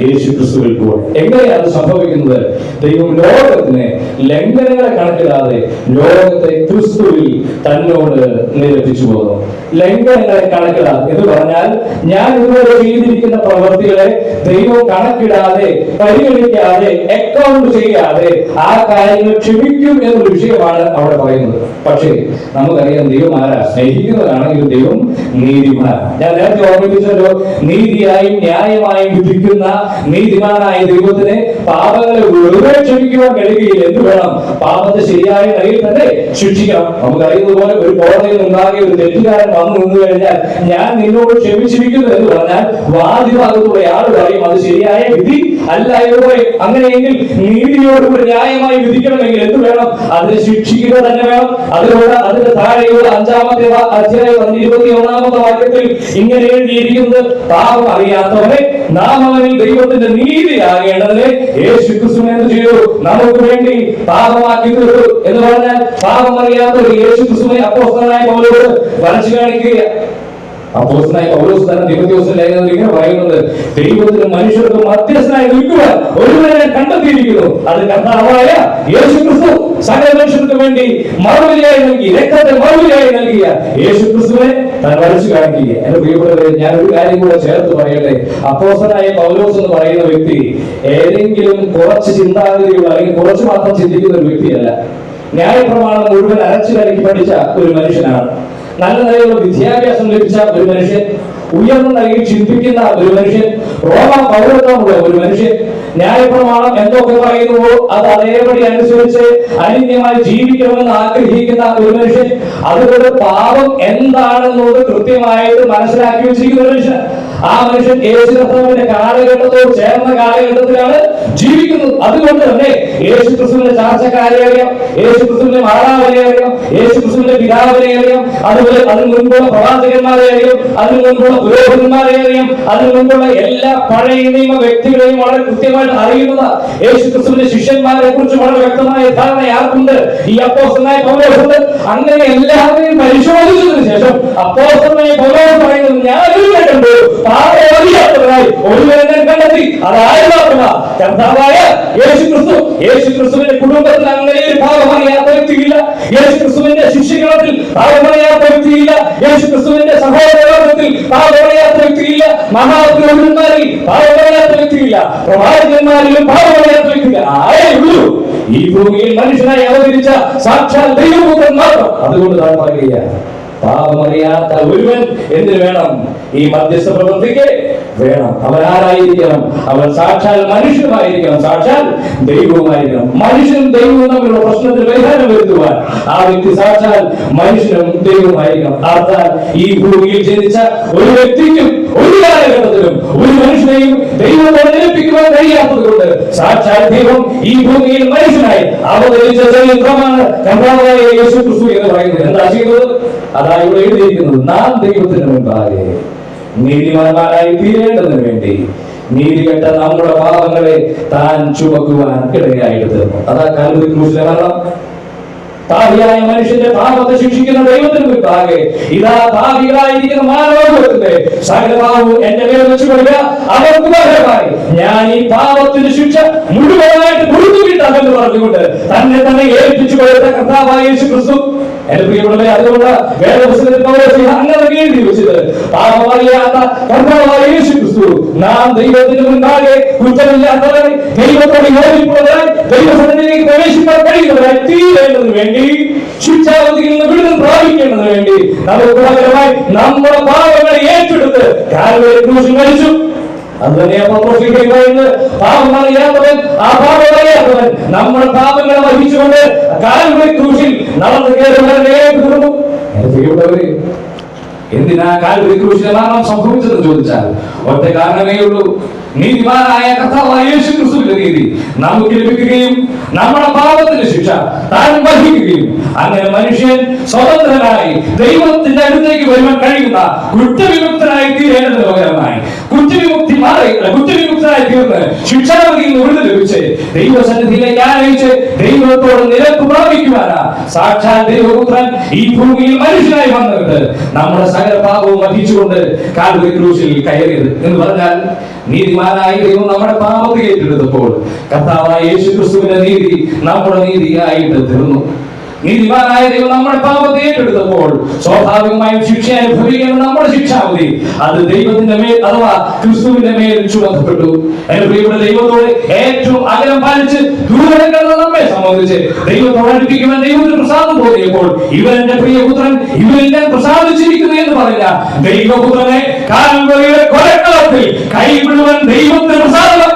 യേശു ക്രിസ്തുവിൽ കൂടെ. എങ്ങനെയാണ് സംഭവിക്കുന്നത്? ദൈവം ലോകത്തിന് ലംഘനങ്ങളെ കണക്കിടാതെ ലോകത്തെ ക്രിസ്തുവിൽ തന്നോട് നിരപ്പിച്ചു പോകുന്നു. ലംഘനങ്ങളെ കണക്കിടാതെ എന്ന് പറഞ്ഞാൽ, ഞാൻ ഇതുവരെ ചെയ്തിരിക്കുന്ന പ്രവൃത്തികളെ ദൈവം കണക്കിടാതെ, പരിഗണിക്കാതെ, അക്കൗണ്ട് ചെയ്യാതെ ആ കാര്യങ്ങൾ ക്ഷമിക്കും എന്നൊരു വിഷയമാണ് അവിടെ പറയുന്നത്. പക്ഷേ നമുക്കറിയാം, ദൈവം ആരാ? സ്നേഹിക്കുന്നവരാണ്. ദൈവം നീതിമാൻ. ഞാൻ നേരത്തെ ഓർമ്മിപ്പിച്ചല്ലോ, നീതിയായും ന്യായമായും വിധിക്കുന്ന നീതിമാനായ ദൈവത്തിന് പാപങ്ങളെ വെറുതെ ക്ഷമിക്കുവാൻ കഴിയുകയില്ല. എന്ത് വേണം? പാപത്തെ ശരിയായ നിലയിൽ തന്നെ ശിക്ഷിക്കണം. നമുക്കറിയുന്നത് പോലെ ഒരു കോടതിയിൽ മുൻപാകെ ഒരു തെറ്റുകാരൻ വന്നു നിന്ന് കഴിഞ്ഞാൽ, ഞാൻ നിന്നോട് ക്ഷമിച്ചിരിക്കുന്നു എന്ന് പറഞ്ഞാൽ വാദിഭാഗത്തുള്ള ആൾ പറയും അത് ശരിയായ വിധി അല്ല എന്ന് പറയും. അങ്ങനെയെങ്കിൽ നീതിയോടുകൂടി ന്യായമായി വിധിക്കണമെങ്കിൽ എന്ത് വേണം? അതിനെ ശിക്ഷിക്കുക തന്നെ വേണം. അതിലൂടെ അതിന്റെ താഴെയുള്ള 5-ാമത്തെ അധ്യായം 21-ാമത്തെ വാക്യത്തിൽ ഇങ്ങനെ എഴുതിയിരിക്കുന്നത്, പാപം അറിയാത്തവനെ നാം അവനിൽ ദൈവത്തിന്റെ നീതിയാകേണ്ടതിനെ യേശു ക്രിസ്തു എന്ത് ചെയ്തു? നമുക്ക് വേണ്ടി പാപമാക്കി തീർത്തു എന്ന് പറഞ്ഞാൽ, പാപം അറിയാത്തവർ യേശു ക്രിസ്തുവിനെ അപ്പോസ്തലനായ പൗലോസ് വരച്ചു കാണിക്കുക. അപ്പോസ്തലനായ പൗലോസ് തന്നെ തിമോഥെയോസിന്റെ ലേഖനത്തിൽ ഇങ്ങനെ പറയുന്നത്, ദൈവത്തിന് മനുഷ്യർക്ക് മധ്യസ്ഥനായി നിൽക്കുവാൻ ഒരുവനെ കണ്ടെത്തിയിരിക്കുന്നു, അത് കർത്താവായ യേശുക്രിസ്തു. സകല മനുഷ്യർക്ക് വേണ്ടി മറുപടിയായി നൽകി, രക്തത്തെ മറുപടിയായി നൽകിയ യേശുക്രിസ്തുവിനെ താൻ വരച്ചു കാണിക്കുക. എന്റെ പ്രിയപ്പെട്ടവരെ, ഞാൻ ഒരു കാര്യം കൂടെ ചേർത്ത് പറയട്ടെ. അപ്പോസ്തലനായ പൗലോസ് എന്ന് പറയുന്ന വ്യക്തി ഏതെങ്കിലും കുറച്ച് ചിന്താഗതിയുള്ള അല്ലെങ്കിൽ കുറച്ച് മാത്രം ചിന്തിക്കുന്ന ഒരു വ്യക്തിയല്ല. ന്യായപ്രമാണം മുഴുവൻ അരച്ചു കലക്കി പഠിച്ച ഒരു മനുഷ്യനാണ്. നല്ല നിലയിലുള്ള വിദ്യാഭ്യാസം ലഭിച്ച ഒരു മനുഷ്യൻ, ഉയർന്ന നിലയിൽ ചിന്തിക്കുന്ന ഒരു മനുഷ്യൻ, റോമ പൗരത്വമുള്ള ഒരു മനുഷ്യൻ, ന്യായപ്രമാണം എന്തൊക്കെ പറയുന്നുവോ അത് അതേപടി അനുസരിച്ച് അനിന്യമായി ജീവിക്കണമെന്ന് ആഗ്രഹിക്കുന്ന ഒരു മനുഷ്യൻ, അതുകൊണ്ട് പാപം എന്താണെന്നത് കൃത്യമായിട്ട് മനസ്സിലാക്കി വെച്ചിരിക്കുന്ന ഒരു മനുഷ്യൻ. ആ മനുഷ്യൻ യേശു കർത്താവിന്റെ കാലഘട്ടത്തോട് ചേർന്ന കാലഘട്ടത്തിലാണ് ജീവിക്കുന്നത്. അതുകൊണ്ട് തന്നെ യേശു ക്രിസ്തുവിന്റെ ചാർച്ചക്കാരെ അറിയാം, യേശു ക്രിസ്തുവിന്റെ മാതാവിനെ അറിയാം, യേശു ക്രിസ്തുവിന്റെ പിതാവിനെ അറിയാം, അതുപോലെ അതിന് മുൻപുള്ള പ്രവാചകന്മാരെ അറിയാം, അതിന് മുൻപുള്ള പുരോഹിതന്മാരെ അറിയാം, അതിന് മുൻപുള്ള എല്ലാ പഴയ നിയമ വ്യക്തികളെയും വളരെ കൃത്യമായിട്ട് അറിയുന്ന യേശു ക്രിസ്തുവിന്റെ ശിഷ്യന്മാരെ കുറിച്ച് വളരെ വ്യക്തമായ ധാരണ ആർക്കുണ്ട്? ഈ അപ്പോസ്തലനായ പൗലോസുണ്ട്. അങ്ങനെ എല്ലാവരെയും പരിശോധിച്ചതിന് ശേഷം അപ്പോസ്തലനായ പൗലോസ് പറയുന്നത്, ഞാൻ ഒരുവനെ കണ്ടു, പാപമറിയാത്തവനായി ഒരുവനെ ഞാൻ കണ്ടെത്തി, അതായത് കർത്താവായ യേശുക്രിസ്തു. യേശുക്രിസ്തുവിന്റെ കുടുംബത്തിൽ അങ്ങനെ ഒരു പാപമറിയാത്ത വ്യക്തിയില്ല. യേശുക്രിസ്തുവിന്റെ ശിഷ്യഗണത്തിൽ പാപമറിയാത്ത വ്യക്തിയില്ല. യേശുക്രിസ്തുവിന്റെ സഹോദരത്തിൽ പാപമറിയാത്ത വ്യക്തിയില്ല. മഹാപുരോഹിതന്മാരിൽ പാപമറിയാത്ത വ്യക്തിയില്ല. പ്രവാചകന്മാരിലും പാപമറിയാത്ത വ്യക്തിയില്ല. ആയേ ഉള്ളൂ ഈ ഭൂമിയിൽ മനുഷ്യനായി അവതരിച്ച സാക്ഷാൽ ദൈവപുത്രൻ മാത്രം. അതുകൊണ്ട് താൻ പറയുകയാണ്, പാപമറിയാത്ത ഒരുവൻ എന്തിനു വേണം? ഈ മധ്യസ്ഥ പ്രവൃത്തിക്ക് വേണം. അവൻ ആരായിരിക്കണം? അവൻ സാക്ഷാൽ മനുഷ്യനുമായിരിക്കണം, സാക്ഷാൽ ദൈവവുമായിരിക്കണം. മനുഷ്യനും ദൈവവും തമ്മിലുള്ള പ്രശ്നത്തിന് പരിഹാരം വരുത്തുവാൻ ആ വ്യക്തി സാക്ഷാൽ മനുഷ്യനും ദൈവവുമായിരിക്കണം. അർത്ഥാൽ ഈ ഭൂമിയിൽ ജനിച്ച ഒരു വ്യക്തിക്കും ഒരു കാലഘട്ടത്തിലും ഒരു മനുഷ്യനെയും ദൈവത്തോട് നിരപ്പിക്കുവാൻ കഴിയാത്തത് കൊണ്ട് സാക്ഷാൽ ദൈവം ഈ ഭൂമിയിൽ മനുഷ്യനായി അവതരിച്ച ചരിത്രമാണ് കർത്താവായ യേശുക്രിസ്തു എന്ന് പറയുന്നത്. എന്താ ചെയ്യുന്നത്? അതാ ഇവിടെ എഴുതിയിരിക്കുന്നത്, നാം ദൈവത്തിന് മുൻപാകെ നീതിമാന്മാരായി തീരേണ്ടതിന് വേണ്ടി നീതികെട്ട നമ്മുടെ പാപങ്ങളെ താൻ ചുമക്കുവാൻ ഇടയായിട്ട് തീർന്നു. അതാ കാൽവരി ക്രൂശിലെ മരണം. പാപിയായ മനുഷ്യന്റെ പാപത്തെ ശിക്ഷിക്കുന്ന ദൈവത്തിന് മുൻപാകെ ഇതാ പാപികളായിരിക്കുന്ന മാനവകുലത്തിന്റെ സകല പാപവും എന്റെ മേൽ വെച്ചു കൊടുക്കുക, അവർക്ക് പകരമായി ഞാൻ ഈ പാപത്തിന്റെ ശിക്ഷ മുഴുവനായിട്ട് കൊടുത്തു കിട്ടാമെന്ന് പറഞ്ഞുകൊണ്ട് തന്നെ തന്നെ ഏൽപ്പിച്ചു കൊടുത്ത കർത്താവായ യേശുക്രിസ്തു. എന്റെ പ്രിയപ്പെട്ടവരെ, അതുകൊണ്ട് വേദപുസ്തകത്തിൽ പൗലോസ് അങ്ങനെ എഴുതി വെച്ചത്, പാപമറിയാത്ത കർത്താവായ യേശുക്രിസ്തു നാം ദൈവത്തിന് മുൻപാകെ കുറ്റമില്ലാത്തവരായി, ദൈവത്തോട് യോജിപ്പുള്ളവരായി, ദൈവസന്നിധിയിലേക്ക് പ്രവേശിക്കാൻ കഴിയുന്നവരായി തീരേണ്ടതിന് വേണ്ടി, ശിക്ഷാവധിയിൽ നിന്ന് വിടുതൽ പ്രാപിക്കേണ്ടതിന് വേണ്ടി നമുക്ക് പകരമായി നമ്മുടെ പാപങ്ങളെ ഏറ്റെടുത്ത് കാൽവരി ക്രൂശിൽ മരിച്ചു. അത് തന്നെയാണ് പറയുന്നത്, പാപമറിയാത്തവൻ, ആ പാപമറിയാത്തവൻ നമ്മുടെ പാപങ്ങളെ വഹിച്ചുകൊണ്ട് കാൽവരി ക്രൂശിൽ നടന്നു കയറുന്നു. എന്തിനാ കാൽവരി ക്രൂശിലെ മരണം സംഭവിച്ചതെന്ന് ചോദിച്ചാൽ ഒറ്റ കാരണമേ ഉള്ളൂ. നീതിമാനായ കർത്താവായ യേശുക്രിസ്തുവിന്റെ നീതി നമുക്ക് ലഭിക്കുകയും നമ്മുടെ പാപത്തിന്റെ ശിക്ഷ താൻ വഹിക്കുകയും അങ്ങനെ മനുഷ്യൻ സ്വതന്ത്രനായി ദൈവത്തിന്റെ അടുത്തേക്ക് വരുവാൻ കഴിയുന്ന കുറ്റവിമുക്തനായി തീരേണ്ടതിന് പകരമായി കുറ്റവിമുക്തനായി തീർന്ന് ശിക്ഷാവിധിയിൽ നിന്ന് വിടുതൽ ലഭിച്ച് ദൈവസന്നിധിയിലേക്ക് ആനയിച്ച് ദൈവത്തോട് നിരപ്പ് പ്രാപിക്കുവാനാ സാക്ഷാൽ ദൈവപുത്രൻ ഈ ഭൂമിയിൽ മനുഷ്യനായി വന്നിട്ട് നമ്മുടെ സകല പാപവും വഹിച്ചുകൊണ്ട് കാൽവരി ക്രൂശിൽ കയറിയത് എന്ന് പറഞ്ഞാൽ, നീതിമാനായ ദൈവം നമ്മുടെ പാപത്തെ ഏറ്റെടുത്തപ്പോൾ കർത്താവായ യേശുക്രിസ്തുവിന്റെ നീതി നമ്മുടെ നീതിയായിട്ട് തീർന്നു. നീതിമാനായ ദൈവം നമ്മുടെ പാപത്തെ ഏറ്റെടുത്തപ്പോൾ സ്വാഭാവികമായും ശിക്ഷ അനുഭവിക്കുന്ന നമ്മുടെ ശിക്ഷാവധി അത് ദൈവത്തിന്റെ മേൽ അഥവാ ക്രിസ്തുവിന്റെ മേൽ ചുമത്തപ്പെട്ടു. എന്റെ പ്രിയപ്പെട്ട, ദൈവത്തോട് ഏറ്റവും അകലം പാലിച്ച് ദൂരം കിടന്ന നമ്മെ സംബന്ധിച്ച് ദൈവത്തോട് അടുപ്പിക്കുവാൻ ദൈവത്തിന് പ്രസാദം തോന്നിയപ്പോൾ ഇവൻ എന്റെ പ്രിയപുത്രൻ, ഇവരിൽ ഞാൻ പ്രസാദിച്ചിരിക്കുന്നു എന്ന് പറഞ്ഞ ദൈവപുത്രനെ കാൽവരിയുടെ കൊലക്കളത്തിൽ കൈവിടുവാൻ ദൈവത്തിന് പ്രസാദം.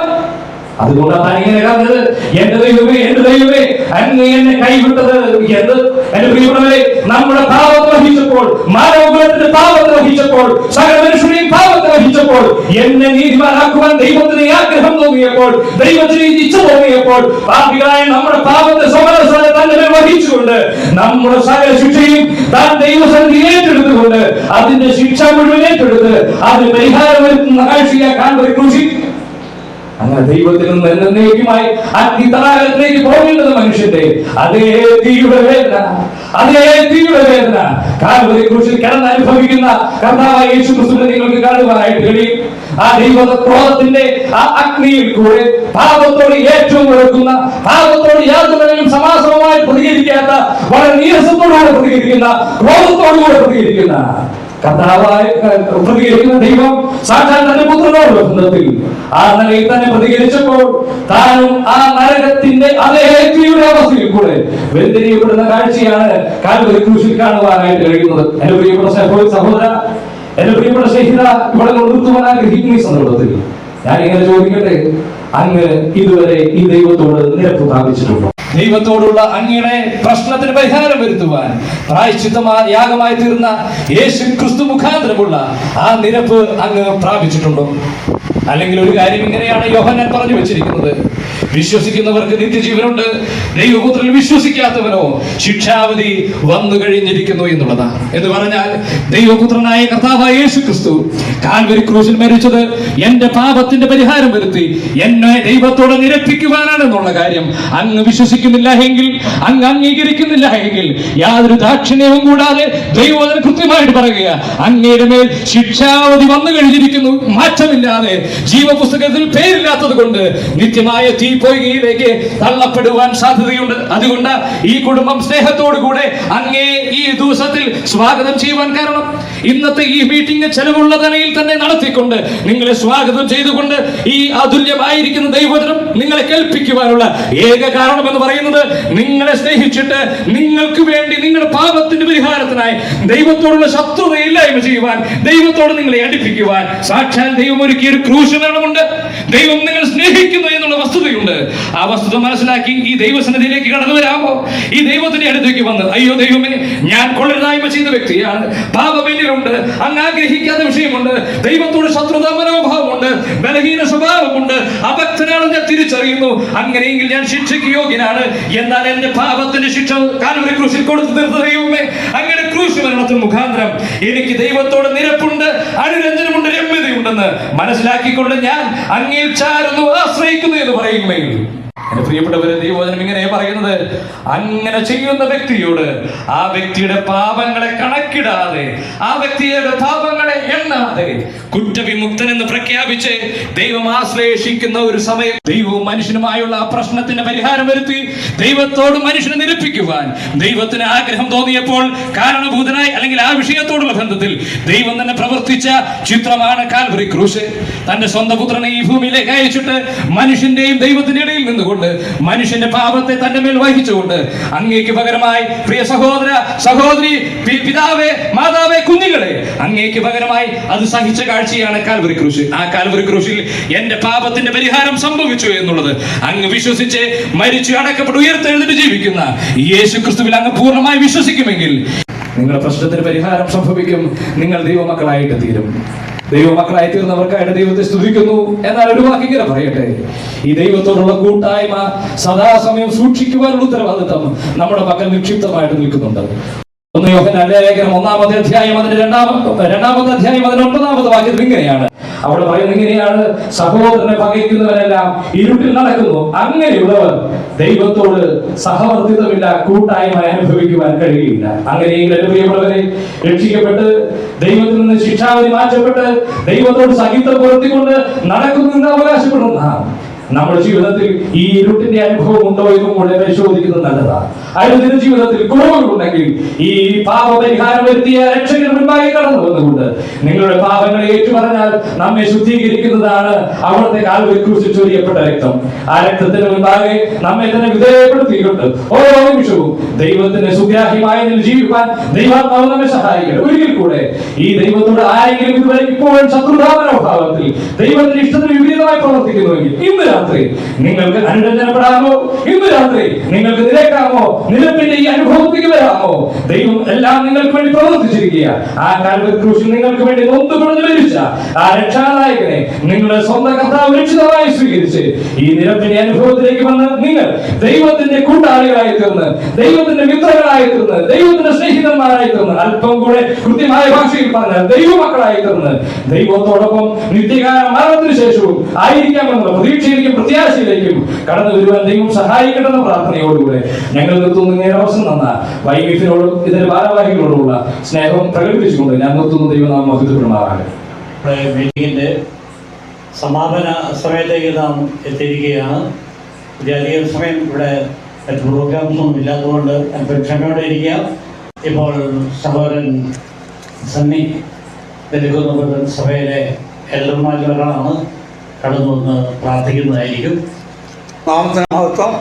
അതുകൊണ്ടാണ് ഇങ്ങനെ പറഞ്ഞത്, എന്റെ ദൈവമേ അങ്ങ് എന്നെ കൈവിട്ടത് എന്ന്. എന്റെ പ്രിയപ്പെട്ടവരെ, നമ്മുടെ പാപത്തെ വഹിച്ചപ്പോൾ, മാനവകുലത്തിന്റെ പാപത്തെ വഹിച്ചപ്പോൾ, സകല മനുഷ്യരെയും പാപത്തെ വഹിച്ചപ്പോൾ, എന്നെ നീതിമാനാക്കുവാൻ ദൈവത്തിന് ആഗ്രഹം തോന്നിയപ്പോൾ, ദൈവത്തിന് ഇച്ഛ തോന്നിയപ്പോൾ, പാപികളായ നമ്മുടെ പാപത്തെ സമരസ്ഥലം തന്നെ വഹിച്ചുകൊണ്ട് നമ്മുടെ സകല ശിക്ഷയും താൻ ദൈവസന്നിധി ഏറ്റെടുത്തുകൊണ്ട് അതിന്റെ ശിക്ഷ മുഴുവൻ ഏറ്റെടുത്ത് അതിന് പരിഹാരം വരുത്തുന്ന കാഴ്ചയാ കാൽവരി ക്രൂശിൽ. അങ്ങനെ ദൈവത്തിൽ നിന്ന് എന്നേക്കുമായി അഗ്നിതടാകത്തിലേക്ക് പോകേണ്ടത് മനുഷ്യന്റെ അതേ തീയുടെ വേദന, അതേ തീയുടെ വേദന കാൽവരി ക്രൂശിൽ കിടന്ന് അനുഭവിക്കുന്ന കർത്താവായ യേശു ക്രിസ്തുവിനെ നിങ്ങൾക്ക് കാണുവാനായിട്ട് കഴിയും. ആ ദൈവക്രോധത്തിന്റെ ആ അഗ്നിയിൽ കൂടെ പാപത്തോട് ഏറ്റവും വെറുക്കുന്ന, പാപത്തോട് യാതൊരു സമാസമമായി പ്രതികരിക്കാത്ത, വളരെ നീരസത്തോടുകൂടെ പ്രതികരിക്കുന്ന, ക്രോധത്തോടുകൂടെ പ്രതികരിക്കുന്ന പ്രതികരിക്കുന്ന ദൈവം സാക്ഷാൽ തന്റെ പുത്രനോടുള്ള ബന്ധത്തിൽ ആ നിലയിൽ തന്നെ പ്രതികരിച്ചപ്പോൾ താനും ആ നരകത്തിന്റെ അതേ തീയുടെ അവസ്ഥയിൽ കൂടെ വെന്തിരിയപ്പെടുന്ന കാഴ്ചയാണ് കാൽവരി ക്രൂശിൽ കാണുവാനായിട്ട് കഴിയുന്നത്. എന്റെ പ്രിയപ്പെട്ട സഹോദര, എന്റെ പ്രിയപ്പെട്ട സ്നേഹിത, ഇവിടെ നിർത്തുവാൻ ആഗ്രഹിക്കുന്ന ഈ സന്ദർഭത്തിൽ ഞാൻ ഇങ്ങനെ ചോദിക്കട്ടെ, അങ്ങ് ഇതുവരെ ഈ ദൈവത്തോട് നിരപ്പ് പ്രാപിച്ചിട്ടുണ്ടോ? ദൈവത്തോടുള്ള അങ്ങയുടെ പ്രശ്നത്തിന് പരിഹാരം വരുത്തുവാൻ പ്രായശ്ചിത്തമായ യാഗമായി തീർന്ന യേശു ക്രിസ്തു മുഖാന്തരമുള്ള ആ നിരപ്പ് അങ്ങ് പ്രാപിച്ചിട്ടുണ്ടോ? അല്ലെങ്കിൽ ഒരു കാര്യം ഇങ്ങനെയാണ് യോഹന്നാൻ പറഞ്ഞു വെച്ചിരിക്കുന്നത്, വിശ്വസിക്കുന്നവർക്ക് നിത്യജീവനുണ്ട്, ദൈവപുത്രനിൽ വിശ്വസിക്കാത്തവനോ ശിക്ഷാവധി വന്നു കഴിഞ്ഞിരിക്കുന്നു എന്നുള്ളതാണ്. എന്ന് പറഞ്ഞാൽ ദൈവപുത്രനായ കർത്താവായ യേശു ക്രിസ്തു കാൽവരി ക്രൂശിൽ മരിച്ചത് എന്റെ പാപത്തിന്റെ പരിഹാരം വരുത്തി എന്നെ ദൈവത്തോട് നിരപ്പിക്കുവാനാണെന്നുള്ള കാര്യം അങ്ങ് വിശ്വസിക്കുന്നില്ല എങ്കിൽ, അങ്ങ് അംഗീകരിക്കുന്നില്ല എങ്കിൽ, യാതൊരു ദാക്ഷിണ്യവും കൂടാതെ ദൈവവചനം കൃത്യമായിട്ട് പറയുക, അങ്ങയുടെ മേൽ ശിക്ഷാവധി വന്നു കഴിഞ്ഞിരിക്കുന്നു, മാറ്റമില്ലാതെ ജീവപുസ്തകത്തിൽ പേരില്ലാത്തത് കൊണ്ട് നിത്യമായ തീപ്പൊയ്കയിലേക്ക് തള്ളപ്പെടുവാൻ സാധ്യതയുണ്ട്. അതുകൊണ്ട് ഈ കുടുംബം സ്നേഹത്തോടു കൂടെ അങ്ങേ ഈ ദിവസത്തിൽ സ്വാഗതം ചെയ്യുവാൻ കാരണം, ഇന്നത്തെ ഈ മീറ്റിംഗ് ചെലവുള്ള നിലയിൽ തന്നെ നടത്തിക്കൊണ്ട് നിങ്ങളെ സ്വാഗതം ചെയ്തുകൊണ്ട് ഈ അതുല്യമായിരിക്കുന്ന ദൈവവചനം നിങ്ങളെ കേൾപ്പിക്കുവാനുള്ള ഏക കാരണം എന്ന് പറയുന്നത്, നിങ്ങളെ സ്നേഹിച്ചിട്ട് നിങ്ങൾക്ക് വേണ്ടി നിങ്ങളുടെ പാപത്തിന്റെ പരിഹാരത്തിനായി ദൈവത്തോടുള്ള ശത്രുതയില്ലായ്മ ചെയ്യുവാൻ, ദൈവത്തോട് നിങ്ങളെ അടുപ്പിക്കുവാൻ സാക്ഷാൽ ദൈവം ഒരുക്കിയ ഒരു ക്രൂശനമുണ്ട്. ദൈവം നിങ്ങൾ സ്നേഹിക്കുന്നു എന്നുള്ള വസ്തുതയുണ്ട്. ആ വസ്തുത മനസ്സിലാക്കി ഈ ദൈവസന്നിധിയിലേക്ക് കടന്നു വരാമോ? ഈ ദൈവത്തിന്റെ അടുത്തേക്ക് വന്ന്, അയ്യോ ദൈവമേ, ഞാൻ കൊള്ളരുതായ്മ ചെയ്ത വ്യക്തിയാണ്, പാപമെന്നിലുണ്ട്, അങ്ങ് ആഗ്രഹിക്കാത്ത വിഷയമുണ്ട്, ദൈവത്തോട് ശത്രുതാ മനോഭാവമുണ്ട്, ബലഹീന സ്വഭാവമുണ്ട്, അഭക്തനാണെന്ന് ഞാൻ തിരിച്ചറിയുന്നു, അങ്ങനെയെങ്കിൽ ഞാൻ ശിക്ഷയ്ക്ക് യോഗ്യനാണ്, എന്നാൽ എന്റെ പാപത്തിന്റെ ശിക്ഷ കാൽവരി ക്രൂശിൽ കൊടുത്തു തീർത്ത ദൈവമേ, അങ്ങനെ ക്രൂശ് മരണത്തിന് മുഖാന്തരം എനിക്ക് ദൈവത്തോട് നിരപ്പുണ്ട്, അനുരഞ്ജനമുണ്ട്, രമ്യതയുണ്ടെന്ന് മനസ്സിലാക്കിക്കൊണ്ട് ഞാൻ അങ്ങയിൽ ചാരുന്നു, ആശ്രയിക്കുന്നു എന്ന് പറയുമെങ്കിൽ, എന്റെ പ്രിയപ്പെട്ടവരെ, ദൈവവചനം ഇങ്ങനെ പറയുന്നത്, അങ്ങനെ ചെയ്യുന്ന വ്യക്തിയോട് ആ വ്യക്തിയുടെ പാപങ്ങളെ കണക്കിടാതെ, ആ വ്യക്തിയുടെ പാപങ്ങളെ എണ്ണാതെ കുറ്റവിമുക്തൻ എന്ന് പ്രഖ്യാപിച്ച് ദൈവം ആശ്ലേഷിക്കുന്ന ഒരു സമയം, ദൈവവും മനുഷ്യനുമായുള്ള ആ പ്രശ്നത്തിന്റെ പരിഹാരം വരുത്തി ദൈവത്തോട് മനുഷ്യനെ നിരപ്പിക്കുവാൻ ദൈവത്തിന് ആഗ്രഹം തോന്നിയപ്പോൾ കാരണഭൂതനായി, അല്ലെങ്കിൽ ആ വിഷയത്തോടുള്ള ബന്ധത്തിൽ ദൈവം തന്നെ പ്രവർത്തിച്ച ചിത്രമാണ് കാൽവരി ക്രൂശ്. തന്റെ സ്വന്തം പുത്രനെ ഈ ഭൂമിയിലേക്ക് അയച്ചിട്ട് മനുഷ്യന്റെയും ദൈവത്തിന്റെ ഇടയിൽ നിന്നുകൊണ്ട് മനുഷ്യന്റെ പാപത്തെ തന്റെ മേൽ വഹിച്ചുകൊണ്ട് അങ്ങേക്ക് പകരമായി, പ്രിയ സഹോദര സഹോദരി, പിതാവേ മാതാവേ കുഞ്ഞുങ്ങളെ, അങ്ങേക്ക് പകരമായി അത് സഹിച്ച കാഴ്ചയാണ് കാൽവരി ക്രൂശ്. ആ കാൽവരി ക്രൂശിൽ എന്റെ പാപത്തിന്റെ പരിഹാരം സംഭവിച്ചു എന്നുള്ളത് അങ്ങ് വിശ്വസിച്ച് മരിച്ചു അടക്കപ്പെട്ട് ഉയർത്തെഴുന്നിട്ട് ജീവിക്കുന്ന യേശു ക്രിസ്തുവിൽ അങ്ങ് പൂർണ്ണമായി വിശ്വസിക്കുമെങ്കിൽ നിങ്ങളുടെ പ്രശ്നത്തിന് പരിഹാരം സംഭവിക്കും, നിങ്ങൾ ദൈവമക്കളായിട്ട് തീരും. ദൈവമക്കളായി തീർന്നവർക്കായിട്ട് ദൈവത്തെ സ്തുതിക്കുന്നു. എന്നാൽ ഒരു വാക്കിങ്ങനെ പറയട്ടെ, ഈ ദൈവത്തോടുള്ള കൂട്ടായ്മ സദാസമയം സൂക്ഷിക്കുവാനുള്ള ഉത്തരവാദിത്തം നമ്മുടെ പക്കൽ നിക്ഷിപ്തമായിട്ട് നിൽക്കുന്നുണ്ട്. 1 യോഹന്നാൻ ലേഖനം 1-ാമത്തെ അധ്യായം അതിന്റെ 2-ാമത്തെ അധ്യായം അതിന്റെ 9-ാമത്തെ വാക്യത്തിൽ ഇങ്ങനെയാണ് അവിടെ പറയുന്നത്, ഇങ്ങനെയാണ്, സഹോദരനെ പകയ്ക്കുന്നവരെല്ലാം ഇരുട്ടിൽ നടക്കുന്നു, അങ്ങനെയുള്ളവർ ദൈവത്തോട് സഹവർത്തിത്വമില്ല, കൂട്ടായ്മ അനുഭവിക്കുവാൻ കഴിയില്ല. അങ്ങനെയെങ്കിൽ എന്റെ പ്രിയപ്പെട്ടവരെ, രക്ഷിക്കപ്പെട്ട് ദൈവത്തിൽ നിന്ന് ശിക്ഷാവിധി മാറ്റപ്പെട്ട് ദൈവത്തോട് സഹിത്വം പുലർത്തിക്കൊണ്ട് നടക്കുന്നു എന്ന് അവകാശപ്പെടുന്ന നമ്മുടെ ജീവിതത്തിൽ ഈ ഇരുട്ടിന്റെ അനുഭവം ഉണ്ടോ എന്നും കൂടെ പരിശോധിക്കുന്നത് നല്ലതാണ്. അനുദിന ജീവിതത്തിൽ കുറവുകളുണ്ടെങ്കിൽ ഈ പാപപരിഹാരം വരുത്തിയ രക്ഷകന് മുൻപാകെ കടന്നു വന്നുകൊണ്ട് നിങ്ങളുടെ പാപങ്ങളെ ഏറ്റുപറഞ്ഞാൽ നമ്മെ ശുദ്ധീകരിക്കുന്നതാണ് അവിടുത്തെ കാൽവരി ക്രൂശിൽ ചൊരിയപ്പെട്ട രക്തം. ആ രക്തത്തിന് മുൻപാകെ നമ്മെ തന്നെ വിധേയപ്പെടുത്തിക്കൊണ്ട് ഓരോ നിമിഷവും ദൈവത്തിന്റെ സുഗ്രാഹ്യമായി ജീവിക്കാൻ ദൈവാത്മാവ് നമ്മെ സഹായിക്കണം. ഒരിക്കൽ കൂടെ ഈ ദൈവത്തോട് ആരെങ്കിലും ഇതുവരെ ഇപ്പോഴും ശത്രുതാ മനോഭാവത്തിൽ ദൈവത്തിന്റെ ഇഷ്ടത്തിന് വിപരീതമായി പ്രവർത്തിക്കുന്നുവെങ്കിൽ ഇന്ന് രാത്രി നിങ്ങൾക്ക് അനുരഞ്ജനപ്പെടാമോ? ഇന്ന് രാത്രി നിങ്ങൾക്ക് നിരക്കാമോ? നിരപ്പിന്റെ ഈ അനുഭവത്തിലേക്ക് വരാമോ? ദൈവം എല്ലാം നിങ്ങൾക്ക് വേണ്ടി പ്രവർത്തിച്ചിരിക്കുക. ആ കാൽവരി ക്രൂശിൽ നിങ്ങൾക്ക് വേണ്ടി നൊന്തുപറഞ്ഞു മരിച്ച ആ രക്ഷാനായകനെ നിങ്ങളുടെ സ്വന്തം കർത്താവ് രക്ഷിതമായി സ്വീകരിച്ച് ഈ നിരപ്പിന്റെ അനുഭവത്തിലേക്ക് വന്ന് നിങ്ങൾ ദൈവത്തിന്റെ കൂട്ടാളികളായി തീർന്ന്, ദൈവത്തിന്റെ മിത്രങ്ങളായി തീർന്ന്, ദൈവത്തിന്റെ സ്നേഹിതന്മാരായി തീർന്ന്, അല്പം കൂടെ കൃത്യമായ ഭാഷയിൽ പറഞ്ഞാൽ ദൈവമക്കളായി തീർന്ന് ദൈവത്തോടൊപ്പം നിത്യകാല മരണത്തിന് ശേഷവും ആയിരിക്കാമെന്നുള്ള പ്രതീക്ഷയിൽ പ്രതീക്ഷയിലേക്കും പ്രത്യാശയിലേക്കും കടന്നു വരുവാൻ ദൈവം സഹായിക്കണമെന്ന പ്രാർത്ഥനയോടുകൂടെ ഞങ്ങൾ നിർത്തുന്നു. ഇങ്ങനെ അവസരം തന്ന വൈവിഫിനോടും ഇതിന്റെ ഭാരവാഹികളോടുമുള്ള സ്നേഹം പ്രകടിപ്പിച്ചുകൊണ്ട് ഞാൻ നിർത്തുന്നു. ദൈവം നാം മഹത്വപ്പെടുമാറാകട്ടെ. മീറ്റിംഗിൻ്റെ സമാപന സമയത്തേക്ക് നാം എത്തിയിരിക്കുകയാണ്. അധികം സമയം ഇവിടെ മറ്റ് പ്രോഗ്രാംസൊന്നും ഇല്ലാത്തതുകൊണ്ട് അല്പം ക്ഷമയോടെ ഇരിക്കുക. ഇപ്പോൾ സഹോദരൻ സണ്ണി തെലുങ്കുന്ന സഭയിലെ എൽഡർമാരിലൊരാളാണ് കടന്നു വന്ന് പ്രാർത്ഥിക്കുന്നതായിരിക്കും. നാമത്തിന് മഹത്വം.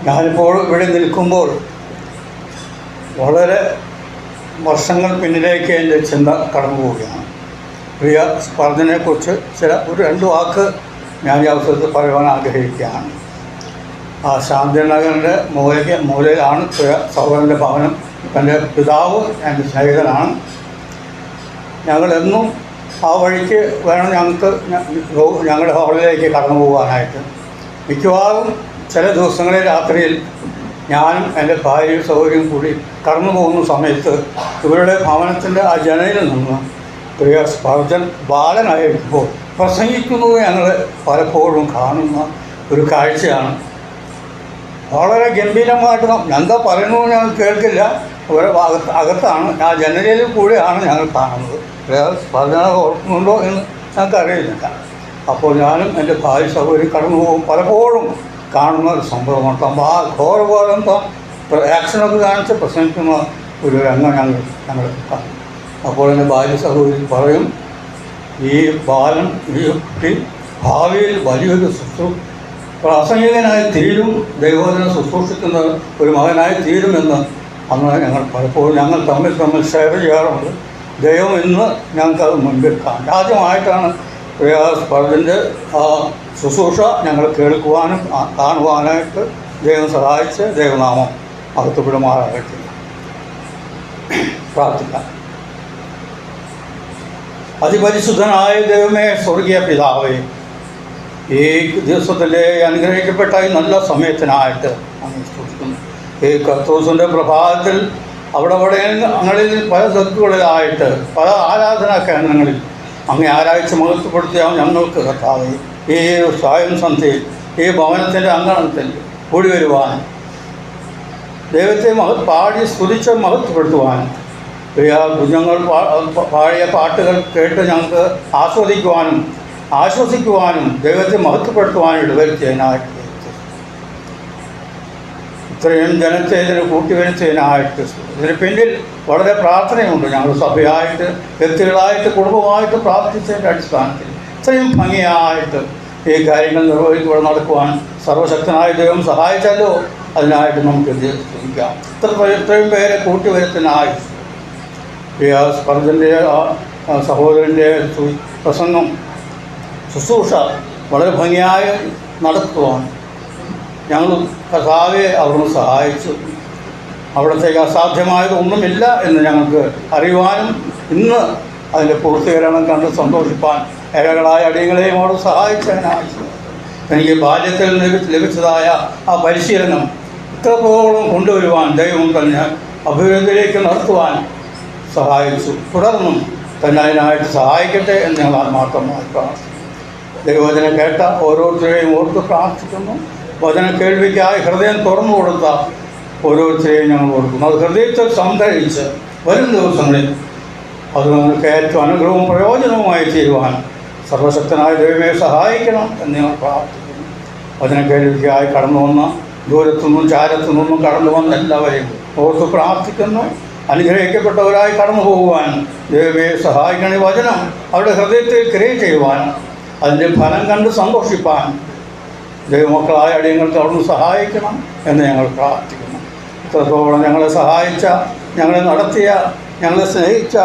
ഞാനിപ്പോൾ ഇവിടെ നിൽക്കുമ്പോൾ വളരെ വർഷങ്ങൾ പിന്നിലേക്ക് എൻ്റെ ചിന്ത കടന്നു പോവുകയാണ്. പ്രിയ സ്പർദ്ധനെക്കുറിച്ച് ഒരു 2 വാക്ക് ഞാൻ ഈ അവസരത്തിൽ പറയുവാൻ ആഗ്രഹിക്കുകയാണ്. ആ ശാന്തിനഗറിൻ്റെ മൂലയിലാണ് പ്രിയ സഹോദരൻ്റെ ഭവനം. എൻ്റെ പിതാവ് എൻ്റെ സ്നേഹിതനാണ്. ഞങ്ങളെന്നും ആ വഴിക്ക് വേണം ഞങ്ങളുടെ ഹാളിലേക്ക് കടന്നു പോകാനായിട്ട്. മിക്കവാറും ചില ദിവസങ്ങളിൽ രാത്രിയിൽ ഞാനും എൻ്റെ ഭാര്യയും സൗകര്യം കൂടി കടന്നു പോകുന്ന സമയത്ത് ഇവരുടെ ഭവനത്തിൻ്റെ ആ ജനലിൽ നിന്ന് പ്രിയ സ്പർജൻ ബാലനായിരിക്കുമ്പോൾ പ്രസംഗിക്കുന്നത് ഞങ്ങൾ പലപ്പോഴും കാണുന്ന ഒരു കാഴ്ചയാണ്. വളരെ ഗംഭീരമായിട്ട് എന്താ പറയുന്നത് ഞങ്ങൾ കേൾക്കില്ല. ഒരു അകത്താണ് ആ ജനലിൽ കൂടെയാണ് ഞങ്ങൾ കാണുന്നത്. പ്രിയ സ്പർജനെ ഓർക്കുന്നുണ്ടോ എന്ന് ഞങ്ങൾക്കറിയുന്നില്ല. അപ്പോൾ ഞാനും എൻ്റെ ഭാര്യ സൗകര്യം കടന്നു പോകും പലപ്പോഴും കാണുന്ന ഒരു സംഭവമാണ്. ഘോരഘോരം ആക്ഷനൊക്കെ കാണിച്ച് പ്രസംഗിക്കുന്ന ഒരു രംഗം ഞങ്ങൾ കാണും. അപ്പോൾ എൻ്റെ ഭാര്യ സഹോദരി പറയും, ഈ ബാലൻ ഈ കുട്ടി ഭാവിയിൽ വലിയൊരു പ്രാസംഗികനായി തീരും, ദൈവത്തിനെ ശുശ്രൂഷിക്കുന്ന ഒരു മകനായി തീരുമെന്ന് അന്ന് ഞങ്ങൾ പലപ്പോഴും ഞങ്ങൾ തമ്മിൽ ഷെയർ ചെയ്യാറുണ്ട്. ദൈവം ഇന്ന് ഞങ്ങൾക്കത് മുൻപിൽ കാണും. ആദ്യമായിട്ടാണ് പ്രിയ സ്പർജൻ്റെ ആ ശുശ്രൂഷ ഞങ്ങൾ കേൾക്കുവാനും കാണുവാനായിട്ട് ദൈവം സഹായിച്ച് ദൈവനാമം അകത്തുപിടുമാറാകട്ടെ. പ്രാർത്ഥിക്കാം. അതിപരിശുദ്ധനായ ദൈവമേ, സ്വർഗീയ പിതാവേ, ഈ ദിവസത്തിൻ്റെ അനുഗ്രഹിക്കപ്പെട്ട ഈ നല്ല സമയത്തിനായിട്ട് അങ്ങ് സ്തുതിക്കുന്നു. ഈ കർത്തൂസിൻ്റെ പ്രഭാതത്തിൽ അവിടെ ഞങ്ങളിൽ പല ദത്തുകളിലായിട്ട് പല ആരാധനാ കേന്ദ്രങ്ങളിൽ അങ്ങ് ആരാധിച്ച് മഹത്വപ്പെടുത്തിയ ഞങ്ങൾക്ക് കർത്താവേ, ഈ സായം സന്ധ്യയിൽ ഈ ഭവനത്തിൻ്റെ അങ്കണത്തിൽ കൂടി വരുവാൻ, ദൈവത്തെ പാടി സ്തുതിച്ച് മഹത്വപ്പെടുത്തുവാൻ, പ്രിയ കുഞ്ഞുങ്ങൾ പാടിയ പാട്ടുകൾ കേട്ട് ഞങ്ങൾക്ക് ആശ്വസിക്കുവാനും ദൈവത്തെ മഹത്വപ്പെടുത്തുവാനും ഇടവരുത്തിയതിനായിട്ട്, ഇത്രയും ജനത്തെ ഇതിന് കൂട്ടിവരുത്തിയതിനായിട്ട് ഇതിന് പിന്നിൽ വളരെ പ്രാർത്ഥനയുണ്ട്. ഞങ്ങൾ സഭയായിട്ട്, വ്യക്തികളായിട്ട്, കുടുംബമായിട്ട് പ്രാർത്ഥിച്ചതിൻ്റെ അടിസ്ഥാനത്തിൽ ഇത്രയും ഭംഗിയായിട്ട് ഈ കാര്യങ്ങൾ നിർവഹിക്കുക നടക്കുവാൻ സർവശക്തനായ ദൈവം സഹായിച്ചല്ലോ. അതിനായിട്ട് നമുക്ക് ശ്രമിക്കാം. ഇത്രയും പേരെ കൂട്ടിവരുത്തിനായി സ്പർജൻ്റെ സഹോദരൻ്റെ പ്രസംഗം ശുശ്രൂഷ വളരെ ഭംഗിയായി നടത്തുവാൻ ഞങ്ങൾ കർത്താവെ അവിടുന്ന് സഹായിച്ചു. അവിടത്തേക്ക് അസാധ്യമായത് ഒന്നുമില്ല എന്ന് ഞങ്ങൾക്ക് അറിയുവാനും ഇന്ന് അതിൻ്റെ പൂർത്തീകരണം കണ്ട് സന്തോഷിപ്പാൻ ഇരകളായ അടിയങ്ങളെയും അവിടെ സഹായിച്ചതിനായി എനിക്ക് ബാല്യത്തിൽ ലഭിച്ചതായ ആ പരിശീലനം ഇത്രത്തോളം കൊണ്ടുവരുവാൻ ദൈവം തന്നെ അഭിവൃദ്ധിയിലേക്ക് നടത്തുവാൻ സഹായിച്ചു. തുടർന്നും തന്നെ അതിനായിട്ട് സഹായിക്കട്ടെ എന്ന് ഞങ്ങൾ ആത്മാർത്ഥമായി പ്രാർത്ഥിക്കുന്നു. ദൈവവചനം കേട്ട ഓരോരുത്തരെയും ഓർത്ത് പ്രാർത്ഥിക്കുന്നു. വചന കേൾവിക്കായി ഹൃദയം തുറന്നു കൊടുത്ത ഓരോരുത്തരെയും ഞങ്ങൾ ഓർക്കുന്നു. അത് ഹൃദയത്തിൽ സംഗ്രഹിച്ച് വരും ദിവസങ്ങളിൽ അത് നിങ്ങൾക്ക് ഏറ്റവും അനുഗ്രഹവും പ്രയോജനവുമായി തീരുവാൻ സർവശക്തനായ ദൈവമേ സഹായിക്കണം എന്ന് ഞങ്ങൾ പ്രാർത്ഥിക്കുന്നു. വചന കേൾവിക്കായി കടന്നു വന്ന ദൂരത്തുനിന്നും ചാരത്തുനിന്നും കടന്നു വന്ന എല്ലാവരെയും ഓർത്ത് പ്രാർത്ഥിക്കുന്നു. അനുഗ്രഹിക്കപ്പെട്ടവരായി കടന്നു പോകുവാൻ ദൈവമേ സഹായിക്കണേ. വചനം അവരുടെ ഹൃദയത്തിൽ ക്രിയ ചെയ്യുവാൻ, അതിൻ്റെ ഫലം കണ്ട് സന്തോഷിപ്പാൻ ദൈവമക്കളായ അടിയങ്ങൾക്ക് അവിടുന്ന് സഹായിക്കണം എന്ന് ഞങ്ങൾ പ്രാർത്ഥിക്കുന്നു. ഇത്രത്തോളം ഞങ്ങളെ സഹായിച്ച, ഞങ്ങളെ നടത്തിയ, ഞങ്ങളെ സ്നേഹിച്ച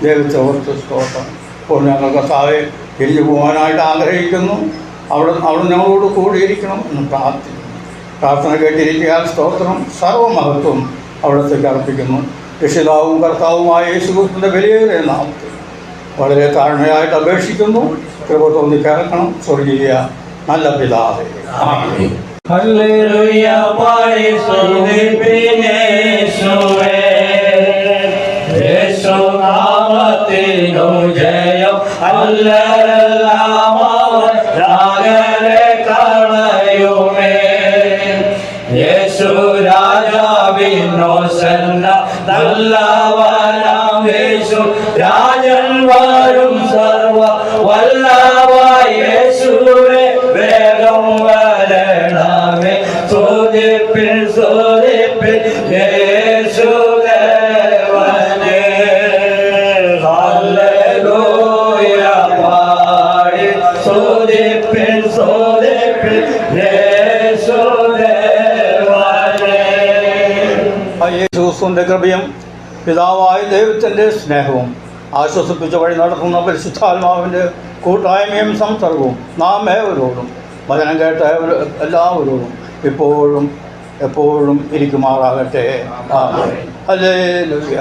ദൈവത്തെ ഓർത്ത് സ്തോത്രം. ഇപ്പോൾ ഞങ്ങൾ കർത്താവെ തിരിഞ്ഞു പോകാനായിട്ട് ആഗ്രഹിക്കുന്നു. അവിടെ ഞങ്ങളോട് കൂടിയിരിക്കണം എന്ന് പ്രാർത്ഥിക്കുന്നു. പ്രാർത്ഥന കേട്ടിരിക്കാൻ സ്തോത്രം. സർവമഹത്വം അവിടത്തേക്ക് അർപ്പിക്കുന്നു. രക്ഷിതാവും കർത്താവുമായ യേശുക്രിസ്തുവിന്റെ വിലയേറിയ നാമത്തിൽ വളരെ താഴ്മയായിട്ട് അപേക്ഷിക്കുന്നു. കൃപ തോന്നി കേൾക്കണം സ്വർഗീയ നല്ല പിതാവേ. ആമേൻ. ഹല്ലേലൂയ പാടി സ്തുതിപ്പിൻ യേശുവേ. യേശുനാമത്തിനു ജയം. ഹല്ലേലൂയ സ്തുതിപ്പിൻ സ്തുതിപ്പിൻ യേശുദേവനെ ഹല്ലേലൂയ പാടി സ്തുതിപ്പിൻ സ്തുതിപ്പിൻ യേശുദേവനെ. യേശുക്രിസ്തുവിന്റെ കൃപയും പിതാവായ ദൈവത്തിൻ്റെ സ്നേഹവും ആശ്വസിപ്പിച്ച വഴി നടത്തുന്ന പരിശുദ്ധാത്മാവിൻ്റെ കൂട്ടായ്മയും സംസർഗവും നാം ഏവരോടും വചനം കേട്ട എല്ലാവരോടും ഇപ്പോഴും എപ്പോഴും ഇരിക്കുമാറാകട്ടെ. ഹല്ലേലൂയ.